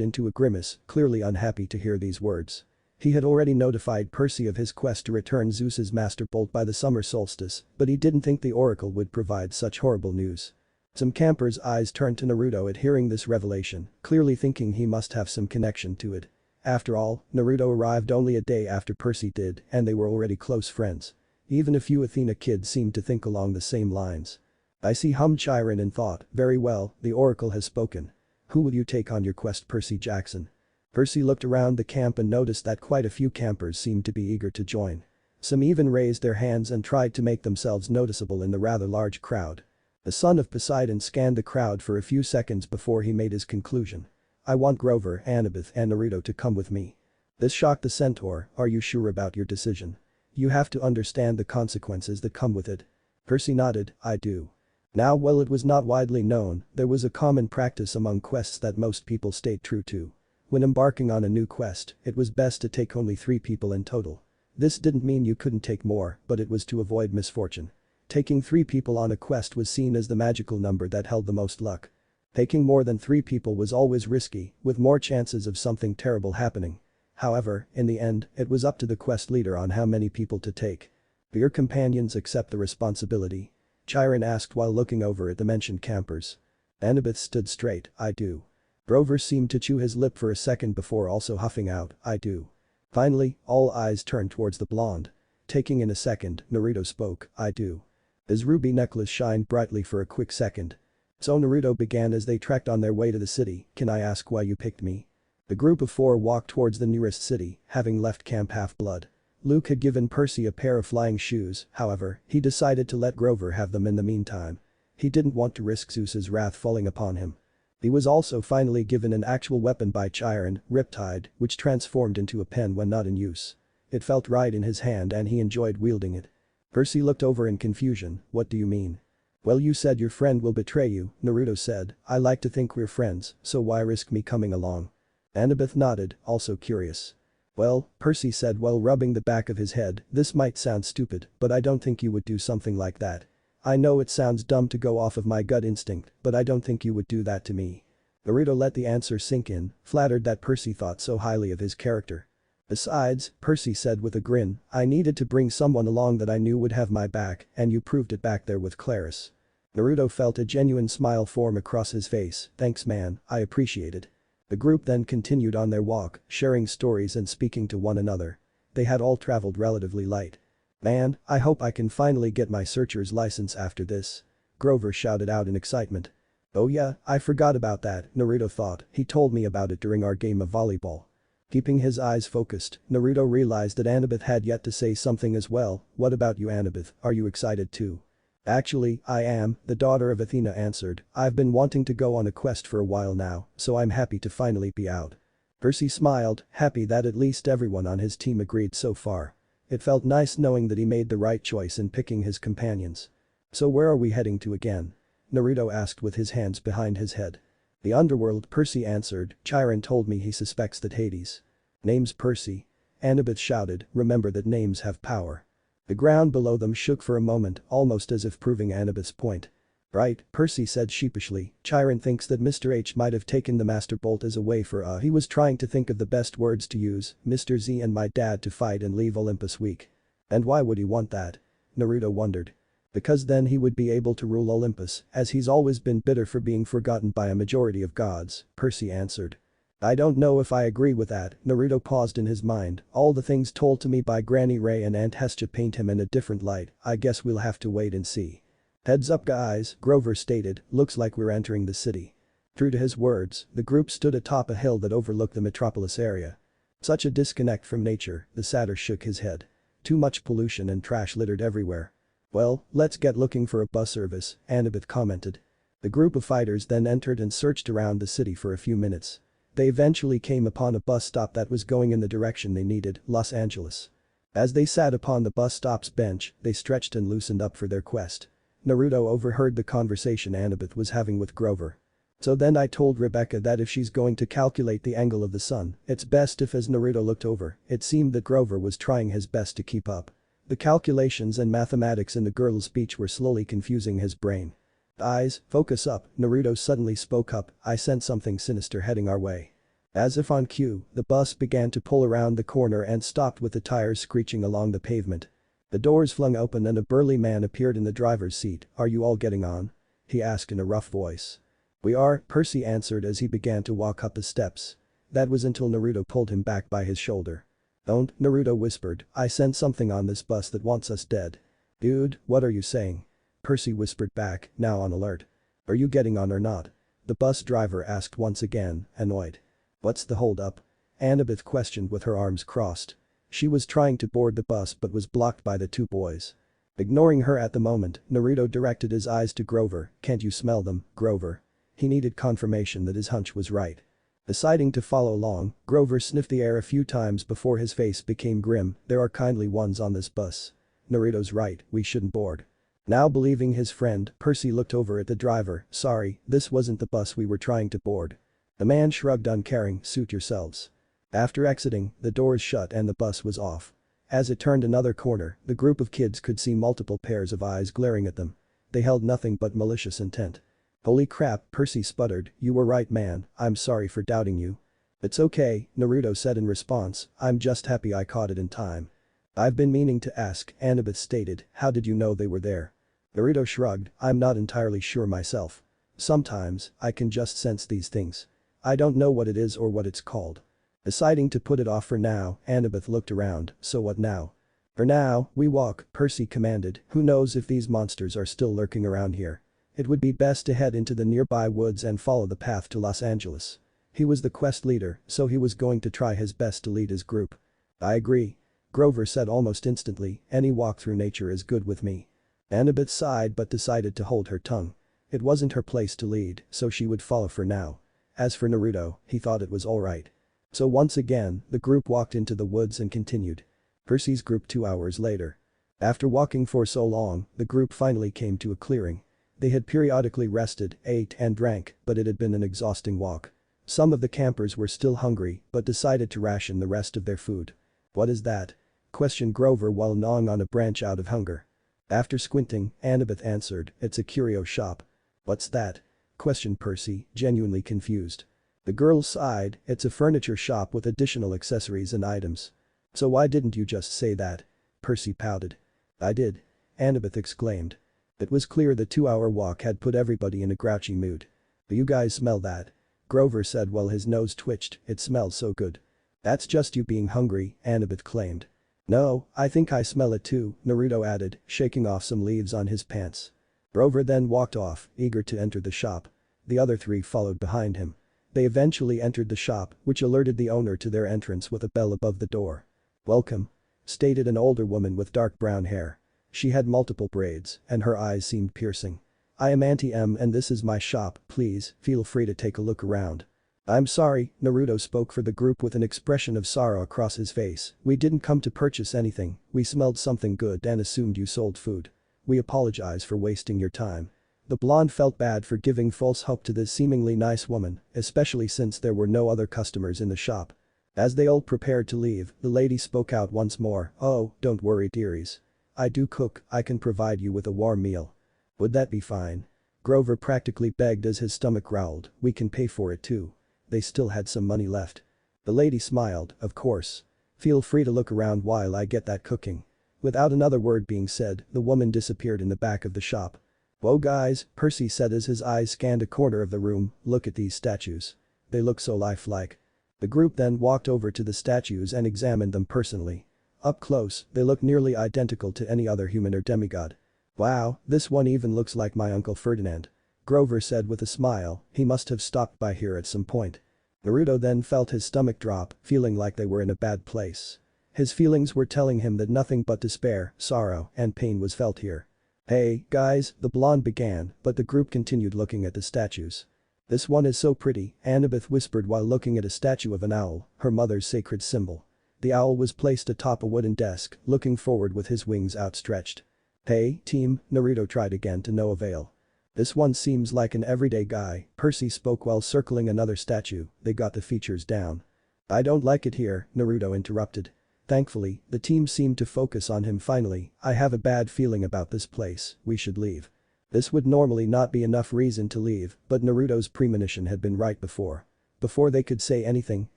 into a grimace, clearly unhappy to hear these words. He had already notified Percy of his quest to return Zeus's Master Bolt by the summer solstice, but he didn't think the oracle would provide such horrible news. Some campers' eyes turned to Naruto at hearing this revelation, clearly thinking he must have some connection to it. After all, Naruto arrived only a day after Percy did, and they were already close friends. Even a few Athena kids seemed to think along the same lines. "I see," hummed Chiron in thought, "very well, the oracle has spoken. Who will you take on your quest, Percy Jackson?" Percy looked around the camp and noticed that quite a few campers seemed to be eager to join. Some even raised their hands and tried to make themselves noticeable in the rather large crowd. The son of Poseidon scanned the crowd for a few seconds before he made his conclusion. "I want Grover, Annabeth and Naruto to come with me." This shocked the centaur. "Are you sure about your decision? You have to understand the consequences that come with it." Percy nodded, "I do." Now while it was not widely known, there was a common practice among quests that most people stayed true to. When embarking on a new quest, it was best to take only 3 people in total. This didn't mean you couldn't take more, but it was to avoid misfortune. Taking 3 people on a quest was seen as the magical number that held the most luck. Taking more than 3 people was always risky, with more chances of something terrible happening. However, in the end, it was up to the quest leader on how many people to take. "Do your companions accept the responsibility?" Chiron asked while looking over at the mentioned campers. Annabeth stood straight, "I do." Grover seemed to chew his lip for a second before also huffing out, "I do." Finally, all eyes turned towards the blonde. Taking in a second, Naruto spoke, "I do." His ruby necklace shined brightly for a quick second. "So," Naruto began as they trekked on their way to the city, "can I ask why you picked me?" The group of 4 walked towards the nearest city, having left Camp Half-Blood. Luke had given Percy a pair of flying shoes, however, he decided to let Grover have them in the meantime. He didn't want to risk Zeus's wrath falling upon him. He was also finally given an actual weapon by Chiron, Riptide, which transformed into a pen when not in use. It felt right in his hand and he enjoyed wielding it. Percy looked over in confusion, "What do you mean?" "Well, you said your friend will betray you," Naruto said, "I like to think we're friends, so why risk me coming along?" Annabeth nodded, also curious. "Well," Percy said while rubbing the back of his head, "this might sound stupid, but I don't think you would do something like that. I know it sounds dumb to go off of my gut instinct, but I don't think you would do that to me." Naruto let the answer sink in, flattered that Percy thought so highly of his character. "Besides," Percy said with a grin, "I needed to bring someone along that I knew would have my back, and you proved it back there with Claris." Naruto felt a genuine smile form across his face, "Thanks man, I appreciate it." The group then continued on their walk, sharing stories and speaking to one another. They had all traveled relatively light. "Man, I hope I can finally get my searcher's license after this." Grover shouted out in excitement. "Oh yeah, I forgot about that," Naruto thought, "he told me about it during our game of volleyball." Keeping his eyes focused, Naruto realized that Annabeth had yet to say something as well. What about you, Annabeth, are you excited too? Actually, I am, the daughter of Athena answered. I've been wanting to go on a quest for a while now, so I'm happy to finally be out. Percy smiled, happy that at least everyone on his team agreed so far. It felt nice knowing that he made the right choice in picking his companions. So where are we heading to again? Naruto asked with his hands behind his head. The underworld, Percy answered. Chiron told me he suspects that Hades. Name's Percy. Annabeth shouted, remember that names have power. The ground below them shook for a moment, almost as if proving Annabeth's point. Right, Percy said sheepishly. Chiron thinks that Mr. H might have taken the Master Bolt as a way for he was trying to think of the best words to use, Mr. Z and my dad to fight and leave Olympus weak. And why would he want that? Naruto wondered. Because then he would be able to rule Olympus, as he's always been bitter for being forgotten by a majority of gods, Percy answered. I don't know if I agree with that, Naruto paused in his mind. All the things told to me by Granny Ray and Aunt Hestia paint him in a different light. I guess we'll have to wait and see. Heads up guys, Grover stated, looks like we're entering the city. True to his words, the group stood atop a hill that overlooked the metropolis area. Such a disconnect from nature, the satyr shook his head. Too much pollution and trash littered everywhere. Well, let's get looking for a bus service, Annabeth commented. The group of fighters then entered and searched around the city for a few minutes. They eventually came upon a bus stop that was going in the direction they needed, Los Angeles. As they sat upon the bus stop's bench, they stretched and loosened up for their quest. Naruto overheard the conversation Annabeth was having with Grover. So then I told Rebecca that if she's going to calculate the angle of the sun, it's best if as Naruto looked over, it seemed that Grover was trying his best to keep up. The calculations and mathematics in the girl's speech were slowly confusing his brain. Eyes, focus up, Naruto suddenly spoke up, I sense something sinister heading our way. As if on cue, the bus began to pull around the corner and stopped with the tires screeching along the pavement. The doors flung open and a burly man appeared in the driver's seat. Are you all getting on? He asked in a rough voice. We are, Percy answered as he began to walk up the steps. That was until Naruto pulled him back by his shoulder. Don't, Naruto whispered, I sense something on this bus that wants us dead. Dude, what are you saying? Percy whispered back, now on alert. Are you getting on or not? The bus driver asked once again, annoyed. What's the holdup? Annabeth questioned with her arms crossed. She was trying to board the bus but was blocked by the two boys. Ignoring her at the moment, Naruto directed his eyes to Grover, can't you smell them, Grover? He needed confirmation that his hunch was right. Deciding to follow along, Grover sniffed the air a few times before his face became grim, there are kindly ones on this bus. Naruto's right, we shouldn't board. Now believing his friend, Percy looked over at the driver, sorry, this wasn't the bus we were trying to board. The man shrugged uncaring, suit yourselves. After exiting, the doors shut and the bus was off. As it turned another corner, the group of kids could see multiple pairs of eyes glaring at them. They held nothing but malicious intent. Holy crap, Percy sputtered, you were right man, I'm sorry for doubting you. It's okay, Naruto said in response, I'm just happy I caught it in time. I've been meaning to ask, Annabeth stated, how did you know they were there? Naruto shrugged, I'm not entirely sure myself. Sometimes, I can just sense these things. I don't know what it is or what it's called. Deciding to put it off for now, Annabeth looked around, so what now? For now, we walk, Percy commanded, who knows if these monsters are still lurking around here. It would be best to head into the nearby woods and follow the path to Los Angeles. He was the quest leader, so he was going to try his best to lead his group. I agree. Grover said almost instantly, any walk through nature is good with me. Annabeth sighed but decided to hold her tongue. It wasn't her place to lead, so she would follow for now. As for Naruto, he thought it was alright. So once again, the group walked into the woods and continued. Percy's group 2 hours later. After walking for so long, the group finally came to a clearing. They had periodically rested, ate and drank, but it had been an exhausting walk. Some of the campers were still hungry but decided to ration the rest of their food. What is that? Questioned Grover while gnawing on a branch out of hunger. After squinting, Annabeth answered, it's a curio shop. What's that? Questioned Percy, genuinely confused. The girl sighed, it's a furniture shop with additional accessories and items. So why didn't you just say that? Percy pouted. I did. Annabeth exclaimed. It was clear the 2-hour walk had put everybody in a grouchy mood. Do you guys smell that? Grover said while his nose twitched, it smells so good. That's just you being hungry, Annabeth claimed. No, I think I smell it too, Naruto added, shaking off some leaves on his pants. Grover then walked off, eager to enter the shop. The other three followed behind him. They eventually entered the shop, which alerted the owner to their entrance with a bell above the door. "Welcome," stated an older woman with dark brown hair. She had multiple braids, and her eyes seemed piercing. "I am Auntie M and this is my shop, please, feel free to take a look around." "I'm sorry," Naruto spoke for the group with an expression of sorrow across his face. "We didn't come to purchase anything, we smelled something good and assumed you sold food. We apologize for wasting your time." The blonde felt bad for giving false hope to this seemingly nice woman, especially since there were no other customers in the shop. As they all prepared to leave, the lady spoke out once more. "Oh, don't worry dearies. I do cook, I can provide you with a warm meal." "Would that be fine?" Grover practically begged as his stomach growled. "We can pay for it too." They still had some money left. The lady smiled. "Of course. Feel free to look around while I get that cooking." Without another word being said, the woman disappeared in the back of the shop. "Whoa guys," Percy said as his eyes scanned a corner of the room, "look at these statues. They look so lifelike." The group then walked over to the statues and examined them personally. Up close, they looked nearly identical to any other human or demigod. "Wow, this one even looks like my Uncle Ferdinand," Grover said with a smile. "He must have stopped by here at some point." Naruto then felt his stomach drop, feeling like they were in a bad place. His feelings were telling him that nothing but despair, sorrow, and pain was felt here. "Hey, guys," the blonde began, but the group continued looking at the statues. "This one is so pretty," Annabeth whispered while looking at a statue of an owl, her mother's sacred symbol. The owl was placed atop a wooden desk, looking forward with his wings outstretched. "Hey, team," Naruto tried again to no avail. "This one seems like an everyday guy," Percy spoke while circling another statue. "They got the features down." "I don't like it here," Naruto interrupted. Thankfully, the team seemed to focus on him finally. "I have a bad feeling about this place, we should leave." This would normally not be enough reason to leave, but Naruto's premonition had been right before. Before they could say anything,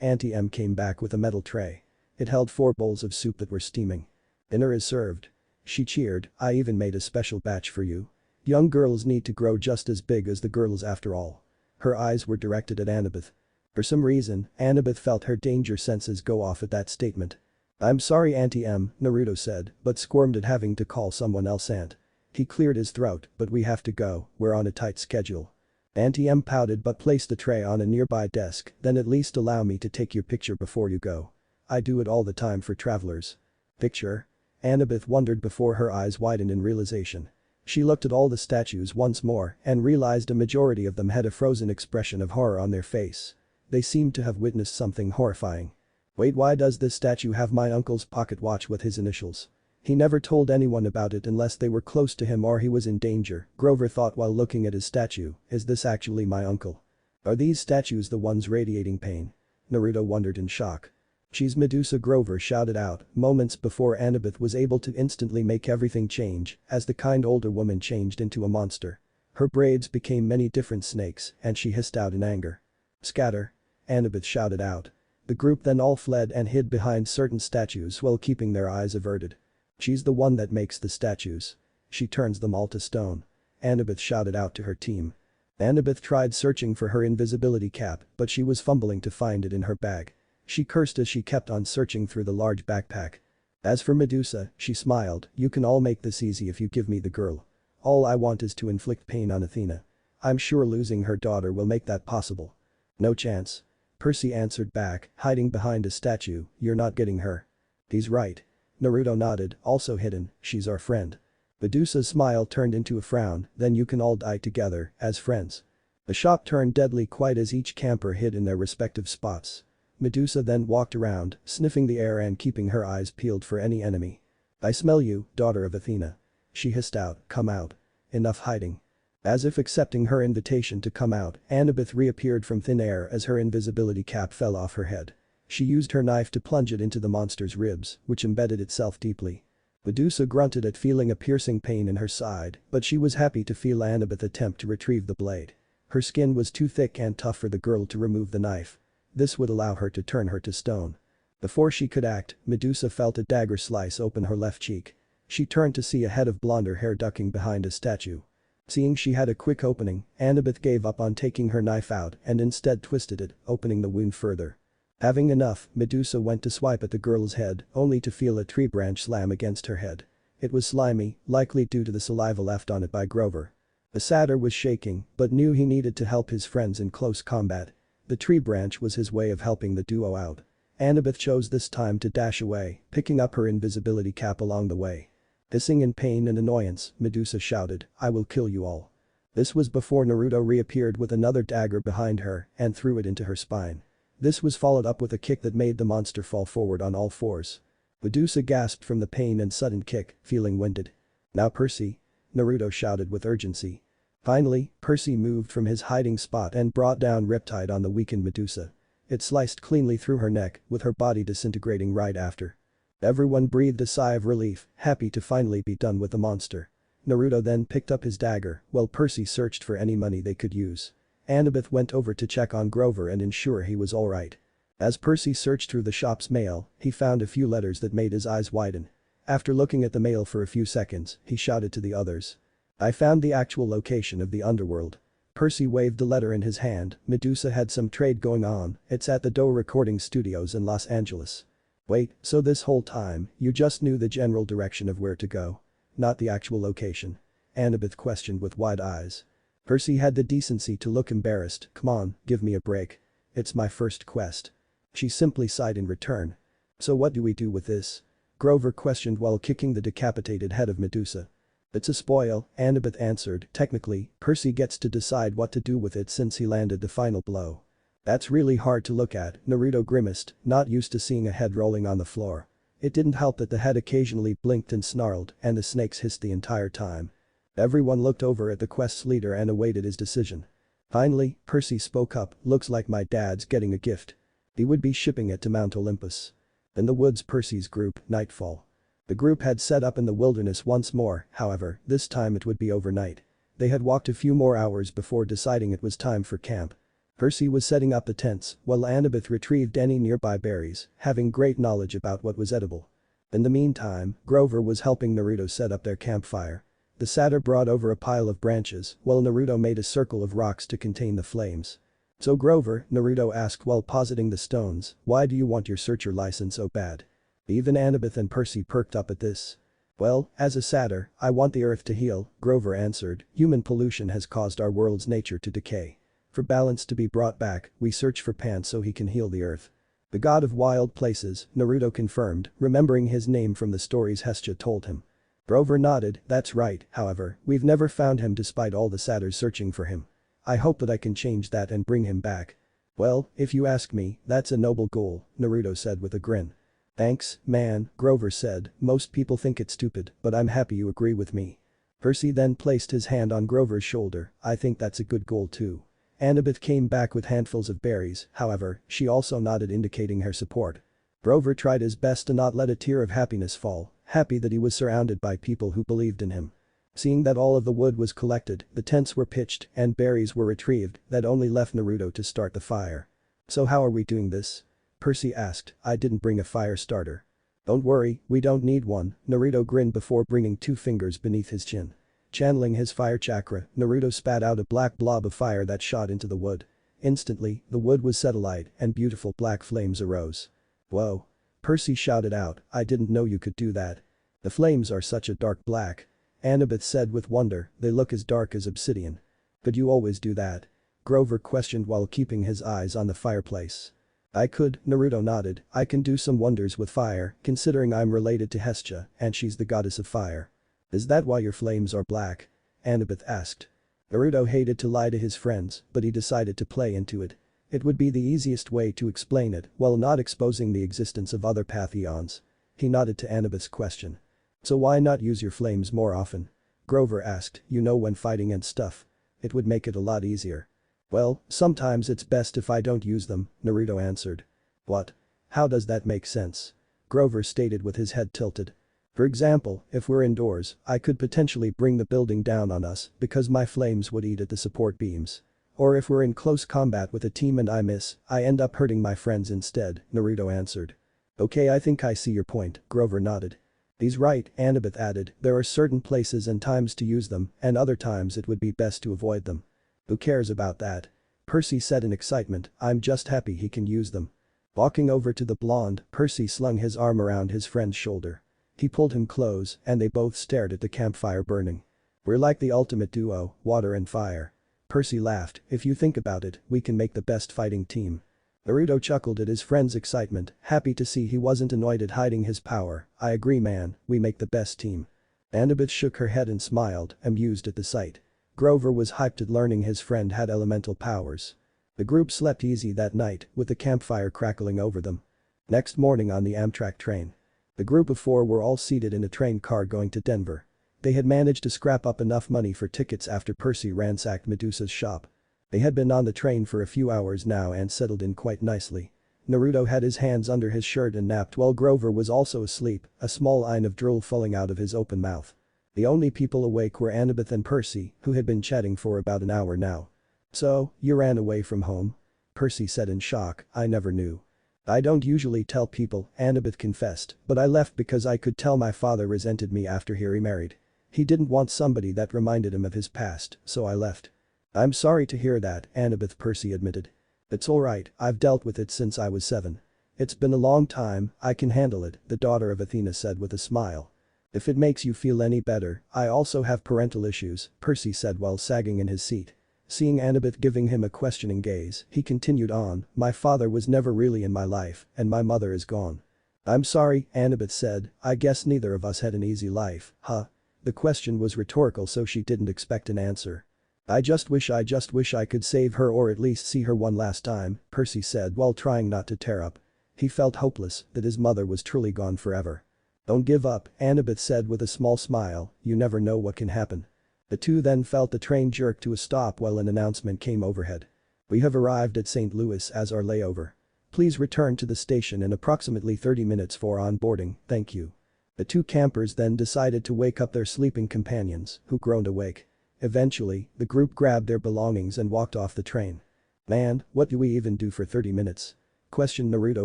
Auntie M came back with a metal tray. It held 4 bowls of soup that were steaming. "Dinner is served." She cheered. "I even made a special batch for you. Young girls need to grow just as big as the girls after all." Her eyes were directed at Annabeth. For some reason, Annabeth felt her danger senses go off at that statement. "I'm sorry Auntie M," Naruto said, but squirmed at having to call someone else aunt. He cleared his throat, "But we have to go, we're on a tight schedule." Auntie M pouted but placed the tray on a nearby desk. "Then at least allow me to take your picture before you go. I do it all the time for travelers." "Picture?" Annabeth wondered before her eyes widened in realization. She looked at all the statues once more and realized a majority of them had a frozen expression of horror on their face. They seemed to have witnessed something horrifying. "Wait, why does this statue have my uncle's pocket watch with his initials? He never told anyone about it unless they were close to him or he was in danger," Grover thought while looking at his statue. "Is this actually my uncle? Are these statues the ones radiating pain?" Naruto wondered in shock. "She's Medusa," Grover shouted out, moments before Annabeth was able to instantly make everything change, as the kind older woman changed into a monster. Her braids became many different snakes, and she hissed out in anger. "Scatter!" Annabeth shouted out. The group then all fled and hid behind certain statues while keeping their eyes averted. "She's the one that makes the statues. She turns them all to stone." Annabeth shouted out to her team. Annabeth tried searching for her invisibility cap, but she was fumbling to find it in her bag. She cursed as she kept on searching through the large backpack. As for Medusa, she smiled. "You can all make this easy if you give me the girl. All I want is to inflict pain on Athena. I'm sure losing her daughter will make that possible." "No chance." Percy answered back, hiding behind a statue. "You're not getting her." "He's right." Naruto nodded, also hidden. "She's our friend." Medusa's smile turned into a frown. "Then you can all die together, as friends." The shop turned deadly quiet as each camper hid in their respective spots. Medusa then walked around, sniffing the air and keeping her eyes peeled for any enemy. "I smell you, daughter of Athena." She hissed out, "Come out. Enough hiding." As if accepting her invitation to come out, Annabeth reappeared from thin air as her invisibility cap fell off her head. She used her knife to plunge it into the monster's ribs, which embedded itself deeply. Medusa grunted at feeling a piercing pain in her side, but she was happy to feel Annabeth attempt to retrieve the blade. Her skin was too thick and tough for the girl to remove the knife. This would allow her to turn her to stone. Before she could act, Medusa felt a dagger slice open her left cheek. She turned to see a head of blonder hair ducking behind a statue. Seeing she had a quick opening, Annabeth gave up on taking her knife out and instead twisted it, opening the wound further. Having enough, Medusa went to swipe at the girl's head, only to feel a tree branch slam against her head. It was slimy, likely due to the saliva left on it by Grover. The satyr was shaking, but knew he needed to help his friends in close combat. The tree branch was his way of helping the duo out. Annabeth chose this time to dash away, picking up her invisibility cap along the way. Hissing in pain and annoyance, Medusa shouted, "I will kill you all." This was before Naruto reappeared with another dagger behind her and threw it into her spine. This was followed up with a kick that made the monster fall forward on all fours. Medusa gasped from the pain and sudden kick, feeling winded. "Now Percy," Naruto shouted with urgency. Finally, Percy moved from his hiding spot and brought down Riptide on the weakened Medusa. It sliced cleanly through her neck, with her body disintegrating right after. Everyone breathed a sigh of relief, happy to finally be done with the monster. Naruto then picked up his dagger, while Percy searched for any money they could use. Annabeth went over to check on Grover and ensure he was alright. As Percy searched through the shop's mail, he found a few letters that made his eyes widen. After looking at the mail for a few seconds, he shouted to the others. "I found the actual location of the underworld." Percy waved the letter in his hand. Medusa had some trade going on, it's at the Doe Recording Studios in Los Angeles. "Wait, so this whole time, you just knew the general direction of where to go? Not the actual location?" Annabeth questioned with wide eyes. Percy had the decency to look embarrassed. "Come on, give me a break. It's my first quest." She simply sighed in return. "So what do we do with this?" Grover questioned while kicking the decapitated head of Medusa. "It's a spoil," Annabeth answered. "Technically, Percy gets to decide what to do with it since he landed the final blow." "That's really hard to look at," Naruto grimaced, not used to seeing a head rolling on the floor. It didn't help that the head occasionally blinked and snarled and the snakes hissed the entire time. Everyone looked over at the quest's leader and awaited his decision. Finally, Percy spoke up, "Looks like my dad's getting a gift. He would be shipping it to Mount Olympus." In the woods, Percy's group, nightfall. The group had set up in the wilderness once more, however, this time it would be overnight. They had walked a few more hours before deciding it was time for camp. Percy was setting up the tents, while Annabeth retrieved any nearby berries, having great knowledge about what was edible. In the meantime, Grover was helping Naruto set up their campfire. The satyr brought over a pile of branches, while Naruto made a circle of rocks to contain the flames. "So Grover," Naruto asked while positing the stones, "why do you want your searcher license so bad?" Even Annabeth and Percy perked up at this. "Well, as a satyr, I want the earth to heal," Grover answered. "Human pollution has caused our world's nature to decay. For balance to be brought back, we search for Pan so he can heal the earth." "The god of wild places," Naruto confirmed, remembering his name from the stories Hestia told him. Grover nodded. "That's right, however, we've never found him despite all the satyrs searching for him. I hope that I can change that and bring him back." "Well, if you ask me, that's a noble goal," Naruto said with a grin. "Thanks, man," Grover said. "Most people think it's stupid, but I'm happy you agree with me." Percy then placed his hand on Grover's shoulder. "I think that's a good goal too." Annabeth came back with handfuls of berries, however, she also nodded indicating her support. Grover tried his best to not let a tear of happiness fall, happy that he was surrounded by people who believed in him. Seeing that all of the wood was collected, the tents were pitched, and berries were retrieved, that only left Naruto to start the fire. "So how are we doing this?" Percy asked. "I didn't bring a fire starter." "Don't worry, we don't need one," Naruto grinned before bringing 2 fingers beneath his chin. Channeling his fire chakra, Naruto spat out a black blob of fire that shot into the wood. Instantly, the wood was set alight and beautiful black flames arose. "Whoa." Percy shouted out, "I didn't know you could do that. The flames are such a dark black." Annabeth said with wonder, "They look as dark as obsidian." "But you always do that?" Grover questioned while keeping his eyes on the fireplace. "I could," Naruto nodded. "I can do some wonders with fire, considering I'm related to Hestia and she's the goddess of fire." "Is that why your flames are black?" Annabeth asked. Naruto hated to lie to his friends, but he decided to play into it. It would be the easiest way to explain it while not exposing the existence of other pantheons. He nodded to Annabeth's question. "So why not use your flames more often?" Grover asked. "You know, when fighting and stuff. It would make it a lot easier." "Well, sometimes it's best if I don't use them," Naruto answered. "What? How does that make sense?" Grover stated with his head tilted. "For example, if we're indoors, I could potentially bring the building down on us because my flames would eat at the support beams. Or if we're in close combat with a team and I miss, I end up hurting my friends instead," Naruto answered. "Okay, I think I see your point," Grover nodded. "He's right," Annabeth added. "There are certain places and times to use them, and other times it would be best to avoid them." "Who cares about that?" Percy said in excitement. "I'm just happy he can use them." Walking over to the blonde, Percy slung his arm around his friend's shoulder. He pulled him close and they both stared at the campfire burning. "We're like the ultimate duo, water and fire." Percy laughed, if you think about it, we can make the best fighting team. Naruto chuckled at his friend's excitement, happy to see he wasn't annoyed at hiding his power. I agree man, we make the best team. Annabeth shook her head and smiled, amused at the sight. Grover was hyped at learning his friend had elemental powers. The group slept easy that night, with the campfire crackling over them. Next morning on the Amtrak train. The group of 4 were all seated in a train car going to Denver. They had managed to scrap up enough money for tickets after Percy ransacked Medusa's shop. They had been on the train for a few hours now and settled in quite nicely. Naruto had his hands under his shirt and napped while Grover was also asleep, a small line of drool falling out of his open mouth. The only people awake were Annabeth and Percy, who had been chatting for about an hour now. So, you ran away from home? Percy said in shock, I never knew. I don't usually tell people, Annabeth confessed, but I left because I could tell my father resented me after he remarried. He didn't want somebody that reminded him of his past, so I left. I'm sorry to hear that, Annabeth, Percy admitted. It's alright, I've dealt with it since I was 7. It's been a long time, I can handle it, the daughter of Athena said with a smile. If it makes you feel any better, I also have parental issues, Percy said while sagging in his seat. Seeing Annabeth giving him a questioning gaze, he continued on, my father was never really in my life, and my mother is gone. I'm sorry, Annabeth said, I guess neither of us had an easy life, huh? The question was rhetorical so she didn't expect an answer. I just wish I could save her or at least see her one last time, Percy said while trying not to tear up. He felt hopeless that his mother was truly gone forever. Don't give up, Annabeth said with a small smile, you never know what can happen. The two then felt the train jerk to a stop while an announcement came overhead. We have arrived at St. Louis as our layover. Please return to the station in approximately 30 minutes for onboarding, thank you. The 2 campers then decided to wake up their sleeping companions, who groaned awake. Eventually, the group grabbed their belongings and walked off the train. Man, what do we even do for 30 minutes? Questioned Naruto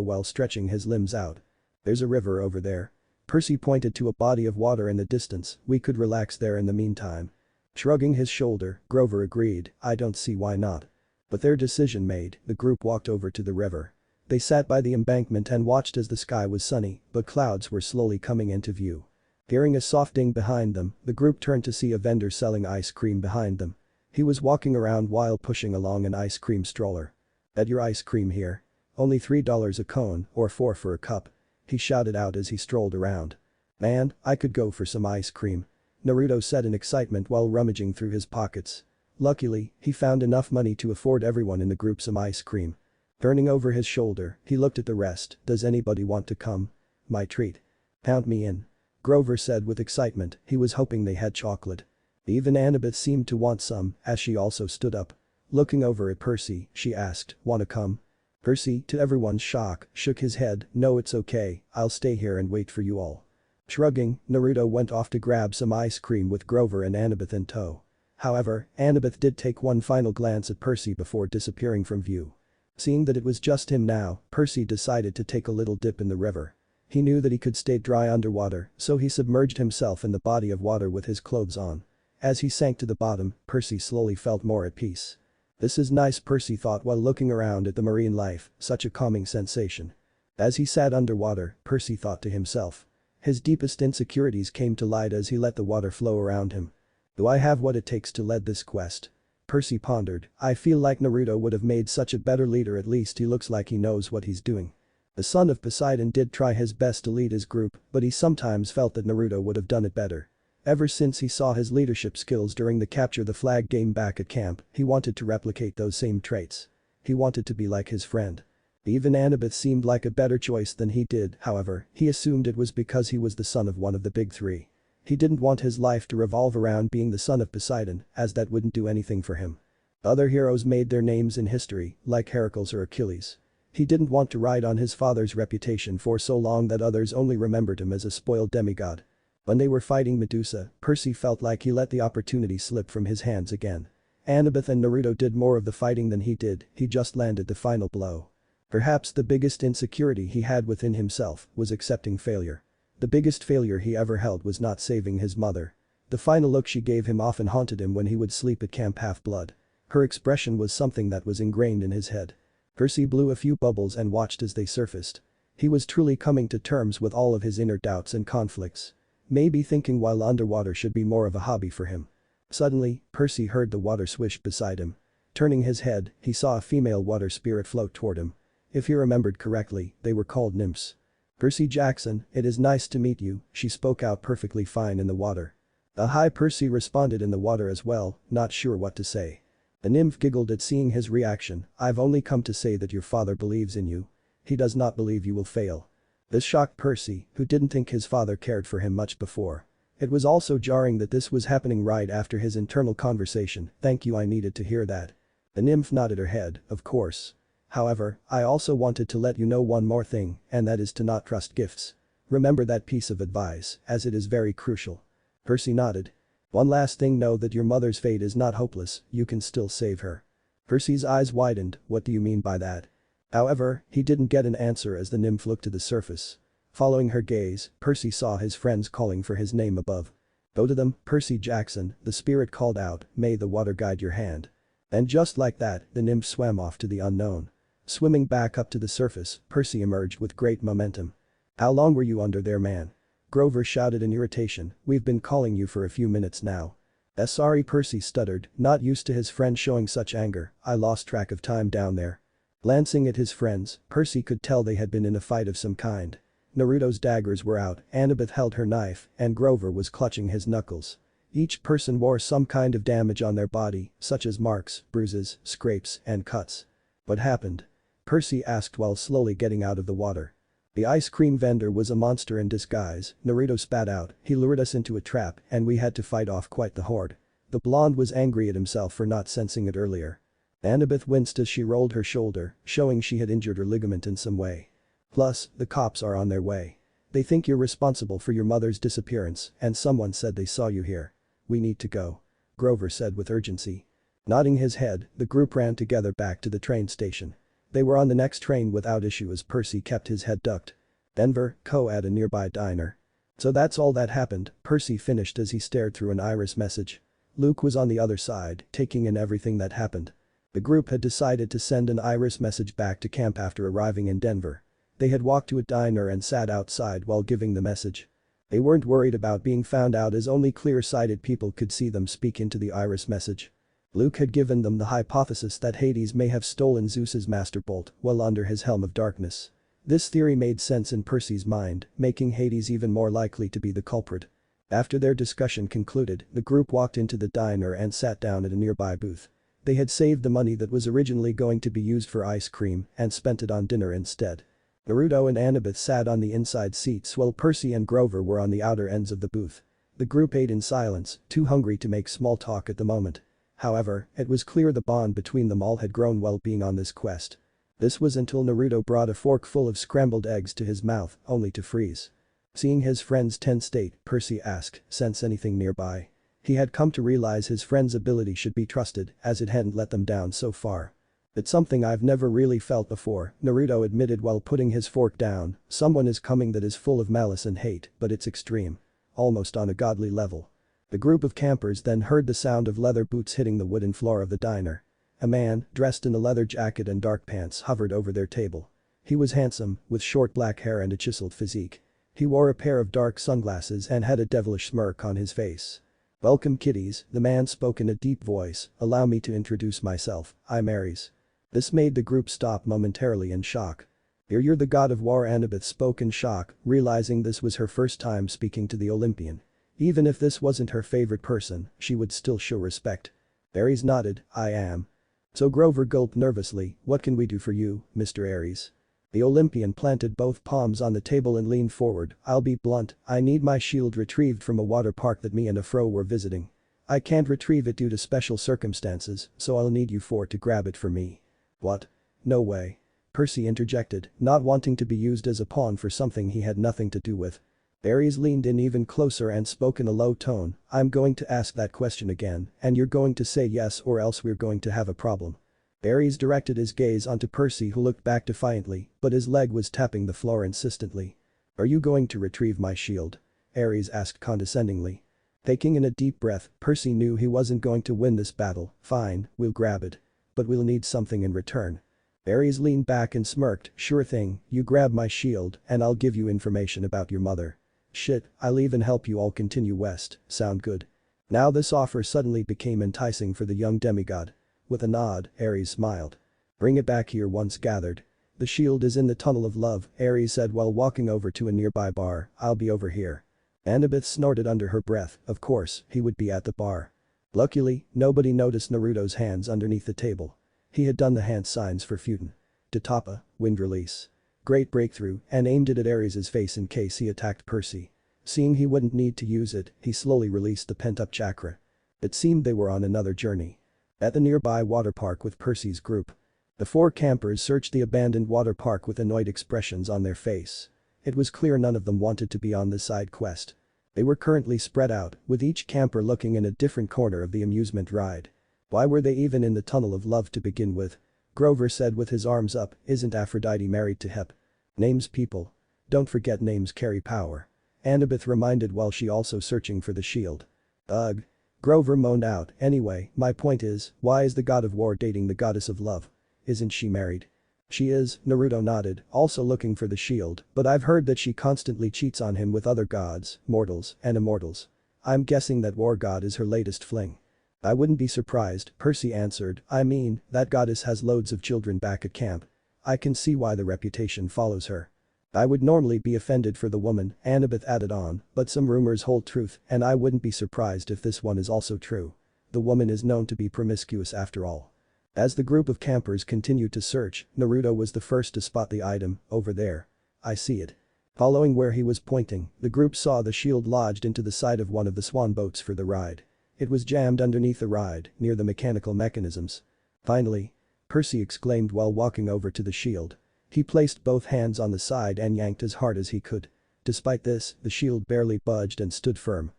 while stretching his limbs out. There's a river over there. Percy pointed to a body of water in the distance, we could relax there in the meantime. Shrugging his shoulder, Grover agreed, I don't see why not. With their decision made, the group walked over to the river. They sat by the embankment and watched as the sky was sunny, but clouds were slowly coming into view. Hearing a soft ding behind them, the group turned to see a vendor selling ice cream behind them. He was walking around while pushing along an ice cream stroller. At your ice cream here? Only $3 a cone, or 4 for a cup. He shouted out as he strolled around. Man, I could go for some ice cream. Naruto said in excitement while rummaging through his pockets. Luckily, he found enough money to afford everyone in the group some ice cream. Turning over his shoulder, he looked at the rest, does anybody want to come? My treat. Count me in. Grover said with excitement, he was hoping they had chocolate. Even Annabeth seemed to want some, as she also stood up. Looking over at Percy, she asked, wanna come? Percy, to everyone's shock, shook his head, no it's okay, I'll stay here and wait for you all. Shrugging, Naruto went off to grab some ice cream with Grover and Annabeth in tow. However, Annabeth did take one final glance at Percy before disappearing from view. Seeing that it was just him now, Percy decided to take a little dip in the river. He knew that he could stay dry underwater, so he submerged himself in the body of water with his clothes on. As he sank to the bottom, Percy slowly felt more at peace. This is nice, Percy thought while looking around at the marine life, such a calming sensation. As he sat underwater, Percy thought to himself. His deepest insecurities came to light as he let the water flow around him. Do I have what it takes to lead this quest? Percy pondered, I feel like Naruto would have made such a better leader, at least he looks like he knows what he's doing. The son of Poseidon did try his best to lead his group, but he sometimes felt that Naruto would have done it better. Ever since he saw his leadership skills during the capture the flag game back at camp, he wanted to replicate those same traits. He wanted to be like his friend. Even Annabeth seemed like a better choice than he did, however, he assumed it was because he was the son of one of the big 3. He didn't want his life to revolve around being the son of Poseidon, as that wouldn't do anything for him. Other heroes made their names in history, like Heracles or Achilles. He didn't want to ride on his father's reputation for so long that others only remembered him as a spoiled demigod. When they were fighting Medusa, Percy felt like he let the opportunity slip from his hands again. Annabeth and Naruto did more of the fighting than he did, he just landed the final blow. Perhaps the biggest insecurity he had within himself was accepting failure. The biggest failure he ever held was not saving his mother. The final look she gave him often haunted him when he would sleep at Camp Half-Blood. Her expression was something that was ingrained in his head. Percy blew a few bubbles and watched as they surfaced. He was truly coming to terms with all of his inner doubts and conflicts. Maybe thinking while underwater should be more of a hobby for him. Suddenly, Percy heard the water swish beside him. Turning his head, he saw a female water spirit float toward him. If he remembered correctly, they were called nymphs. "Percy Jackson, it is nice to meet you," she spoke out perfectly fine in the water. Hi, Percy responded in the water as well, not sure what to say. The nymph giggled at seeing his reaction. "I've only come to say that your father believes in you. He does not believe you will fail." This shocked Percy, who didn't think his father cared for him much before. It was also jarring that this was happening right after his internal conversation. "Thank you, I needed to hear that." The nymph nodded her head, "Of course. However, I also wanted to let you know one more thing, and that is to not trust gifts. Remember that piece of advice, as it is very crucial." Percy nodded. "One last thing, know that your mother's fate is not hopeless, you can still save her." Percy's eyes widened. "What do you mean by that?" However, he didn't get an answer as the nymph looked to the surface. Following her gaze, Percy saw his friends calling for his name above. "Go to them, Percy Jackson," the spirit called out, "may the water guide your hand." And just like that, the nymph swam off to the unknown. Swimming back up to the surface, Percy emerged with great momentum. "How long were you under there, man?" Grover shouted in irritation. "We've been calling you for a few minutes now." Sorry," Percy stuttered, not used to his friend showing such anger. "I lost track of time down there." Glancing at his friends, Percy could tell they had been in a fight of some kind. Naruto's daggers were out, Annabeth held her knife, and Grover was clutching his knuckles. Each person wore some kind of damage on their body, such as marks, bruises, scrapes, and cuts. "What happened?" Percy asked while slowly getting out of the water. "The ice cream vendor was a monster in disguise," Naruto spat out. "He lured us into a trap and we had to fight off quite the horde." The blonde was angry at himself for not sensing it earlier. Annabeth winced as she rolled her shoulder, showing she had injured her ligament in some way. "Plus, the cops are on their way. They think you're responsible for your mother's disappearance and someone said they saw you here. We need to go," Grover said with urgency. Nodding his head, the group ran together back to the train station. They were on the next train without issue as Percy kept his head ducked. Denver, Co. at a nearby diner. "So that's all that happened," Percy finished as he stared through an iris message. Luke was on the other side, taking in everything that happened. The group had decided to send an iris message back to camp after arriving in Denver. They had walked to a diner and sat outside while giving the message. They weren't worried about being found out as only clear-sighted people could see them speak into the iris message. Luke had given them the hypothesis that Hades may have stolen Zeus's master bolt while under his helm of darkness. This theory made sense in Percy's mind, making Hades even more likely to be the culprit. After their discussion concluded, the group walked into the diner and sat down at a nearby booth. They had saved the money that was originally going to be used for ice cream and spent it on dinner instead. Naruto and Annabeth sat on the inside seats while Percy and Grover were on the outer ends of the booth. The group ate in silence, too hungry to make small talk at the moment. However, it was clear the bond between them all had grown while being on this quest. This was until Naruto brought a fork full of scrambled eggs to his mouth, only to freeze. Seeing his friend's tense state, Percy asked, "Sense anything nearby?" He had come to realize his friend's ability should be trusted as it hadn't let them down so far. "It's something I've never really felt before," Naruto admitted while putting his fork down. "Someone is coming that is full of malice and hate, but it's extreme. Almost on a godly level." The group of campers then heard the sound of leather boots hitting the wooden floor of the diner. A man, dressed in a leather jacket and dark pants, hovered over their table. He was handsome, with short black hair and a chiseled physique. He wore a pair of dark sunglasses and had a devilish smirk on his face. "Welcome, kiddies," the man spoke in a deep voice. "Allow me to introduce myself, I'm Ares." This made the group stop momentarily in shock. You're the god of war," Annabeth spoke in shock, realizing this was her first time speaking to the Olympian. Even if this wasn't her favorite person, she would still show respect. Ares nodded. "I am." So Grover gulped nervously. "What can we do for you, Mr. Ares?" The Olympian planted both palms on the table and leaned forward. "I'll be blunt, I need my shield retrieved from a water park that me and a fro were visiting. I can't retrieve it due to special circumstances, so I'll need you four to grab it for me." "What? No way." Percy interjected, not wanting to be used as a pawn for something he had nothing to do with. Ares leaned in even closer and spoke in a low tone. "I'm going to ask that question again, and you're going to say yes or else we're going to have a problem." Ares directed his gaze onto Percy, who looked back defiantly, but his leg was tapping the floor insistently. "Are you going to retrieve my shield?" Ares asked condescendingly. Taking in a deep breath, Percy knew he wasn't going to win this battle. "Fine, we'll grab it. But we'll need something in return." Ares leaned back and smirked. "Sure thing, you grab my shield and I'll give you information about your mother." "Shit, I'll even help you all continue west, sound good?" Now this offer suddenly became enticing for the young demigod. With a nod, Ares smiled. Bring it back here once gathered. The shield is in the tunnel of love, Ares said while walking over to a nearby bar. I'll be over here. Annabeth snorted under her breath, of course, he would be at the bar. Luckily, nobody noticed Naruto's hands underneath the table. He had done the hand signs for Futen. Tatapa, wind release. Great breakthrough, and aimed it at Ares' face in case he attacked Percy. Seeing he wouldn't need to use it, he slowly released the pent-up chakra. It seemed they were on another journey. At the nearby water park with Percy's group. The four campers searched the abandoned water park with annoyed expressions on their face. It was clear none of them wanted to be on this side quest. They were currently spread out, with each camper looking in a different corner of the amusement ride. Why were they even in the tunnel of love to begin with? Grover said with his arms up, isn't Aphrodite married to Hep? Names people. Don't forget names carry power. Annabeth reminded while she also searching for the shield. Ugh. Grover moaned out, anyway, my point is, why is the god of war dating the goddess of love? Isn't she married? She is, Naruto nodded, also looking for the shield, but I've heard that she constantly cheats on him with other gods, mortals, and immortals. I'm guessing that war god is her latest fling. I wouldn't be surprised, Percy answered, I mean, that goddess has loads of children back at camp. I can see why the reputation follows her. I would normally be offended for the woman, Annabeth added on, but some rumors hold truth and I wouldn't be surprised if this one is also true. The woman is known to be promiscuous after all. As the group of campers continued to search, Naruto was the first to spot the item, over there. I see it. Following where he was pointing, the group saw the shield lodged into the side of one of the swan boats for the ride. It was jammed underneath the ride, near the mechanical mechanisms. Finally. Percy exclaimed while walking over to the shield. He placed both hands on the side and yanked as hard as he could. Despite this, the shield barely budged and stood firm.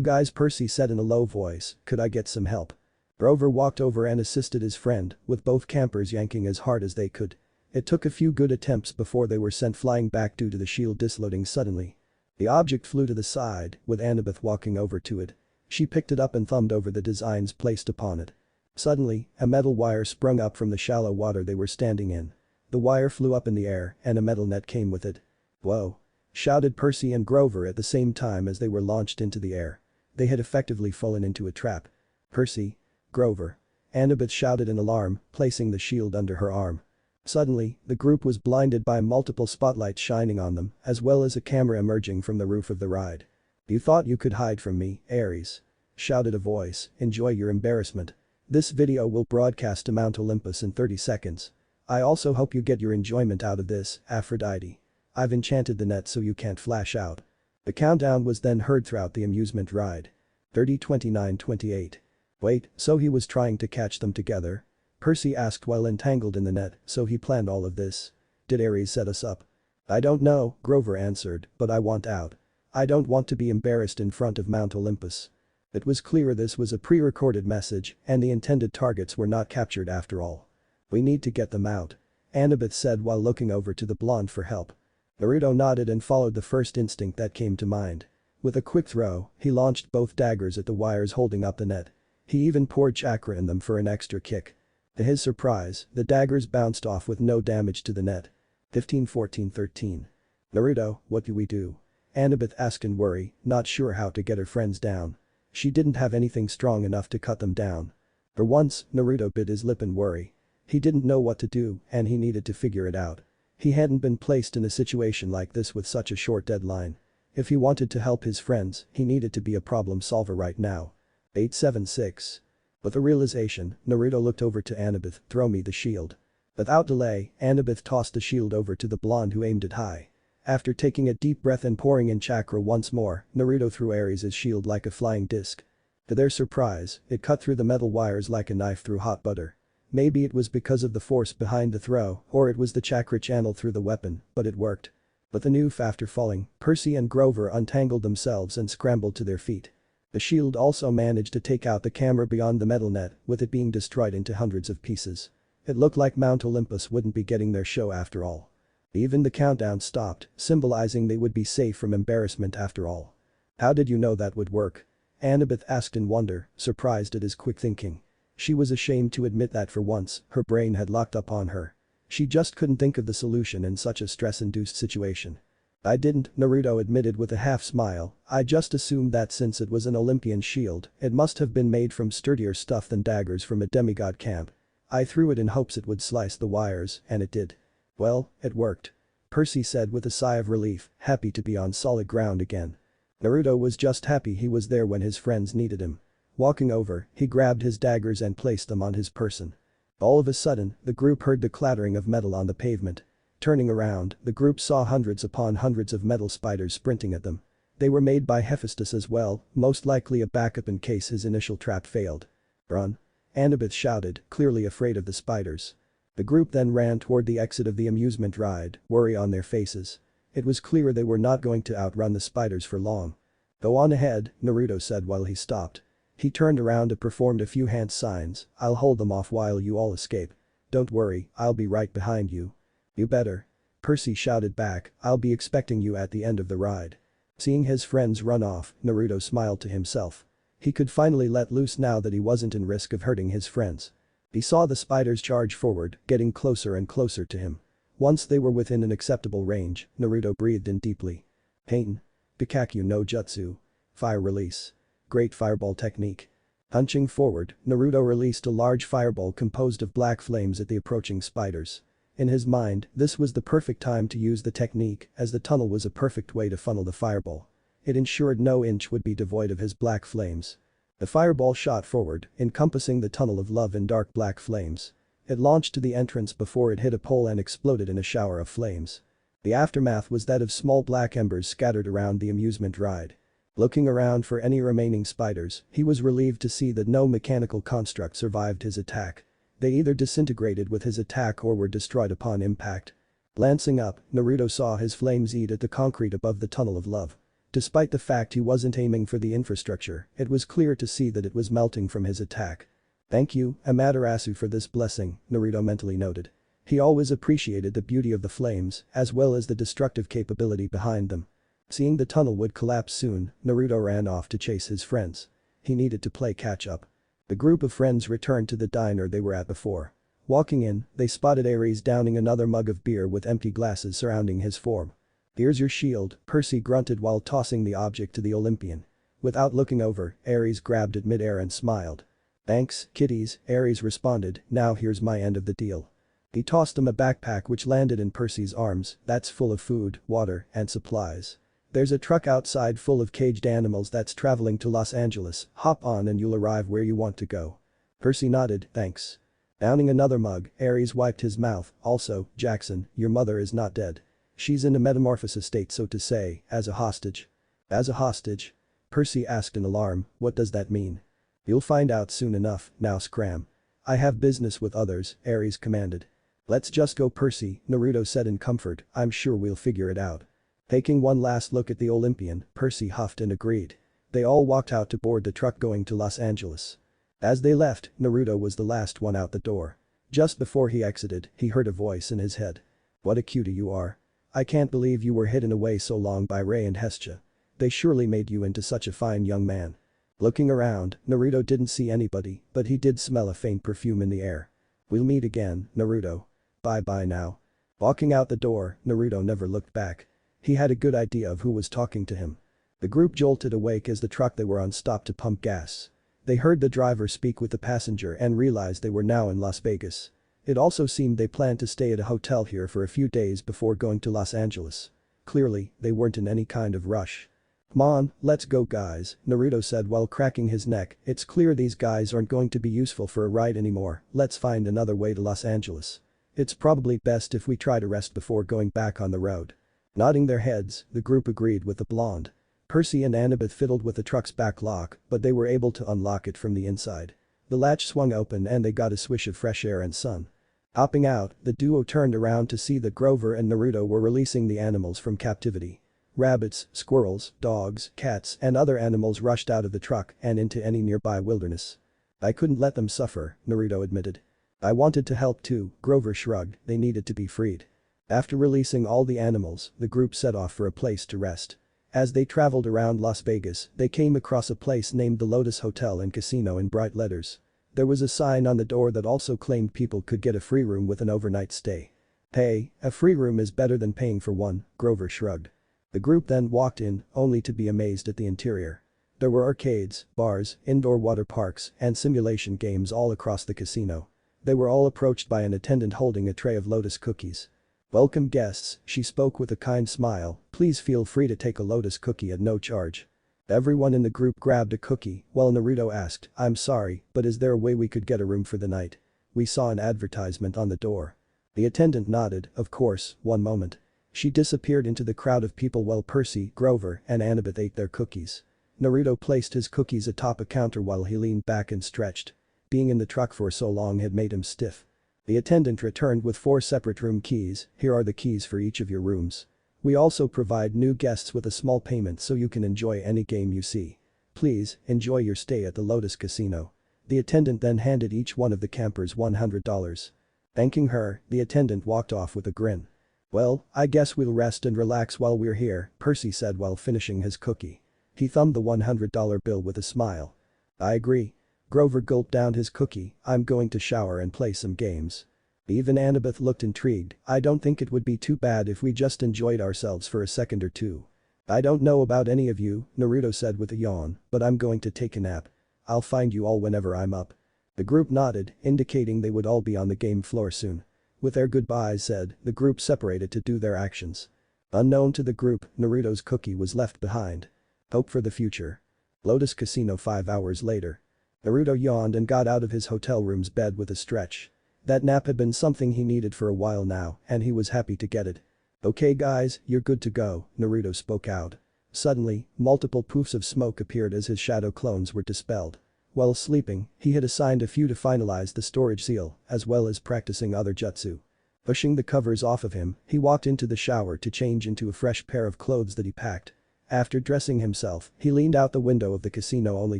Guys, Percy said in a low voice, could I get some help? Grover walked over and assisted his friend, with both campers yanking as hard as they could. It took a few good attempts before they were sent flying back due to the shield dislocating suddenly. The object flew to the side, with Annabeth walking over to it. She picked it up and thumbed over the designs placed upon it. Suddenly, a metal wire sprung up from the shallow water they were standing in. The wire flew up in the air and a metal net came with it. Whoa! Shouted Percy and Grover at the same time as they were launched into the air. They had effectively fallen into a trap. Percy. Grover. Annabeth shouted in alarm, placing the shield under her arm. Suddenly, the group was blinded by multiple spotlights shining on them, as well as a camera emerging from the roof of the ride. You thought you could hide from me, Ares? Shouted a voice, enjoy your embarrassment. This video will broadcast to Mount Olympus in 30 seconds. I also hope you get your enjoyment out of this, Aphrodite. I've enchanted the net so you can't flash out. The countdown was then heard throughout the amusement ride. 30, 29, 28. Wait, so he was trying to catch them together? Percy asked while entangled in the net, so he planned all of this. Did Ares set us up? I don't know, Grover answered, but I want out. I don't want to be embarrassed in front of Mount Olympus. It was clear this was a pre-recorded message and the intended targets were not captured after all. We need to get them out. Annabeth said while looking over to the blonde for help. Naruto nodded and followed the first instinct that came to mind. With a quick throw, he launched both daggers at the wires holding up the net. He even poured chakra in them for an extra kick. To his surprise, the daggers bounced off with no damage to the net. 15, 14, 13. Naruto, what do we do? Annabeth asked in worry, not sure how to get her friends down. She didn't have anything strong enough to cut them down. For once, Naruto bit his lip in worry. He didn't know what to do and he needed to figure it out. He hadn't been placed in a situation like this with such a short deadline. If he wanted to help his friends, he needed to be a problem solver right now. 876. With a realization, Naruto looked over to Annabeth, throw me the shield. Without delay, Annabeth tossed the shield over to the blonde who aimed it high. After taking a deep breath and pouring in chakra once more, Naruto threw Ares' shield like a flying disc. To their surprise, it cut through the metal wires like a knife through hot butter. Maybe it was because of the force behind the throw, or it was the chakra channel through the weapon, but it worked. With the noof after falling, Percy and Grover untangled themselves and scrambled to their feet. The shield also managed to take out the camera beyond the metal net, with it being destroyed into hundreds of pieces. It looked like Mount Olympus wouldn't be getting their show after all. Even the countdown stopped, symbolizing they would be safe from embarrassment after all. How did you know that would work? Annabeth asked in wonder, surprised at his quick thinking. She was ashamed to admit that for once, her brain had locked up on her. She just couldn't think of the solution in such a stress-induced situation. I didn't, Naruto admitted with a half-smile, I just assumed that since it was an Olympian shield, it must have been made from sturdier stuff than daggers from a demigod camp. I threw it in hopes it would slice the wires, and it did. Well, it worked. Percy said with a sigh of relief, happy to be on solid ground again. Naruto was just happy he was there when his friends needed him. Walking over, he grabbed his daggers and placed them on his person. All of a sudden, the group heard the clattering of metal on the pavement. Turning around, the group saw hundreds upon hundreds of metal spiders sprinting at them. They were made by Hephaestus as well, most likely a backup in case his initial trap failed. Run! Annabeth shouted, clearly afraid of the spiders. The group then ran toward the exit of the amusement ride, worry on their faces. It was clear they were not going to outrun the spiders for long. Go on ahead, Naruto said while he stopped. He turned around and performed a few hand signs, I'll hold them off while you all escape. Don't worry, I'll be right behind you. You better. Percy shouted back, I'll be expecting you at the end of the ride. Seeing his friends run off, Naruto smiled to himself. He could finally let loose now that he wasn't in risk of hurting his friends. He saw the spiders charge forward, getting closer and closer to him. Once they were within an acceptable range, Naruto breathed in deeply. Pain. Bikaku no Jutsu. Fire release. Great fireball technique. Hunching forward, Naruto released a large fireball composed of black flames at the approaching spiders. In his mind, this was the perfect time to use the technique, as the tunnel was a perfect way to funnel the fireball. It ensured no inch would be devoid of his black flames. The fireball shot forward, encompassing the tunnel of love in dark black flames. It launched to the entrance before it hit a pole and exploded in a shower of flames. The aftermath was that of small black embers scattered around the amusement ride. Looking around for any remaining spiders, he was relieved to see that no mechanical construct survived his attack. They either disintegrated with his attack or were destroyed upon impact. Glancing up, Naruto saw his flames eat at the concrete above the tunnel of love. Despite the fact he wasn't aiming for the infrastructure, it was clear to see that it was melting from his attack. Thank you, Amaterasu, for this blessing, Naruto mentally noted. He always appreciated the beauty of the flames, as well as the destructive capability behind them. Seeing the tunnel would collapse soon, Naruto ran off to chase his friends. He needed to play catch-up. The group of friends returned to the diner they were at before. Walking in, they spotted Ares downing another mug of beer with empty glasses surrounding his form. Here's your shield, Percy grunted while tossing the object to the Olympian. Without looking over, Ares grabbed it mid-air and smiled. Thanks, kiddies, Ares responded, now here's my end of the deal. He tossed them a backpack which landed in Percy's arms, that's full of food, water, and supplies. There's a truck outside full of caged animals that's traveling to Los Angeles, hop on and you'll arrive where you want to go. Percy nodded, thanks. Downing another mug, Ares wiped his mouth, also, Jackson, your mother is not dead. She's in a metamorphosis state so to say, as a hostage. As a hostage? Percy asked in alarm, what does that mean? You'll find out soon enough, now scram. I have business with others, Ares commanded. Let's just go Percy, Naruto said in comfort, I'm sure we'll figure it out. Taking one last look at the Olympian, Percy huffed and agreed. They all walked out to board the truck going to Los Angeles. As they left, Naruto was the last one out the door. Just before he exited, he heard a voice in his head. What a cutie you are. I can't believe you were hidden away so long by Ray and Hestia. They surely made you into such a fine young man. Looking around, Naruto didn't see anybody, but he did smell a faint perfume in the air. We'll meet again, Naruto. Bye-bye now. Walking out the door, Naruto never looked back. He had a good idea of who was talking to him. The group jolted awake as the truck they were on stopped to pump gas. They heard the driver speak with the passenger and realized they were now in Las Vegas. It also seemed they planned to stay at a hotel here for a few days before going to Los Angeles. Clearly, they weren't in any kind of rush. Come on, let's go guys, Naruto said while cracking his neck, it's clear these guys aren't going to be useful for a ride anymore, let's find another way to Los Angeles. It's probably best if we try to rest before going back on the road. Nodding their heads, the group agreed with the blonde. Percy and Annabeth fiddled with the truck's back lock, but they were able to unlock it from the inside. The latch swung open and they got a swish of fresh air and sun. Hopping out, the duo turned around to see that Grover and Naruto were releasing the animals from captivity. Rabbits, squirrels, dogs, cats, and other animals rushed out of the truck and into any nearby wilderness. I couldn't let them suffer, Naruto admitted. I wanted to help too, Grover shrugged, they needed to be freed. After releasing all the animals, the group set off for a place to rest. As they traveled around Las Vegas, they came across a place named the Lotus Hotel and Casino in bright letters. There was a sign on the door that also claimed people could get a free room with an overnight stay. Hey, a free room is better than paying for one, Grover shrugged. The group then walked in, only to be amazed at the interior. There were arcades, bars, indoor water parks, and simulation games all across the casino. They were all approached by an attendant holding a tray of lotus cookies. "Welcome guests," she spoke with a kind smile, "please feel free to take a lotus cookie at no charge." Everyone in the group grabbed a cookie, while Naruto asked, "I'm sorry, but is there a way we could get a room for the night? We saw an advertisement on the door." The attendant nodded, "Of course, one moment." She disappeared into the crowd of people while Percy, Grover, and Annabeth ate their cookies. Naruto placed his cookies atop a counter while he leaned back and stretched. Being in the truck for so long had made him stiff. The attendant returned with 4 separate room keys. "Here are the keys for each of your rooms. We also provide new guests with a small payment so you can enjoy any game you see. Please, enjoy your stay at the Lotus Casino." The attendant then handed each one of the campers $100. Thanking her, the attendant walked off with a grin. "Well, I guess we'll rest and relax while we're here," Percy said while finishing his cookie. He thumbed the $100 bill with a smile. "I agree." Grover gulped down his cookie, "I'm going to shower and play some games." Even Annabeth looked intrigued. "I don't think it would be too bad if we just enjoyed ourselves for a second or two." "I don't know about any of you," Naruto said with a yawn, "but I'm going to take a nap. I'll find you all whenever I'm up." The group nodded, indicating they would all be on the game floor soon. With their goodbyes said, the group separated to do their actions. Unknown to the group, Naruto's cookie was left behind. Hope for the future. Lotus Casino 5 hours later. Naruto yawned and got out of his hotel room's bed with a stretch. That nap had been something he needed for a while now, and he was happy to get it. "Okay guys, you're good to go," Naruto spoke out. Suddenly, multiple poofs of smoke appeared as his shadow clones were dispelled. While sleeping, he had assigned a few to finalize the storage seal, as well as practicing other jutsu. Pushing the covers off of him, he walked into the shower to change into a fresh pair of clothes that he packed. After dressing himself, he leaned out the window of the casino only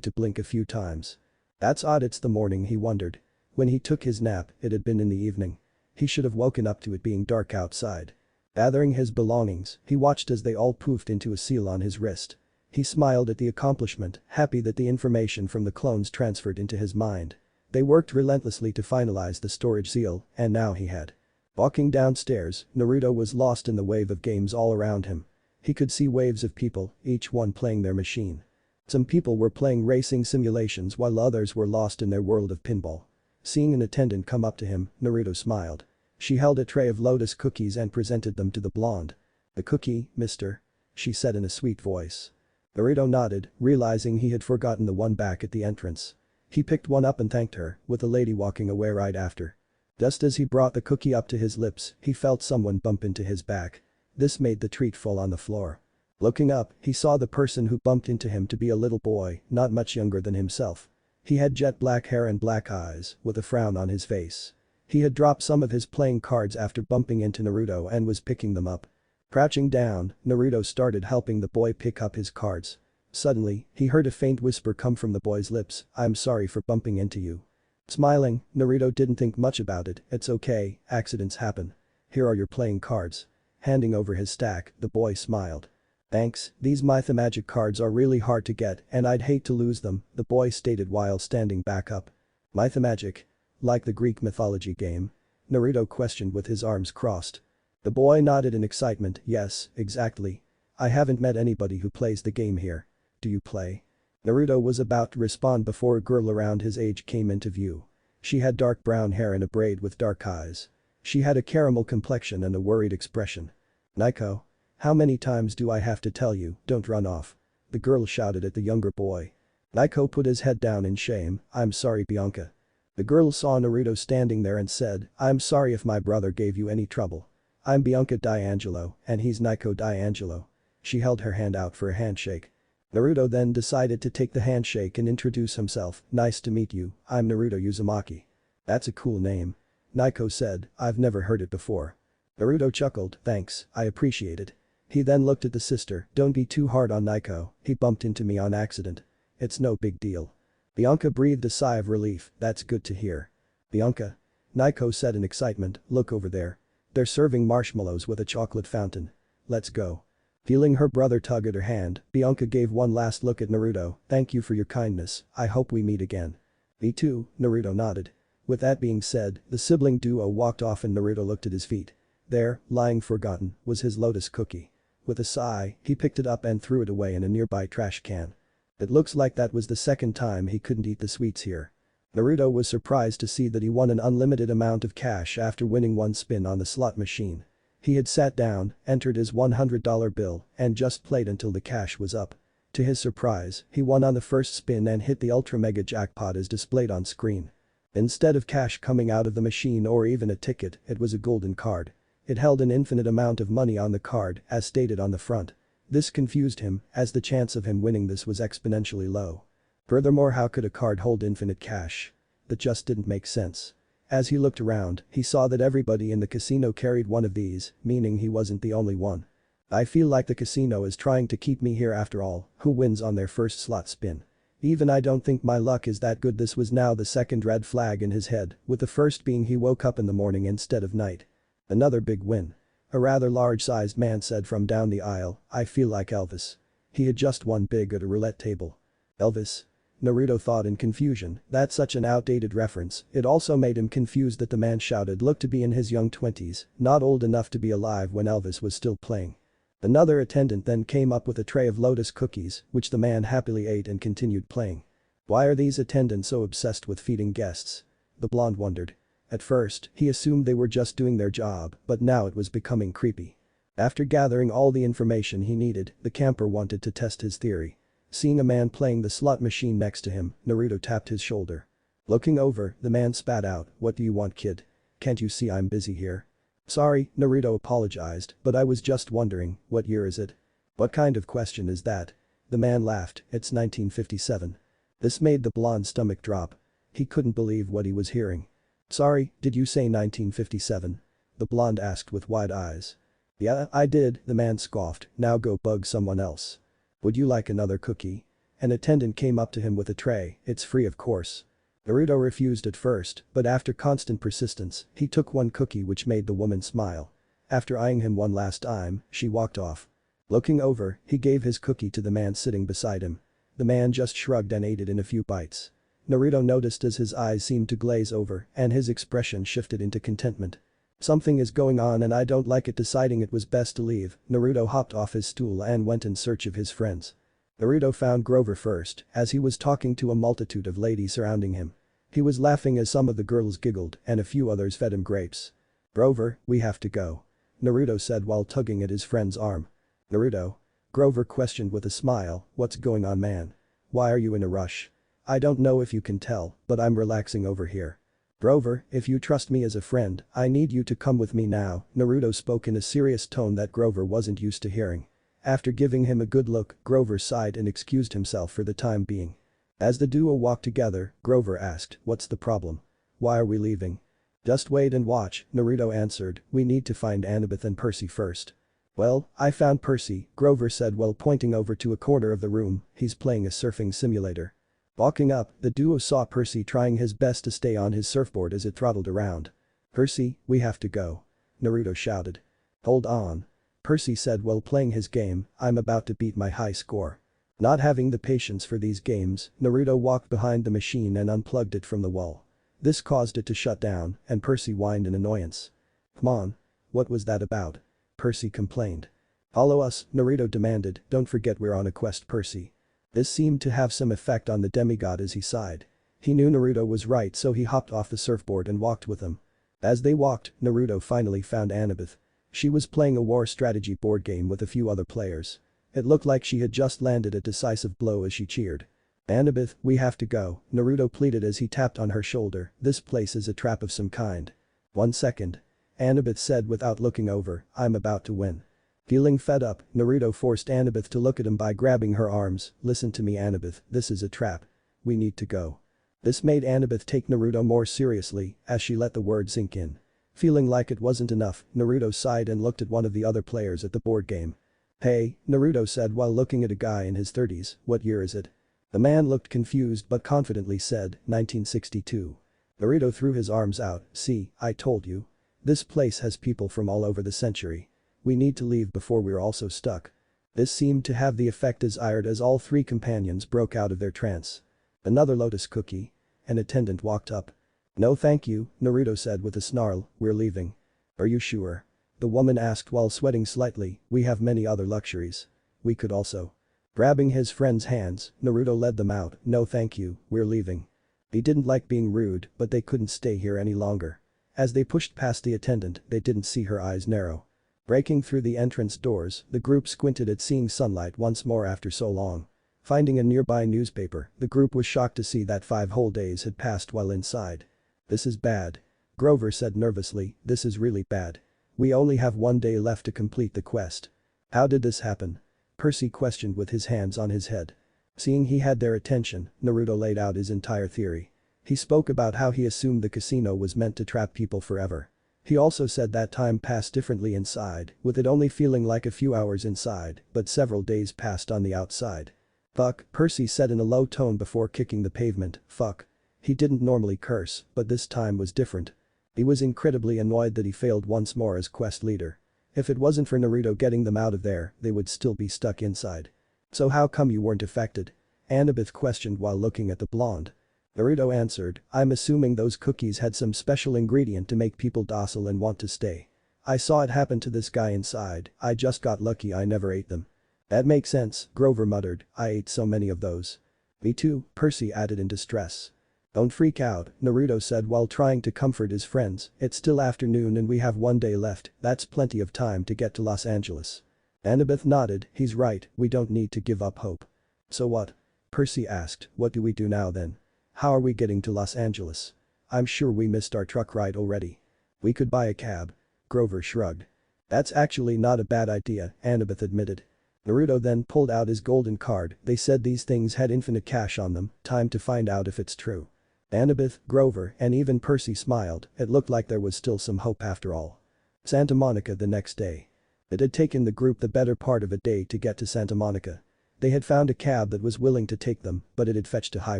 to blink a few times. That's odd, it's the morning, he wondered. When he took his nap, it had been in the evening. He should have woken up to it being dark outside. Gathering his belongings, he watched as they all poofed into a seal on his wrist. He smiled at the accomplishment, happy that the information from the clones transferred into his mind. They worked relentlessly to finalize the storage seal, and now he had. Walking downstairs, Naruto was lost in the wave of games all around him. He could see waves of people, each one playing their machine. Some people were playing racing simulations while others were lost in their world of pinball. Seeing an attendant come up to him, Naruto smiled. She held a tray of lotus cookies and presented them to the blonde. "The cookie, mister?" she said in a sweet voice. Naruto nodded, realizing he had forgotten the one back at the entrance. He picked one up and thanked her, with the lady walking away right after. Just as he brought the cookie up to his lips, he felt someone bump into his back. This made the treat fall on the floor. Looking up, he saw the person who bumped into him to be a little boy, not much younger than himself. He had jet black hair and black eyes, with a frown on his face. He had dropped some of his playing cards after bumping into Naruto and was picking them up. Crouching down, Naruto started helping the boy pick up his cards. Suddenly, he heard a faint whisper come from the boy's lips, "I'm sorry for bumping into you." Smiling, Naruto didn't think much about it, "It's okay, accidents happen. Here are your playing cards." Handing over his stack, the boy smiled. "Thanks, these mythmagic cards are really hard to get and I'd hate to lose them," the boy stated while standing back up. "Mythmagic? Like the Greek mythology game?" Naruto questioned with his arms crossed. The boy nodded in excitement, "Yes, exactly. I haven't met anybody who plays the game here. Do you play?" Naruto was about to respond before a girl around his age came into view. She had dark brown hair and a braid with dark eyes. She had a caramel complexion and a worried expression. "Naiko? How many times do I have to tell you, don't run off?" the girl shouted at the younger boy. Naiko put his head down in shame, "I'm sorry, Bianca." The girl saw Naruto standing there and said, "I'm sorry if my brother gave you any trouble. I'm Bianca D'Angelo, and he's Naiko D'Angelo." She held her hand out for a handshake. Naruto then decided to take the handshake and introduce himself, "Nice to meet you, I'm Naruto Uzumaki." "That's a cool name." Naiko said, "I've never heard it before." Naruto chuckled, "Thanks, I appreciate it." He then looked at the sister, "Don't be too hard on Naiko, he bumped into me on accident. It's no big deal." Bianca breathed a sigh of relief, "That's good to hear." "Bianca?" Naiko said in excitement, "Look over there. They're serving marshmallows with a chocolate fountain. Let's go." Feeling her brother tug at her hand, Bianca gave one last look at Naruto, "Thank you for your kindness, I hope we meet again." "Me too," Naruto nodded. With that being said, the sibling duo walked off and Naruto looked at his feet. There, lying forgotten, was his lotus cookie. With a sigh, he picked it up and threw it away in a nearby trash can. It looks like that was the second time he couldn't eat the sweets here. Naruto was surprised to see that he won an unlimited amount of cash after winning one spin on the slot machine. He had sat down, entered his $100 bill, and just played until the cash was up. To his surprise, he won on the first spin and hit the ultra mega jackpot as displayed on screen. Instead of cash coming out of the machine or even a ticket, it was a golden card. It held an infinite amount of money on the card, as stated on the front. This confused him, as the chance of him winning this was exponentially low. Furthermore, how could a card hold infinite cash? That just didn't make sense. As he looked around, he saw that everybody in the casino carried one of these, meaning he wasn't the only one. I feel like the casino is trying to keep me here after all. Who wins on their first slot spin? Even I don't think my luck is that good. This was now the second red flag in his head, with the first being he woke up in the morning instead of night. Another big win. A rather large-sized man said from down the aisle, I feel like Elvis. He had just won big at a roulette table. Elvis? Naruto thought in confusion, that's such an outdated reference. It also made him confused that the man shouted looked to be in his young 20s, not old enough to be alive when Elvis was still playing. Another attendant then came up with a tray of lotus cookies, which the man happily ate and continued playing. Why are these attendants so obsessed with feeding guests? The blonde wondered. At first, he assumed they were just doing their job, but now it was becoming creepy. After gathering all the information he needed, the camper wanted to test his theory. Seeing a man playing the slot machine next to him, Naruto tapped his shoulder. Looking over, the man spat out, what do you want, kid? Can't you see I'm busy here? Sorry, Naruto apologized, but I was just wondering, what year is it? What kind of question is that? The man laughed, it's 1957. This made the blonde's stomach drop. He couldn't believe what he was hearing. Sorry, did you say 1957? The blonde asked with wide eyes. Yeah, I did, the man scoffed, now go bug someone else. Would you like another cookie? An attendant came up to him with a tray, it's free of course. Naruto refused at first, but after constant persistence, he took one cookie which made the woman smile. After eyeing him one last time, she walked off. Looking over, he gave his cookie to the man sitting beside him. The man just shrugged and ate it in a few bites. Naruto noticed as his eyes seemed to glaze over and his expression shifted into contentment. Something is going on and I don't like it. Deciding it was best to leave, Naruto hopped off his stool and went in search of his friends. Naruto found Grover first, as he was talking to a multitude of ladies surrounding him. He was laughing as some of the girls giggled and a few others fed him grapes. Grover, we have to go. Naruto said while tugging at his friend's arm. Naruto? Grover questioned with a smile, what's going on, man? Why are you in a rush? I don't know if you can tell, but I'm relaxing over here. Grover, if you trust me as a friend, I need you to come with me now, Naruto spoke in a serious tone that Grover wasn't used to hearing. After giving him a good look, Grover sighed and excused himself for the time being. As the duo walked together, Grover asked, what's the problem? Why are we leaving? Just wait and watch, Naruto answered, we need to find Annabeth and Percy first. Well, I found Percy, Grover said while pointing over to a corner of the room, he's playing a surfing simulator. Walking up, the duo saw Percy trying his best to stay on his surfboard as it throttled around. Percy, we have to go. Naruto shouted. Hold on. Percy said while playing his game, I'm about to beat my high score. Not having the patience for these games, Naruto walked behind the machine and unplugged it from the wall. This caused it to shut down, and Percy whined in annoyance. Come on. What was that about? Percy complained. Follow us, Naruto demanded, don't forget we're on a quest, Percy. This seemed to have some effect on the demigod as he sighed. He knew Naruto was right, so he hopped off the surfboard and walked with him. As they walked, Naruto finally found Annabeth. She was playing a war strategy board game with a few other players. It looked like she had just landed a decisive blow as she cheered. Annabeth, we have to go, Naruto pleaded as he tapped on her shoulder, this place is a trap of some kind. 1 second. Annabeth said without looking over, I'm about to win. Feeling fed up, Naruto forced Annabeth to look at him by grabbing her arms, listen to me Annabeth, this is a trap. We need to go. This made Annabeth take Naruto more seriously as she let the word sink in. Feeling like it wasn't enough, Naruto sighed and looked at one of the other players at the board game. Hey, Naruto said while looking at a guy in his 30s, what year is it? The man looked confused but confidently said, 1962. Naruto threw his arms out, see, I told you. This place has people from all over the century. We need to leave before we're also stuck. This seemed to have the effect desired as all three companions broke out of their trance. Another lotus cookie. An attendant walked up. No thank you, Naruto said with a snarl, we're leaving. Are you sure? The woman asked while sweating slightly, we have many other luxuries. We could also. Grabbing his friend's hands, Naruto led them out, no thank you, we're leaving. He didn't like being rude, but they couldn't stay here any longer. As they pushed past the attendant, they didn't see her eyes narrow. Breaking through the entrance doors, the group squinted at seeing sunlight once more after so long. Finding a nearby newspaper, the group was shocked to see that 5 whole days had passed while inside. This is bad. Grover said nervously, this is really bad. We only have 1 day left to complete the quest. How did this happen? Percy questioned with his hands on his head. Seeing he had their attention, Naruto laid out his entire theory. He spoke about how he assumed the casino was meant to trap people forever. He also said that time passed differently inside, with it only feeling like a few hours inside, but several days passed on the outside. Fuck, Percy said in a low tone before kicking the pavement, fuck. He didn't normally curse, but this time was different. He was incredibly annoyed that he failed once more as quest leader. If it wasn't for Naruto getting them out of there, they would still be stuck inside. So how come you weren't affected? Annabeth questioned while looking at the blonde. Naruto answered, I'm assuming those cookies had some special ingredient to make people docile and want to stay. I saw it happen to this guy inside, I just got lucky I never ate them. That makes sense, Grover muttered, I ate so many of those. Me too, Percy added in distress. Don't freak out, Naruto said while trying to comfort his friends, it's still afternoon and we have 1 day left, that's plenty of time to get to Los Angeles. Annabeth nodded, he's right, we don't need to give up hope. So what? Percy asked, what do we do now then? How are we getting to Los Angeles? I'm sure we missed our truck ride already. We could buy a cab. Grover shrugged. That's actually not a bad idea, Annabeth admitted. Naruto then pulled out his golden card, they said these things had infinite cash on them, time to find out if it's true. Annabeth, Grover, and even Percy smiled, it looked like there was still some hope after all. Santa Monica the next day. It had taken the group the better part of a day to get to Santa Monica. They had found a cab that was willing to take them, but it had fetched a high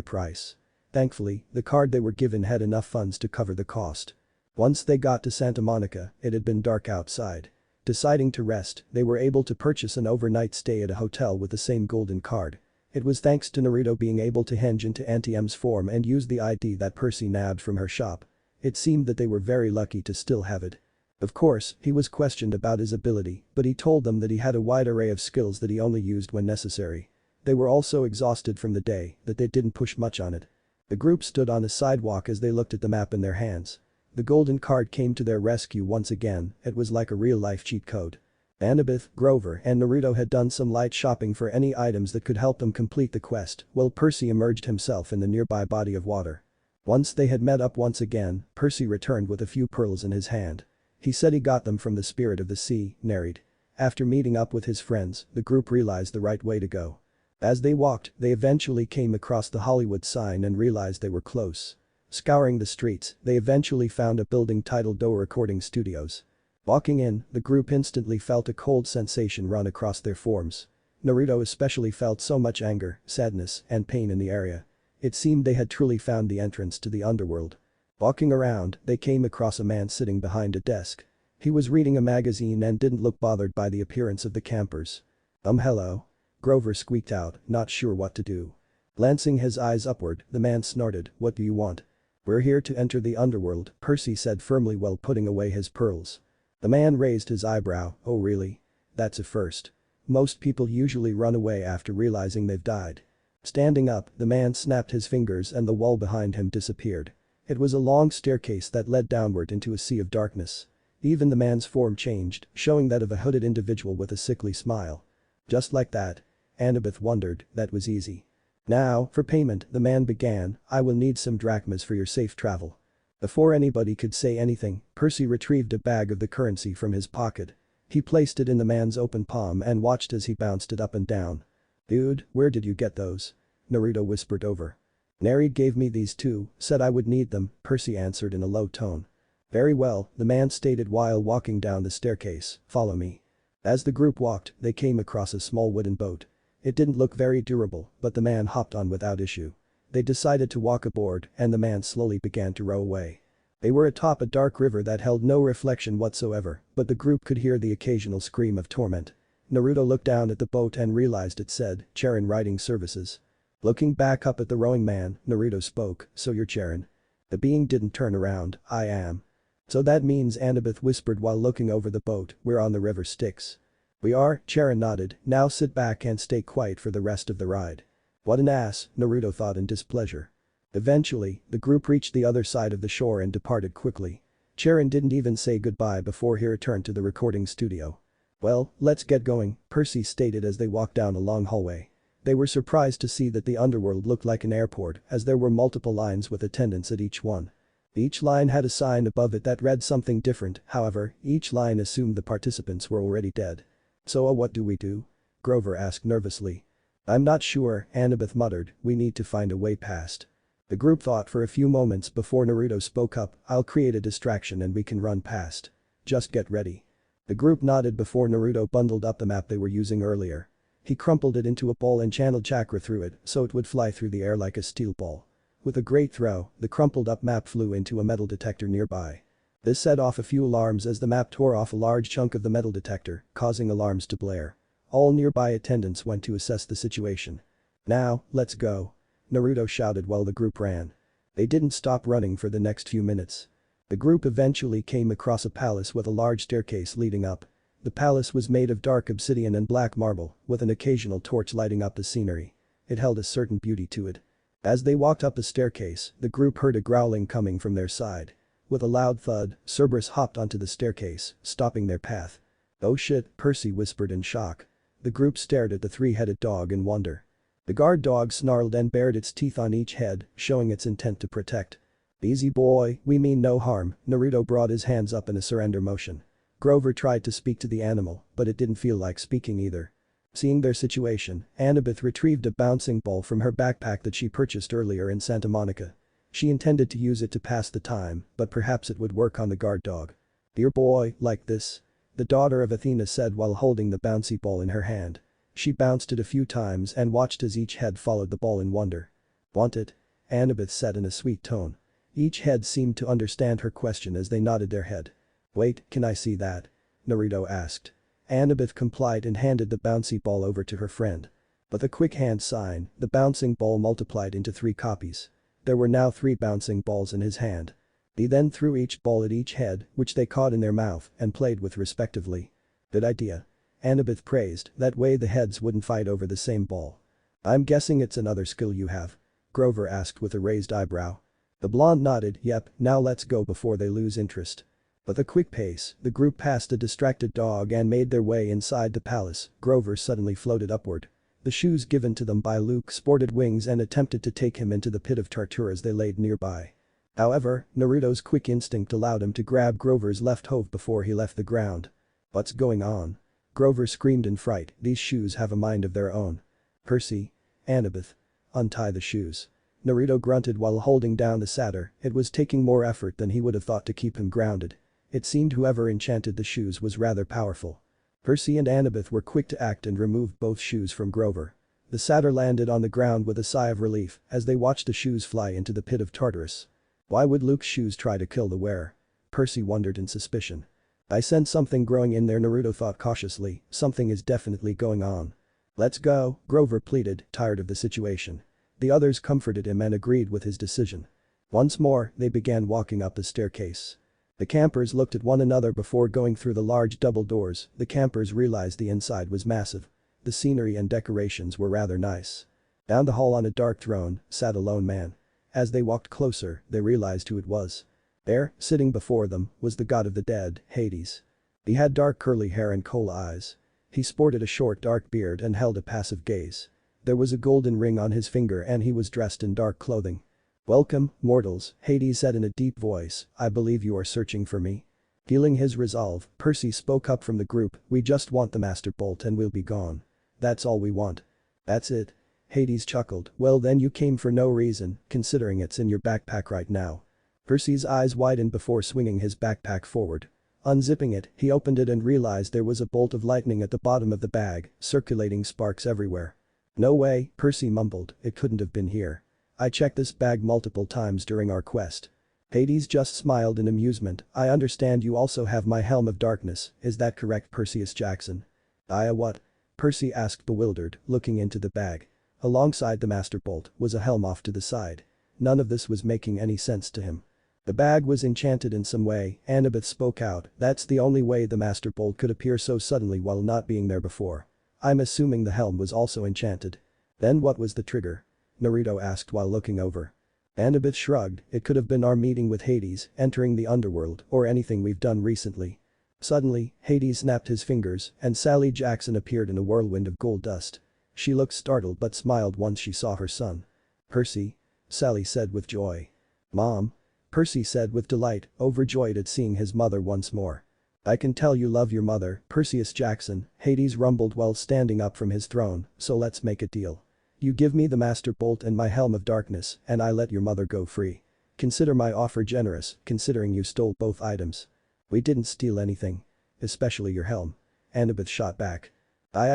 price. Thankfully, the card they were given had enough funds to cover the cost. Once they got to Santa Monica, it had been dark outside. Deciding to rest, they were able to purchase an overnight stay at a hotel with the same golden card. It was thanks to Naruto being able to henge into Auntie M's form and use the ID that Percy nabbed from her shop. It seemed that they were very lucky to still have it. Of course, he was questioned about his ability, but he told them that he had a wide array of skills that he only used when necessary. They were all so exhausted from the day that they didn't push much on it. The group stood on the sidewalk as they looked at the map in their hands. The golden card came to their rescue once again, it was like a real-life cheat code. Annabeth, Grover, and Naruto had done some light shopping for any items that could help them complete the quest, while Percy immersed himself in the nearby body of water. Once they had met up once again, Percy returned with a few pearls in his hand. He said he got them from the spirit of the sea, Nereid. After meeting up with his friends, the group realized the right way to go. As they walked, they eventually came across the Hollywood sign and realized they were close. Scouring the streets, they eventually found a building titled Doe Recording Studios. Walking in, the group instantly felt a cold sensation run across their forms. Naruto especially felt so much anger, sadness, and pain in the area. It seemed they had truly found the entrance to the underworld. Walking around, they came across a man sitting behind a desk. He was reading a magazine and didn't look bothered by the appearance of the campers. Hello? Grover squeaked out, not sure what to do. Glancing his eyes upward, the man snorted, what do you want? We're here to enter the underworld, Percy said firmly while putting away his pearls. The man raised his eyebrow, oh really? That's a first. Most people usually run away after realizing they've died. Standing up, the man snapped his fingers and the wall behind him disappeared. It was a long staircase that led downward into a sea of darkness. Even the man's form changed, showing that of a hooded individual with a sickly smile. Just like that? Annabeth wondered, that was easy. Now, for payment, the man began, I will need some drachmas for your safe travel. Before anybody could say anything, Percy retrieved a bag of the currency from his pocket. He placed it in the man's open palm and watched as he bounced it up and down. Dude, where did you get those? Naruto whispered over. Nereid gave me these too, said I would need them, Percy answered in a low tone. Very well, the man stated while walking down the staircase, follow me. As the group walked, they came across a small wooden boat. It didn't look very durable, but the man hopped on without issue. They decided to walk aboard and the man slowly began to row away. They were atop a dark river that held no reflection whatsoever, but the group could hear the occasional scream of torment. Naruto looked down at the boat and realized it said, Charon Riding Services. Looking back up at the rowing man, Naruto spoke, so you're Charon. The being didn't turn around, I am. So that means, Annabeth whispered while looking over the boat, we're on the river Styx. We are, Charon nodded, now sit back and stay quiet for the rest of the ride. What an ass, Naruto thought in displeasure. Eventually, the group reached the other side of the shore and departed quickly. Charon didn't even say goodbye before he returned to the recording studio. Well, let's get going, Percy stated as they walked down a long hallway. They were surprised to see that the underworld looked like an airport as there were multiple lines with attendants at each one. Each line had a sign above it that read something different, however, each line assumed the participants were already dead. So what do we do? Grover asked nervously. I'm not sure, Annabeth muttered, we need to find a way past. The group thought for a few moments before Naruto spoke up, I'll create a distraction and we can run past. Just get ready. The group nodded before Naruto bundled up the map they were using earlier. He crumpled it into a ball and channeled chakra through it so it would fly through the air like a steel ball. With a great throw, the crumpled up map flew into a metal detector nearby. This set off a few alarms as the map tore off a large chunk of the metal detector, causing alarms to blare. All nearby attendants went to assess the situation. Now, let's go. Naruto shouted while the group ran. They didn't stop running for the next few minutes. The group eventually came across a palace with a large staircase leading up. The palace was made of dark obsidian and black marble, with an occasional torch lighting up the scenery. It held a certain beauty to it. As they walked up the staircase, the group heard a growling coming from their side. With a loud thud, Cerberus hopped onto the staircase, stopping their path. Oh shit, Percy whispered in shock. The group stared at the three-headed dog in wonder. The guard dog snarled and bared its teeth on each head, showing its intent to protect. Easy boy, we mean no harm, Naruto brought his hands up in a surrender motion. Grover tried to speak to the animal, but it didn't feel like speaking either. Seeing their situation, Annabeth retrieved a bouncing ball from her backpack that she purchased earlier in Santa Monica. She intended to use it to pass the time, but perhaps it would work on the guard dog. Dear boy, like this? The daughter of Athena said while holding the bouncy ball in her hand. She bounced it a few times and watched as each head followed the ball in wonder. Want it? Annabeth said in a sweet tone. Each head seemed to understand her question as they nodded their head. Wait, can I see that? Naruto asked. Annabeth complied and handed the bouncy ball over to her friend. With a quick hand sign, the bouncing ball multiplied into 3 copies. There were now 3 bouncing balls in his hand. He then threw each ball at each head, which they caught in their mouth and played with respectively. Good idea. Annabeth praised, that way the heads wouldn't fight over the same ball. I'm guessing it's another skill you have? Grover asked with a raised eyebrow. The blonde nodded, yep, now let's go before they lose interest. With a quick pace, the group passed a distracted dog and made their way inside the palace. Grover suddenly floated upward. The shoes given to them by Luke sported wings and attempted to take him into the pit of torture as they laid nearby. However, Naruto's quick instinct allowed him to grab Grover's left hoof before he left the ground. What's going on? Grover screamed in fright, these shoes have a mind of their own. Percy. Annabeth. Untie the shoes. Naruto grunted while holding down the satyr, it was taking more effort than he would have thought to keep him grounded. It seemed whoever enchanted the shoes was rather powerful. Percy and Annabeth were quick to act and removed both shoes from Grover. The satyr landed on the ground with a sigh of relief as they watched the shoes fly into the pit of Tartarus. Why would Luke's shoes try to kill the wearer? Percy wondered in suspicion. I sense something growing in there, Naruto thought cautiously, something is definitely going on. Let's go, Grover pleaded, tired of the situation. The others comforted him and agreed with his decision. Once more, they began walking up the staircase. The campers looked at one another before going through the large double doors. The campers realized the inside was massive. The scenery and decorations were rather nice. Down the hall on a dark throne sat a lone man. As they walked closer, they realized who it was. There, sitting before them, was the god of the dead, Hades. He had dark curly hair and coal eyes. He sported a short dark beard and held a passive gaze. There was a golden ring on his finger and he was dressed in dark clothing. Welcome, mortals, Hades said in a deep voice, I believe you are searching for me. Feeling his resolve, Percy spoke up from the group, we just want the Master Bolt and we'll be gone. That's all we want. That's it. Hades chuckled, well then you came for no reason, considering it's in your backpack right now. Percy's eyes widened before swinging his backpack forward. Unzipping it, he opened it and realized there was a bolt of lightning at the bottom of the bag, circulating sparks everywhere. No way, Percy mumbled, it couldn't have been here. I checked this bag multiple times during our quest. Hades just smiled in amusement, I understand you also have my Helm of Darkness, is that correct Perseus Jackson? What? Percy asked bewildered, looking into the bag. Alongside the Master Bolt was a helm off to the side. None of this was making any sense to him. The bag was enchanted in some way, Annabeth spoke out, that's the only way the Master Bolt could appear so suddenly while not being there before. I'm assuming the helm was also enchanted. Then what was the trigger? Naruto asked while looking over. Annabeth shrugged, it could have been our meeting with Hades, entering the underworld, or anything we've done recently. Suddenly, Hades snapped his fingers, and Sally Jackson appeared in a whirlwind of gold dust. She looked startled but smiled once she saw her son. Percy? Sally said with joy. Mom? Percy said with delight, overjoyed at seeing his mother once more. I can tell you love your mother, Perseus Jackson, Hades rumbled while standing up from his throne, so let's make a deal. You give me the Master Bolt and my Helm of Darkness, and I let your mother go free. Consider my offer generous, considering you stole both items. We didn't steal anything. Especially your helm. Annabeth shot back.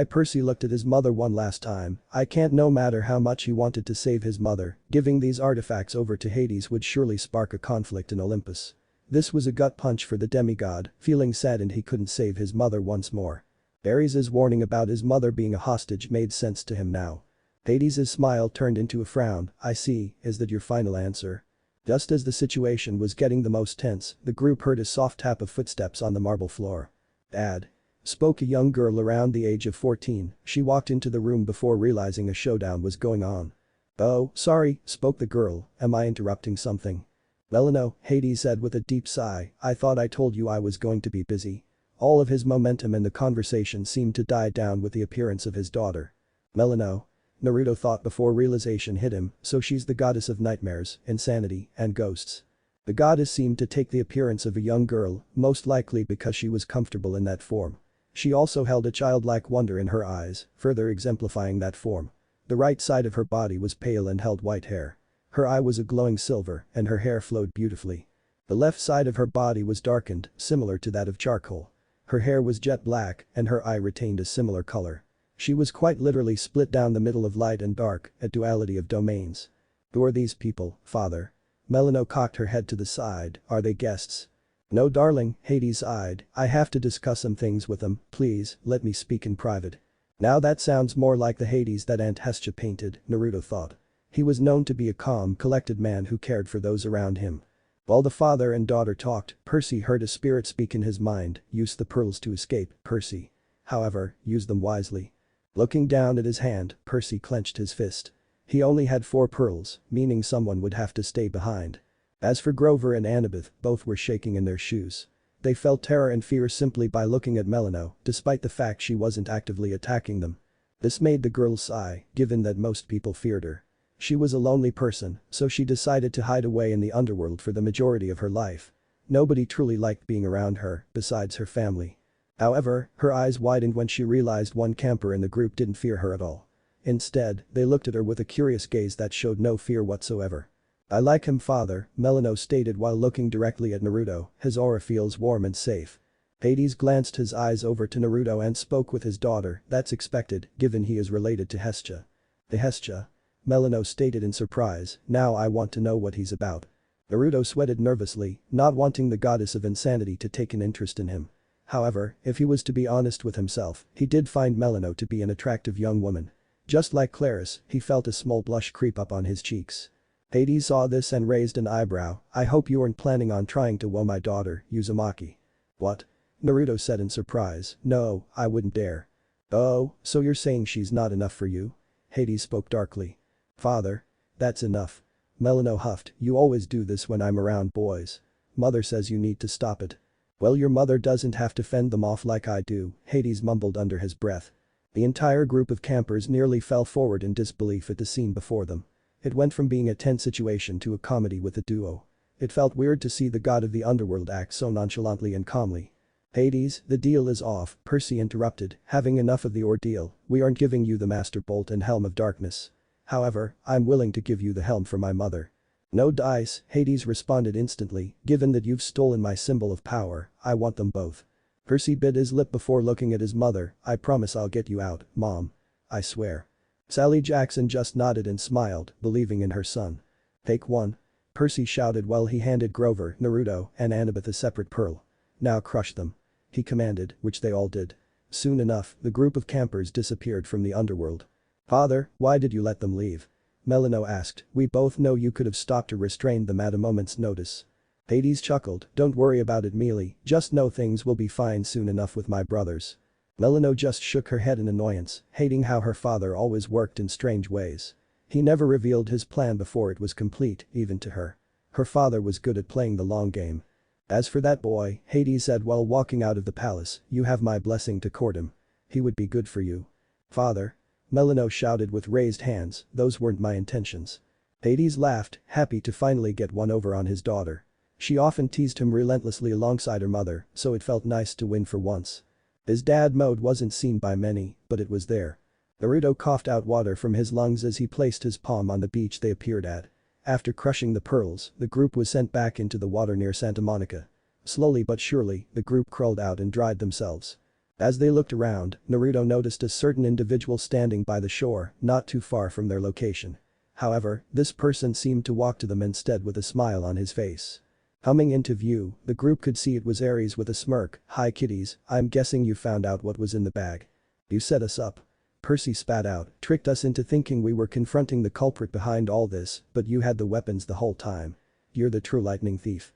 Percy looked at his mother one last time, I can't no matter how much he wanted to save his mother, giving these artifacts over to Hades would surely spark a conflict in Olympus. This was a gut punch for the demigod, feeling saddened he couldn't save his mother once more. Ares' warning about his mother being a hostage made sense to him now. Hades' smile turned into a frown, I see, is that your final answer? Just as the situation was getting the most tense, the group heard a soft tap of footsteps on the marble floor. Dad. Spoke a young girl around the age of 14, she walked into the room before realizing a showdown was going on. Oh, sorry, spoke the girl, am I interrupting something? Well no, Hades said with a deep sigh, I thought I told you I was going to be busy. All of his momentum in the conversation seemed to die down with the appearance of his daughter. Melano? Naruto thought before realization hit him, so she's the goddess of nightmares, insanity, and ghosts. The goddess seemed to take the appearance of a young girl, most likely because she was comfortable in that form. She also held a childlike wonder in her eyes, further exemplifying that form. The right side of her body was pale and held white hair. Her eye was a glowing silver, and her hair flowed beautifully. The left side of her body was darkened, similar to that of charcoal. Her hair was jet black, and her eye retained a similar color. She was quite literally split down the middle of light and dark, a duality of domains. Who are these people, father? Melano cocked her head to the side, are they guests? No darling, Hades eyed, I have to discuss some things with them, please, let me speak in private. Now that sounds more like the Hades that Aunt Hestia painted, Naruto thought. He was known to be a calm, collected man who cared for those around him. While the father and daughter talked, Percy heard a spirit speak in his mind, use the pearls to escape, Percy. However, use them wisely. Looking down at his hand, Percy clenched his fist. He only had 4 pearls, meaning someone would have to stay behind. As for Grover and Annabeth, both were shaking in their shoes. They felt terror and fear simply by looking at Melano, despite the fact she wasn't actively attacking them. This made the girl sigh, given that most people feared her. She was a lonely person, so she decided to hide away in the underworld for the majority of her life. Nobody truly liked being around her, besides her family. However, her eyes widened when she realized one camper in the group didn't fear her at all. Instead, they looked at her with a curious gaze that showed no fear whatsoever. I like him father, Melano stated while looking directly at Naruto, his aura feels warm and safe. Hades glanced his eyes over to Naruto and spoke with his daughter, that's expected, given he is related to Hestia. The Hestia? Melano stated in surprise, now I want to know what he's about. Naruto sweated nervously, not wanting the goddess of insanity to take an interest in him. However, if he was to be honest with himself, he did find Melano to be an attractive young woman. Just like Claris, he felt a small blush creep up on his cheeks. Hades saw this and raised an eyebrow, I hope you aren't planning on trying to woo my daughter, Uzumaki. What? Naruto said in surprise, no, I wouldn't dare. Oh, so you're saying she's not enough for you? Hades spoke darkly. Father. That's enough. Melano huffed, you always do this when I'm around boys. Mother says you need to stop it. Well your mother doesn't have to fend them off like I do, Hades mumbled under his breath. The entire group of campers nearly fell forward in disbelief at the scene before them. It went from being a tense situation to a comedy with a duo. It felt weird to see the god of the underworld act so nonchalantly and calmly. Hades, the deal is off, Percy interrupted, having enough of the ordeal, we aren't giving you the Master Bolt and Helm of Darkness. However, I'm willing to give you the helm for my mother. No dice, Hades responded instantly, given that you've stolen my symbol of power, I want them both. Percy bit his lip before looking at his mother, I promise I'll get you out, Mom. I swear. Sally Jackson just nodded and smiled, believing in her son. Take 1. Percy shouted while he handed Grover, Naruto, and Annabeth a separate pearl. Now crush them. He commanded, which they all did. Soon enough, the group of campers disappeared from the underworld. Father, why did you let them leave? Melano asked, we both know you could have stopped or restrained them at a moment's notice. Hades chuckled, don't worry about it Mealy, just know things will be fine soon enough with my brothers. Melino just shook her head in annoyance, hating how her father always worked in strange ways. He never revealed his plan before it was complete, even to her. Her father was good at playing the long game. As for that boy, Hades said while walking out of the palace, you have my blessing to court him. He would be good for you. Father? Melino shouted with raised hands, those weren't my intentions. Hades laughed, happy to finally get one over on his daughter. She often teased him relentlessly alongside her mother, so it felt nice to win for once. His dad mode wasn't seen by many, but it was there. Naruto coughed out water from his lungs as he placed his palm on the beach they appeared at. After crushing the pearls, the group was sent back into the water near Santa Monica. Slowly but surely, the group crawled out and dried themselves. As they looked around, Naruto noticed a certain individual standing by the shore, not too far from their location. However, this person seemed to walk to them instead with a smile on his face. Coming into view, the group could see it was Ares with a smirk, hi kiddies, I'm guessing you found out what was in the bag. You set us up. Percy spat out, tricked us into thinking we were confronting the culprit behind all this, but you had the weapons the whole time. You're the true lightning thief.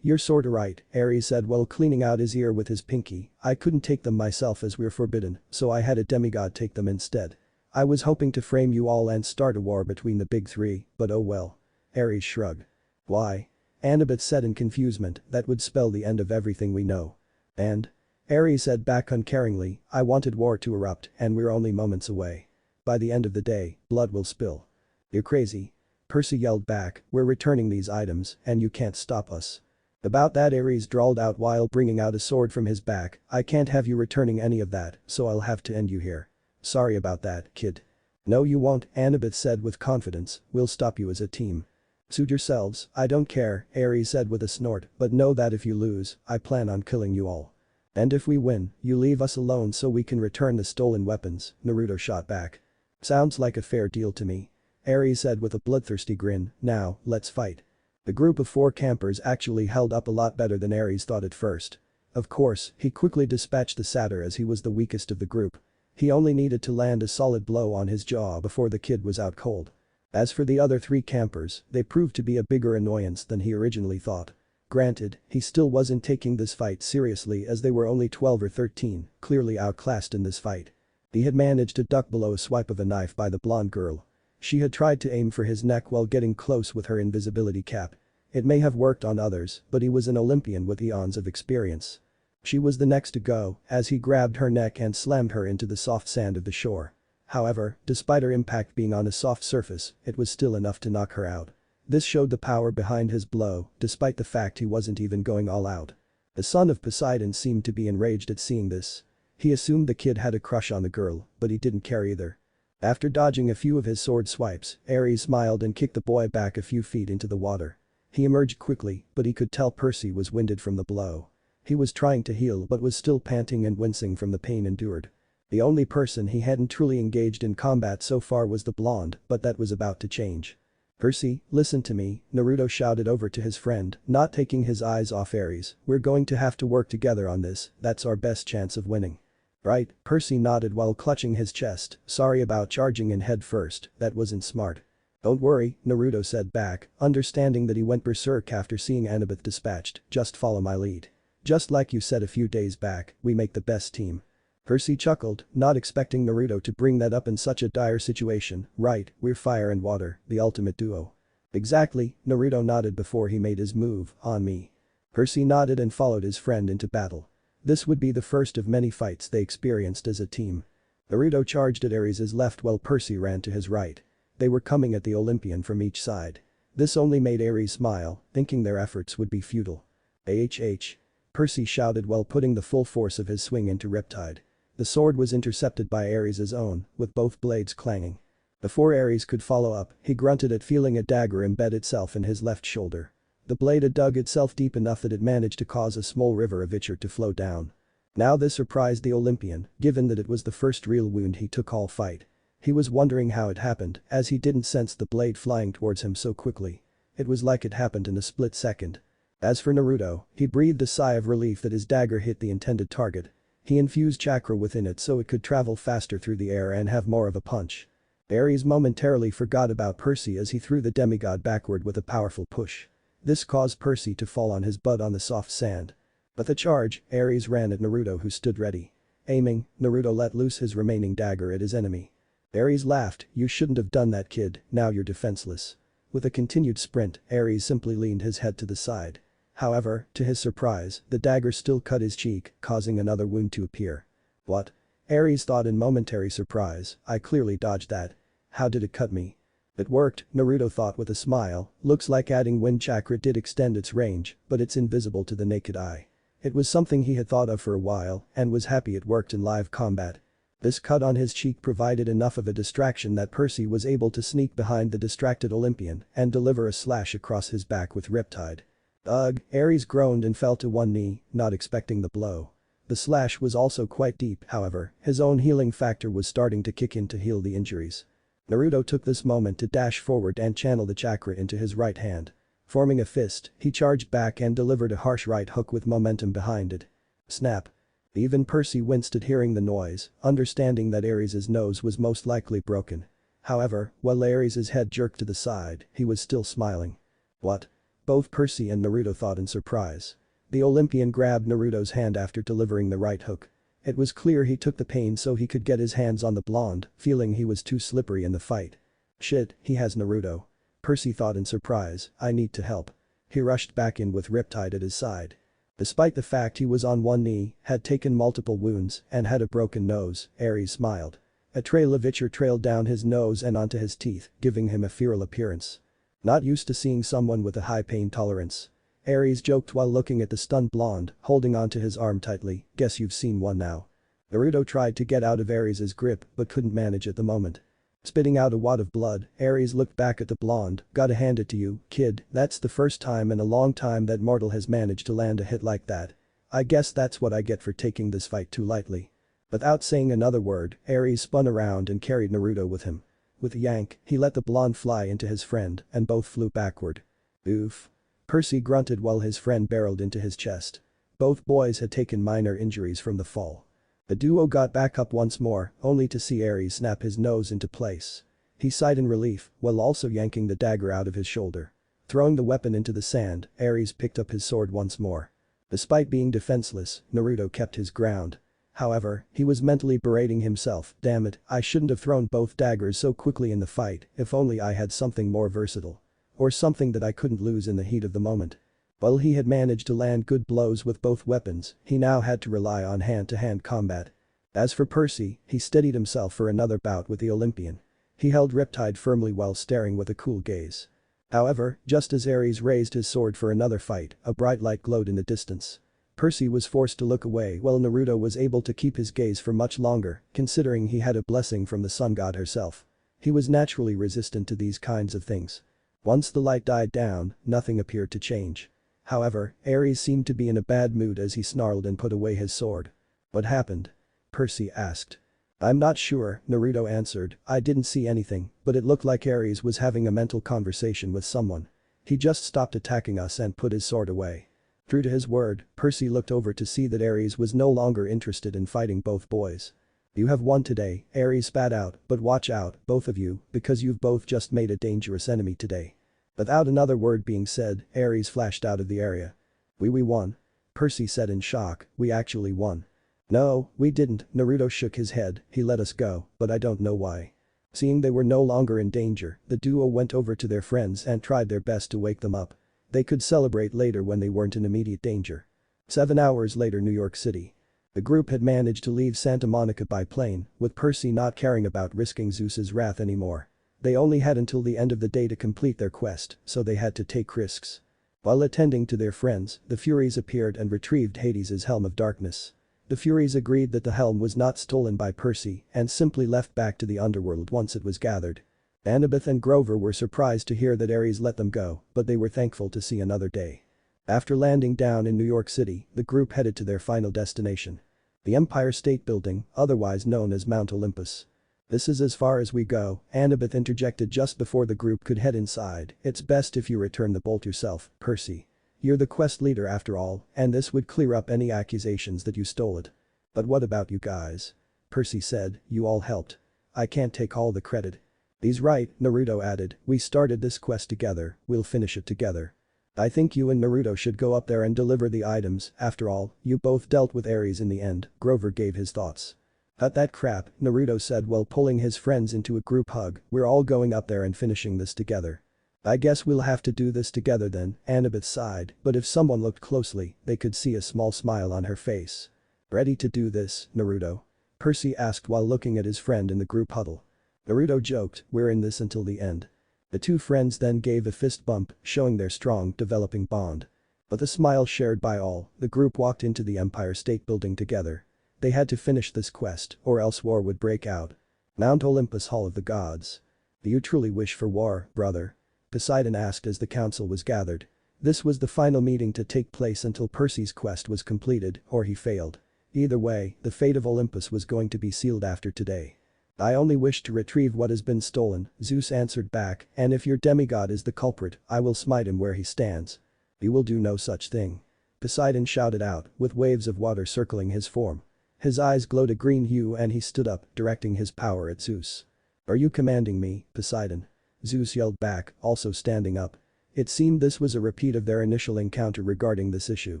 You're sorta right, Ares said while cleaning out his ear with his pinky, I couldn't take them myself as we're forbidden, so I had a demigod take them instead. I was hoping to frame you all and start a war between the big three, but oh well. Ares shrugged. Why? Annabeth said in confusement, that would spell the end of everything we know. And? Ares said back uncaringly, I wanted war to erupt and we're only moments away. By the end of the day, blood will spill. You're crazy. Percy yelled back, we're returning these items and you can't stop us. About that Ares drawled out while bringing out a sword from his back, I can't have you returning any of that, so I'll have to end you here. Sorry about that, kid. No you won't, Annabeth said with confidence, we'll stop you as a team. Suit yourselves, I don't care, Ares said with a snort, but know that if you lose, I plan on killing you all. And if we win, you leave us alone so we can return the stolen weapons, Naruto shot back. Sounds like a fair deal to me. Ares said with a bloodthirsty grin, now, let's fight. The group of 4 campers actually held up a lot better than Ares thought at first. Of course, he quickly dispatched the satyr as he was the weakest of the group. He only needed to land a solid blow on his jaw before the kid was out cold. As for the other 3 campers, they proved to be a bigger annoyance than he originally thought. Granted, he still wasn't taking this fight seriously as they were only 12 or 13, clearly outclassed in this fight. He had managed to duck below a swipe of a knife by the blonde girl. She had tried to aim for his neck while getting close with her invisibility cap. It may have worked on others, but he was an Olympian with eons of experience. She was the next to go, as he grabbed her neck and slammed her into the soft sand of the shore. However, despite her impact being on a soft surface, it was still enough to knock her out. This showed the power behind his blow, despite the fact he wasn't even going all out. The son of Poseidon seemed to be enraged at seeing this. He assumed the kid had a crush on the girl, but he didn't care either. After dodging a few of his sword swipes, Ares smiled and kicked the boy back a few feet into the water. He emerged quickly, but he could tell Percy was winded from the blow. He was trying to heal but was still panting and wincing from the pain endured. The only person he hadn't truly engaged in combat so far was the blonde, but that was about to change. Percy, listen to me, Naruto shouted over to his friend, not taking his eyes off Ares, we're going to have to work together on this, that's our best chance of winning. Right, Percy nodded while clutching his chest, sorry about charging in head first, that wasn't smart. Don't worry, Naruto said back, understanding that he went berserk after seeing Annabeth dispatched, just follow my lead. Just like you said a few days back, we make the best team. Percy chuckled, not expecting Naruto to bring that up in such a dire situation, right, we're fire and water, the ultimate duo. Exactly, Naruto nodded before he made his move, on me. Percy nodded and followed his friend into battle. This would be the first of many fights they experienced as a team. Naruto charged at Ares' left while Percy ran to his right. They were coming at the Olympian from each side. This only made Ares smile, thinking their efforts would be futile. AHH. Percy shouted while putting the full force of his swing into Riptide. The sword was intercepted by Ares' own, with both blades clanging. Before Ares could follow up, he grunted at feeling a dagger embed itself in his left shoulder. The blade had dug itself deep enough that it managed to cause a small river of ichor to flow down. Now this surprised the Olympian, given that it was the first real wound he took all fight. He was wondering how it happened, as he didn't sense the blade flying towards him so quickly. It was like it happened in a split second. As for Naruto, he breathed a sigh of relief that his dagger hit the intended target. He infused chakra within it so it could travel faster through the air and have more of a punch. Ares momentarily forgot about Percy as he threw the demigod backward with a powerful push. This caused Percy to fall on his butt on the soft sand. But the charge, Ares ran at Naruto, who stood ready. Aiming, Naruto let loose his remaining dagger at his enemy. Ares laughed, "You shouldn't have done that, kid, now you're defenseless." With a continued sprint, Ares simply leaned his head to the side. However, to his surprise, the dagger still cut his cheek, causing another wound to appear. "What?" Ares thought in momentary surprise, "I clearly dodged that. How did it cut me?" "It worked," Naruto thought with a smile, "looks like adding wind chakra did extend its range, but it's invisible to the naked eye." It was something he had thought of for a while and was happy it worked in live combat. This cut on his cheek provided enough of a distraction that Percy was able to sneak behind the distracted Olympian and deliver a slash across his back with Riptide. "Ugh," Ares groaned and fell to one knee, not expecting the blow. The slash was also quite deep, however, his own healing factor was starting to kick in to heal the injuries. Naruto took this moment to dash forward and channel the chakra into his right hand. Forming a fist, he charged back and delivered a harsh right hook with momentum behind it. Snap. Even Percy winced at hearing the noise, understanding that Ares' nose was most likely broken. However, while Ares' head jerked to the side, he was still smiling. "What?" Both Percy and Naruto thought in surprise. The Olympian grabbed Naruto's hand after delivering the right hook. It was clear he took the pain so he could get his hands on the blonde, feeling he was too slippery in the fight. "Shit, he has Naruto." Percy thought in surprise, "I need to help." He rushed back in with Riptide at his side. Despite the fact he was on one knee, had taken multiple wounds, and had a broken nose, Ares smiled. A trail of itcher trailed down his nose and onto his teeth, giving him a feral appearance. "Not used to seeing someone with a high pain tolerance." Ares joked while looking at the stunned blonde, holding onto his arm tightly, "Guess you've seen one now." Naruto tried to get out of Ares' grip but couldn't manage at the moment. Spitting out a wad of blood, Ares looked back at the blonde, "Gotta hand it to you, kid, that's the first time in a long time that mortal has managed to land a hit like that. I guess that's what I get for taking this fight too lightly." Without saying another word, Ares spun around and carried Naruto with him. With a yank, he let the blonde fly into his friend and both flew backward. "Oof." Percy grunted while his friend barreled into his chest. Both boys had taken minor injuries from the fall. The duo got back up once more, only to see Ares snap his nose into place. He sighed in relief, while also yanking the dagger out of his shoulder. Throwing the weapon into the sand, Ares picked up his sword once more. Despite being defenseless, Naruto kept his ground. However, he was mentally berating himself, "Damn it, I shouldn't have thrown both daggers so quickly in the fight, if only I had something more versatile. Or something that I couldn't lose in the heat of the moment." While he had managed to land good blows with both weapons, he now had to rely on hand-to-hand combat. As for Percy, he steadied himself for another bout with the Olympian. He held Riptide firmly while staring with a cool gaze. However, just as Ares raised his sword for another fight, a bright light glowed in the distance. Percy was forced to look away while Naruto was able to keep his gaze for much longer, considering he had a blessing from the sun god herself. He was naturally resistant to these kinds of things. Once the light died down, nothing appeared to change. However, Ares seemed to be in a bad mood as he snarled and put away his sword. "What happened?" Percy asked. "I'm not sure," Naruto answered, "I didn't see anything, but it looked like Ares was having a mental conversation with someone. He just stopped attacking us and put his sword away." True to his word, Percy looked over to see that Ares was no longer interested in fighting both boys. "You have won today," Ares spat out, "but watch out, both of you, because you've both just made a dangerous enemy today." Without another word being said, Ares flashed out of the area. We won." Percy said in shock, "We actually won." "No, we didn't," Naruto shook his head, "he let us go, but I don't know why." Seeing they were no longer in danger, the duo went over to their friends and tried their best to wake them up. They could celebrate later when they weren't in immediate danger. 7 hours later, New York City. The group had managed to leave Santa Monica by plane, with Percy not caring about risking Zeus's wrath anymore. They only had until the end of the day to complete their quest, so they had to take risks. While attending to their friends, the Furies appeared and retrieved Hades' Helm of Darkness. The Furies agreed that the helm was not stolen by Percy and simply left back to the underworld once it was gathered. Annabeth and Grover were surprised to hear that Ares let them go, but they were thankful to see another day. After landing down in New York City, the group headed to their final destination. The Empire State Building, otherwise known as Mount Olympus. "This is as far as we go," Annabeth interjected just before the group could head inside. "It's best if you return the bolt yourself, Percy. You're the quest leader after all, and this would clear up any accusations that you stole it." "But what about you guys?" Percy said, "You all helped. I can't take all the credit." "He's right," Naruto added, "we started this quest together, we'll finish it together." I think you and Naruto should go up there and deliver the items, after all, you both dealt with Ares in the end, Grover gave his thoughts. Cut that crap, Naruto said while pulling his friends into a group hug, we're all going up there and finishing this together. I guess we'll have to do this together then, Annabeth sighed, but if someone looked closely, they could see a small smile on her face. Ready to do this, Naruto? Percy asked while looking at his friend in the group huddle. Naruto joked, we're in this until the end. The two friends then gave a fist bump, showing their strong, developing bond. With a smile shared by all, the group walked into the Empire State Building together. They had to finish this quest, or else war would break out. Mount Olympus Hall of the Gods. Do you truly wish for war, brother? Poseidon asked as the council was gathered. This was the final meeting to take place until Percy's quest was completed, or he failed. Either way, the fate of Olympus was going to be sealed after today. I only wish to retrieve what has been stolen, Zeus answered back, and if your demigod is the culprit, I will smite him where he stands. You will do no such thing. Poseidon shouted out, with waves of water circling his form. His eyes glowed a green hue and he stood up, directing his power at Zeus. Are you commanding me, Poseidon? Zeus yelled back, also standing up. It seemed this was a repeat of their initial encounter regarding this issue.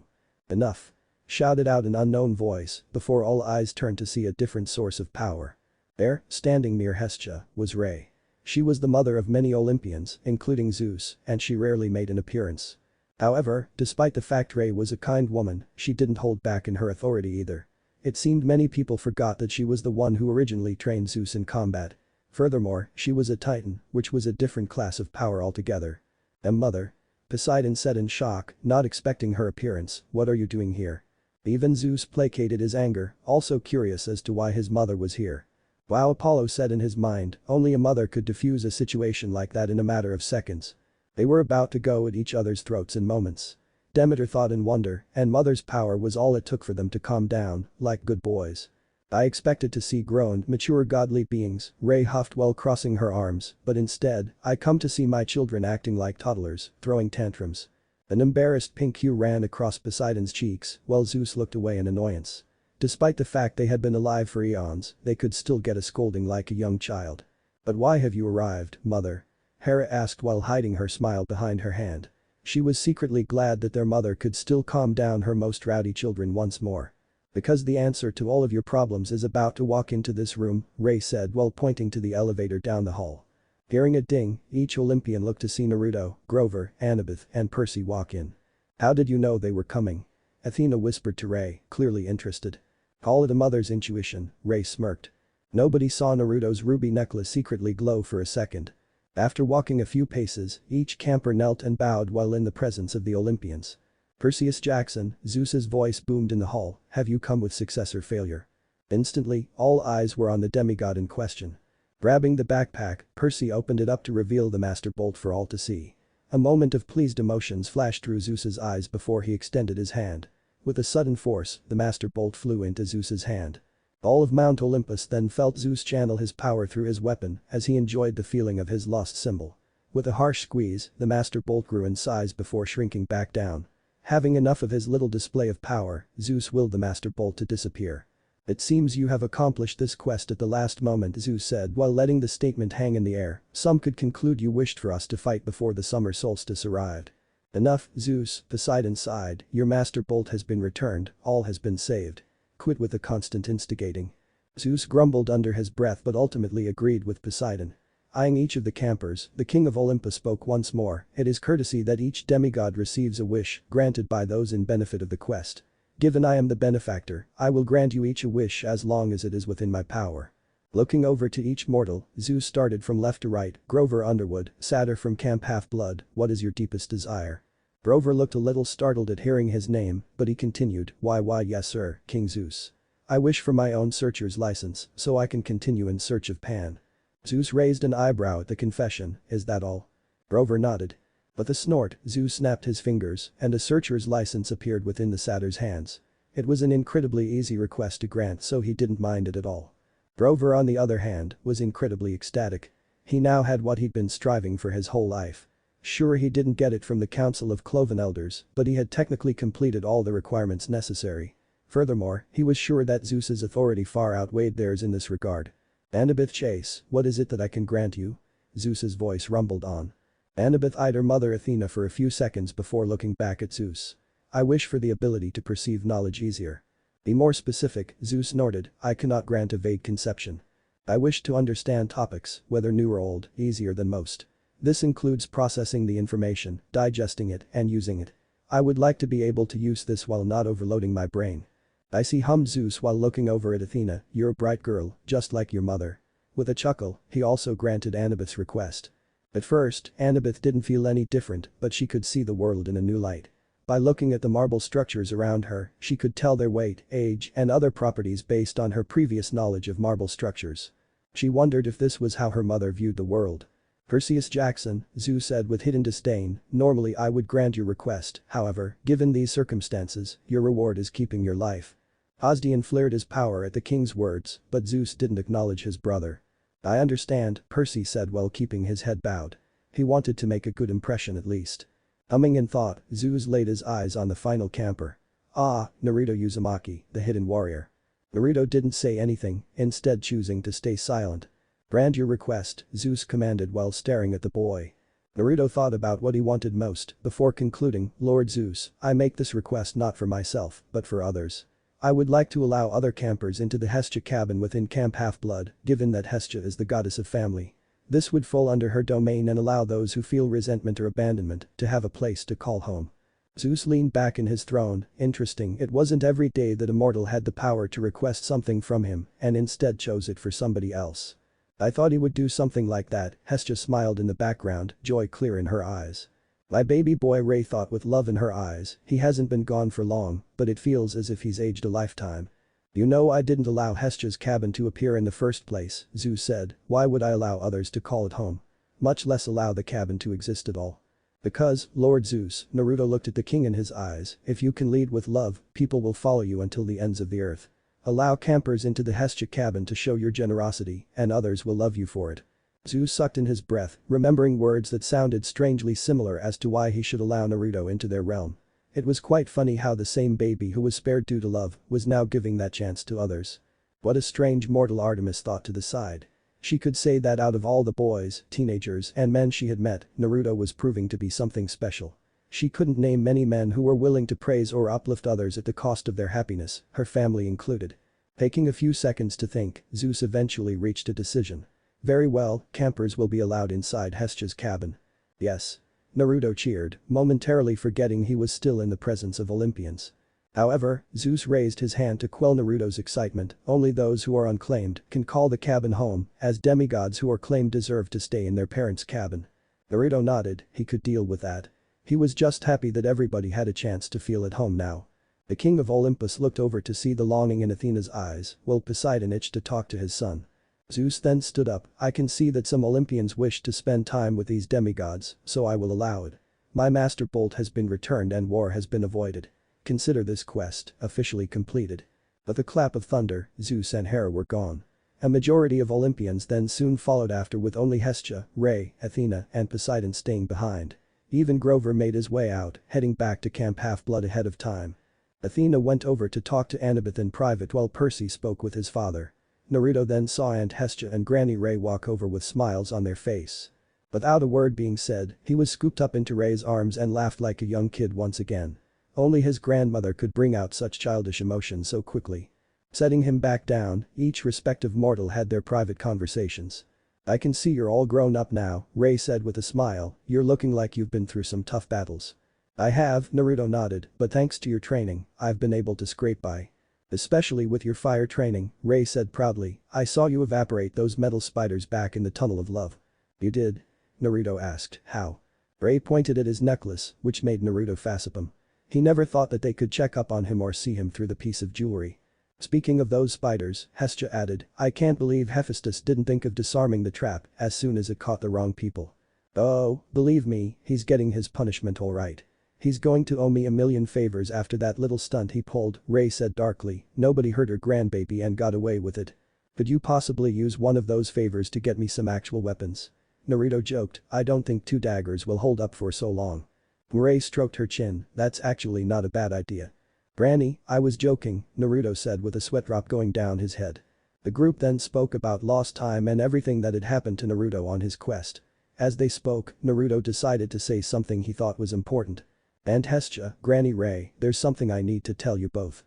Enough. Shouted out an unknown voice, before all eyes turned to see a different source of power. There, standing near Hestia, was Rhea. She was the mother of many Olympians, including Zeus, and she rarely made an appearance. However, despite the fact Rhea was a kind woman, she didn't hold back in her authority either. It seemed many people forgot that she was the one who originally trained Zeus in combat. Furthermore, she was a titan, which was a different class of power altogether. Mother? Poseidon said in shock, not expecting her appearance, what are you doing here? Even Zeus placated his anger, also curious as to why his mother was here. Wow, Apollo said in his mind, only a mother could defuse a situation like that in a matter of seconds. They were about to go at each other's throats in moments. Demeter thought in wonder, and mother's power was all it took for them to calm down, like good boys. I expected to see grown, mature godly beings, Rhea huffed while crossing her arms, but instead, I come to see my children acting like toddlers, throwing tantrums. An embarrassed pink hue ran across Poseidon's cheeks, while Zeus looked away in annoyance. Despite the fact they had been alive for eons, they could still get a scolding like a young child. But why have you arrived, mother? Hera asked while hiding her smile behind her hand. She was secretly glad that their mother could still calm down her most rowdy children once more. Because the answer to all of your problems is about to walk into this room, Rhea said while pointing to the elevator down the hall. Hearing a ding, each Olympian looked to see Naruto, Grover, Annabeth, and Percy walk in. How did you know they were coming? Athena whispered to Rhea, clearly interested. Call it a mother's intuition, Rhea smirked. Nobody saw Naruto's ruby necklace secretly glow for a second. After walking a few paces, each camper knelt and bowed while in the presence of the Olympians. Perseus Jackson, Zeus's voice boomed in the hall, have you come with success or failure? Instantly, all eyes were on the demigod in question. Grabbing the backpack, Percy opened it up to reveal the Master Bolt for all to see. A moment of pleased emotions flashed through Zeus's eyes before he extended his hand. With a sudden force, the Master Bolt flew into Zeus's hand. All of Mount Olympus then felt Zeus channel his power through his weapon as he enjoyed the feeling of his lost symbol. With a harsh squeeze, the Master Bolt grew in size before shrinking back down. Having enough of his little display of power, Zeus willed the Master Bolt to disappear. It seems you have accomplished this quest at the last moment, Zeus said while letting the statement hang in the air. Some could conclude you wished for us to fight before the summer solstice arrived. Enough, Zeus, Poseidon sighed, your Master Bolt has been returned, all has been saved. Quit with the constant instigating. Zeus grumbled under his breath but ultimately agreed with Poseidon. Eyeing each of the campers, the king of Olympus spoke once more, it is courtesy that each demigod receives a wish granted by those in benefit of the quest. Given I am the benefactor, I will grant you each a wish as long as it is within my power. Looking over to each mortal, Zeus started from left to right, Grover Underwood, Satyr from Camp Half-Blood, what is your deepest desire? Grover looked a little startled at hearing his name, but he continued, why yes sir, King Zeus. I wish for my own searcher's license, so I can continue in search of Pan. Zeus raised an eyebrow at the confession, is that all? Grover nodded. With a snort, Zeus snapped his fingers, and a searcher's license appeared within the satyr's hands. It was an incredibly easy request to grant so he didn't mind it at all. Grover on the other hand, was incredibly ecstatic. He now had what he'd been striving for his whole life. Sure he didn't get it from the Council of Cloven Elders, but he had technically completed all the requirements necessary. Furthermore, he was sure that Zeus's authority far outweighed theirs in this regard. Annabeth Chase, what is it that I can grant you? Zeus's voice rumbled on. Annabeth eyed her mother Athena for a few seconds before looking back at Zeus. I wish for the ability to perceive knowledge easier. Be more specific, Zeus snorted, I cannot grant a vague conception. I wish to understand topics, whether new or old, easier than most. This includes processing the information, digesting it, and using it. I would like to be able to use this while not overloading my brain. I see, hummed Zeus while looking over at Athena, you're a bright girl, just like your mother. With a chuckle, he also granted Annabeth's request. At first, Annabeth didn't feel any different, but she could see the world in a new light. By looking at the marble structures around her, she could tell their weight, age, and other properties based on her previous knowledge of marble structures. She wondered if this was how her mother viewed the world. Perseus Jackson, Zeus said with hidden disdain, normally I would grant your request, however, given these circumstances, your reward is keeping your life. Osdian flared his power at the king's words, but Zeus didn't acknowledge his brother. I understand, Percy said while keeping his head bowed. He wanted to make a good impression at least. Humming in thought, Zeus laid his eyes on the final camper. Ah, Naruto Uzumaki, the hidden warrior. Naruto didn't say anything, instead choosing to stay silent. Grant your request, Zeus commanded while staring at the boy. Naruto thought about what he wanted most before concluding, Lord Zeus, I make this request not for myself, but for others. I would like to allow other campers into the Hestia cabin within Camp Half-Blood, given that Hestia is the goddess of family. This would fall under her domain and allow those who feel resentment or abandonment to have a place to call home. Zeus leaned back in his throne, interesting, it wasn't every day that a mortal had the power to request something from him and instead chose it for somebody else. I thought he would do something like that, Hestia smiled in the background, joy clear in her eyes. My baby boy, Ray thought with love in her eyes, he hasn't been gone for long, but it feels as if he's aged a lifetime. You know I didn't allow Hestia's cabin to appear in the first place, Zeus said, why would I allow others to call it home? Much less allow the cabin to exist at all. Because, Lord Zeus, Naruto looked at the king in his eyes, if you can lead with love, people will follow you until the ends of the earth. Allow campers into the Hestia cabin to show your generosity, and others will love you for it. Zeus sucked in his breath, remembering words that sounded strangely similar as to why he should allow Naruto into their realm. It was quite funny how the same baby who was spared due to love was now giving that chance to others. What a strange mortal, Artemis thought to the side. She could say that out of all the boys, teenagers, and men she had met, Naruto was proving to be something special. She couldn't name many men who were willing to praise or uplift others at the cost of their happiness, her family included. Taking a few seconds to think, Zeus eventually reached a decision. Very well, campers will be allowed inside Hestia's cabin. Yes. Naruto cheered, momentarily forgetting he was still in the presence of Olympians. However, Zeus raised his hand to quell Naruto's excitement, only those who are unclaimed can call the cabin home, as demigods who are claimed deserve to stay in their parents' cabin. Naruto nodded, he could deal with that. He was just happy that everybody had a chance to feel at home now. The king of Olympus looked over to see the longing in Athena's eyes, while Poseidon itched to talk to his son. Zeus then stood up, I can see that some Olympians wish to spend time with these demigods, so I will allow it. My master bolt has been returned and war has been avoided. Consider this quest officially completed. With a clap of thunder, Zeus and Hera were gone. A majority of Olympians then soon followed after with only Hestia, Ray, Athena, and Poseidon staying behind. Even Grover made his way out, heading back to Camp Half-Blood ahead of time. Athena went over to talk to Annabeth in private while Percy spoke with his father. Naruto then saw Aunt Hestia and Granny Ray walk over with smiles on their face. Without a word being said, he was scooped up into Ray's arms and laughed like a young kid once again. Only his grandmother could bring out such childish emotion so quickly. Setting him back down, each respective mortal had their private conversations. I can see you're all grown up now, Ray said with a smile, you're looking like you've been through some tough battles. I have, Naruto nodded, but thanks to your training, I've been able to scrape by. Especially with your fire training, Ray said proudly, I saw you evaporate those metal spiders back in the tunnel of love. You did? Naruto asked, how? Ray pointed at his necklace, which made Naruto facepalm. He never thought that they could check up on him or see him through the piece of jewelry. Speaking of those spiders, Hestia added, I can't believe Hephaestus didn't think of disarming the trap as soon as it caught the wrong people. Oh, believe me, he's getting his punishment all right. He's going to owe me a million favors after that little stunt he pulled, Ray said darkly, nobody hurt her grandbaby and got away with it. Could you possibly use one of those favors to get me some actual weapons? Naruto joked, I don't think 2 daggers will hold up for so long. Ray stroked her chin, that's actually not a bad idea. Granny, I was joking, Naruto said with a sweat drop going down his head. The group then spoke about lost time and everything that had happened to Naruto on his quest. As they spoke, Naruto decided to say something he thought was important. "And Hestia, Granny Ray, there's something I need to tell you both."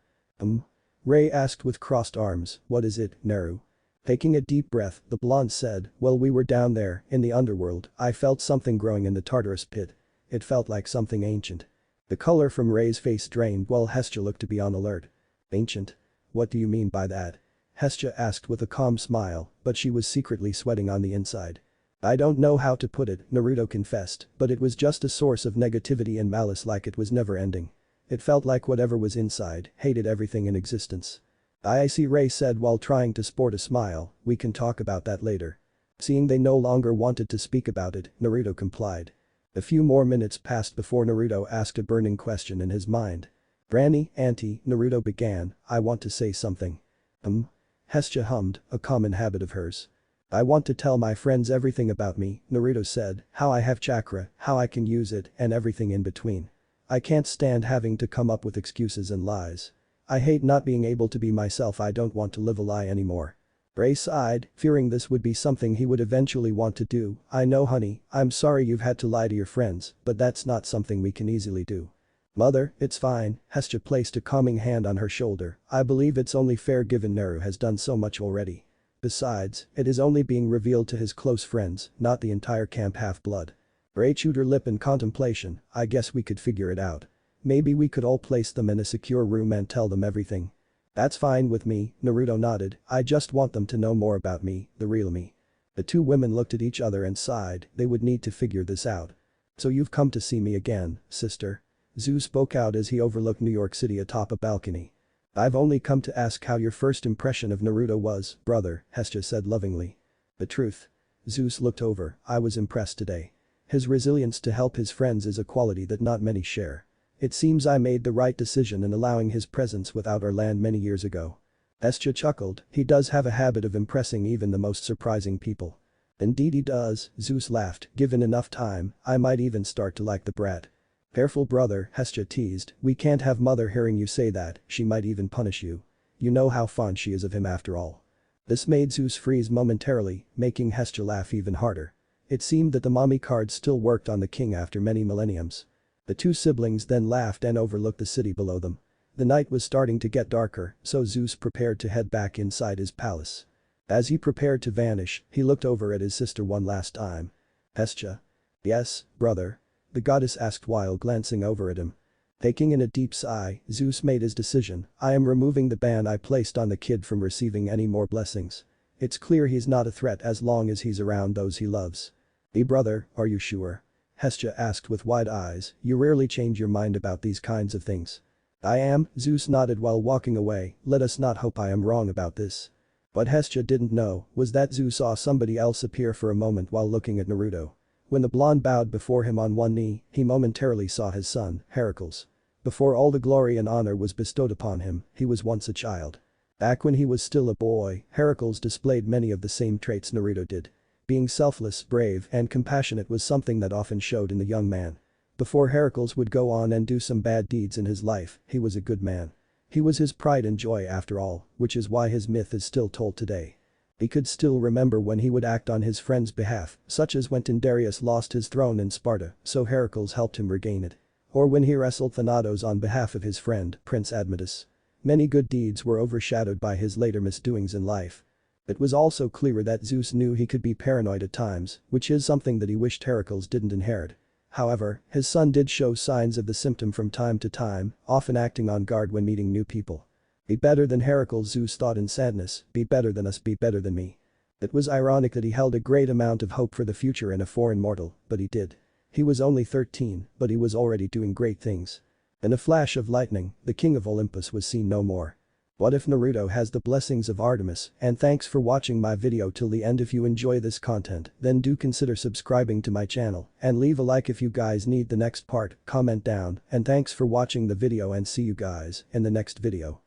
Ray asked with crossed arms, "What is it, Naru?" Taking a deep breath, the blonde said, "Well, we were down there, in the underworld, I felt something growing in the Tartarus pit. It felt like something ancient." The color from Ray's face drained while Hestia looked to be on alert. "Ancient? What do you mean by that?" Hestia asked with a calm smile, but she was secretly sweating on the inside. "I don't know how to put it," Naruto confessed, but it was just a source of negativity and malice like it was never ending. It felt like whatever was inside hated everything in existence. "I see," Ray said while trying to sport a smile, "we can talk about that later." Seeing they no longer wanted to speak about it, Naruto complied. A few more minutes passed before Naruto asked a burning question in his mind. "Granny, Auntie," Naruto began, "I want to say something." Hestia hummed, a common habit of hers. "I want to tell my friends everything about me," Naruto said, "how I have chakra, how I can use it, and everything in between. I can't stand having to come up with excuses and lies. I hate not being able to be myself. I don't want to live a lie anymore." Ray sighed, fearing this would be something he would eventually want to do. "I know, honey, I'm sorry you've had to lie to your friends, but that's not something we can easily do." "Mother, it's fine," Hestia placed a calming hand on her shoulder, "I believe it's only fair given Naru has done so much already. Besides, it is only being revealed to his close friends, not the entire camp half-blood." Ray chewed her lip in contemplation. "I guess we could figure it out. Maybe we could all place them in a secure room and tell them everything." "That's fine with me," Naruto nodded, "I just want them to know more about me, the real me." The two women looked at each other and sighed, they would need to figure this out. "So you've come to see me again, sister?" Zeus spoke out as he overlooked New York City atop a balcony. "I've only come to ask how your first impression of Naruto was, brother," Hestia said lovingly. "The truth?" Zeus looked over, "I was impressed today. His resilience to help his friends is a quality that not many share. It seems I made the right decision in allowing his presence without our land many years ago." Hestia chuckled, "He does have a habit of impressing even the most surprising people." "Indeed he does," Zeus laughed, "given enough time, I might even start to like the brat." "Careful brother," Hestia teased, "we can't have mother hearing you say that, she might even punish you. You know how fond she is of him after all." This made Zeus freeze momentarily, making Hestia laugh even harder. It seemed that the mommy card still worked on the king after many millenniums. The two siblings then laughed and overlooked the city below them. The night was starting to get darker, so Zeus prepared to head back inside his palace. As he prepared to vanish, he looked over at his sister one last time. "Hestia?" "Yes, brother?" the goddess asked while glancing over at him. Taking in a deep sigh, Zeus made his decision. "I am removing the ban I placed on the kid from receiving any more blessings. It's clear he's not a threat as long as he's around those he loves." Brother, are you sure?" Hestia asked with wide eyes, "You rarely change your mind about these kinds of things." "I am," Zeus nodded while walking away, "let us not hope I am wrong about this." What Hestia didn't know was that Zeus saw somebody else appear for a moment while looking at Naruto. When the blonde bowed before him on one knee, he momentarily saw his son, Heracles. Before all the glory and honor was bestowed upon him, he was once a child. Back when he was still a boy, Heracles displayed many of the same traits Naruto did. Being selfless, brave, and compassionate was something that often showed in the young man. Before Heracles would go on and do some bad deeds in his life, he was a good man. He was his pride and joy after all, which is why his myth is still told today. He could still remember when he would act on his friend's behalf, such as when Tyndareus lost his throne in Sparta, so Heracles helped him regain it. Or when he wrestled Thanatos on behalf of his friend, Prince Admetus. Many good deeds were overshadowed by his later misdoings in life. It was also clear that Zeus knew he could be paranoid at times, which is something that he wished Heracles didn't inherit. However, his son did show signs of the symptom from time to time, often acting on guard when meeting new people. Be better than Heracles, Zeus thought in sadness, be better than us, be better than me. It was ironic that he held a great amount of hope for the future in a foreign mortal, but he did. He was only 13, but he was already doing great things. In a flash of lightning, the king of Olympus was seen no more. What if Naruto has the blessings of Artemis? And thanks for watching my video till the end. If you enjoy this content, then do consider subscribing to my channel and leave a like if you guys need the next part, comment down, and thanks for watching the video and see you guys in the next video.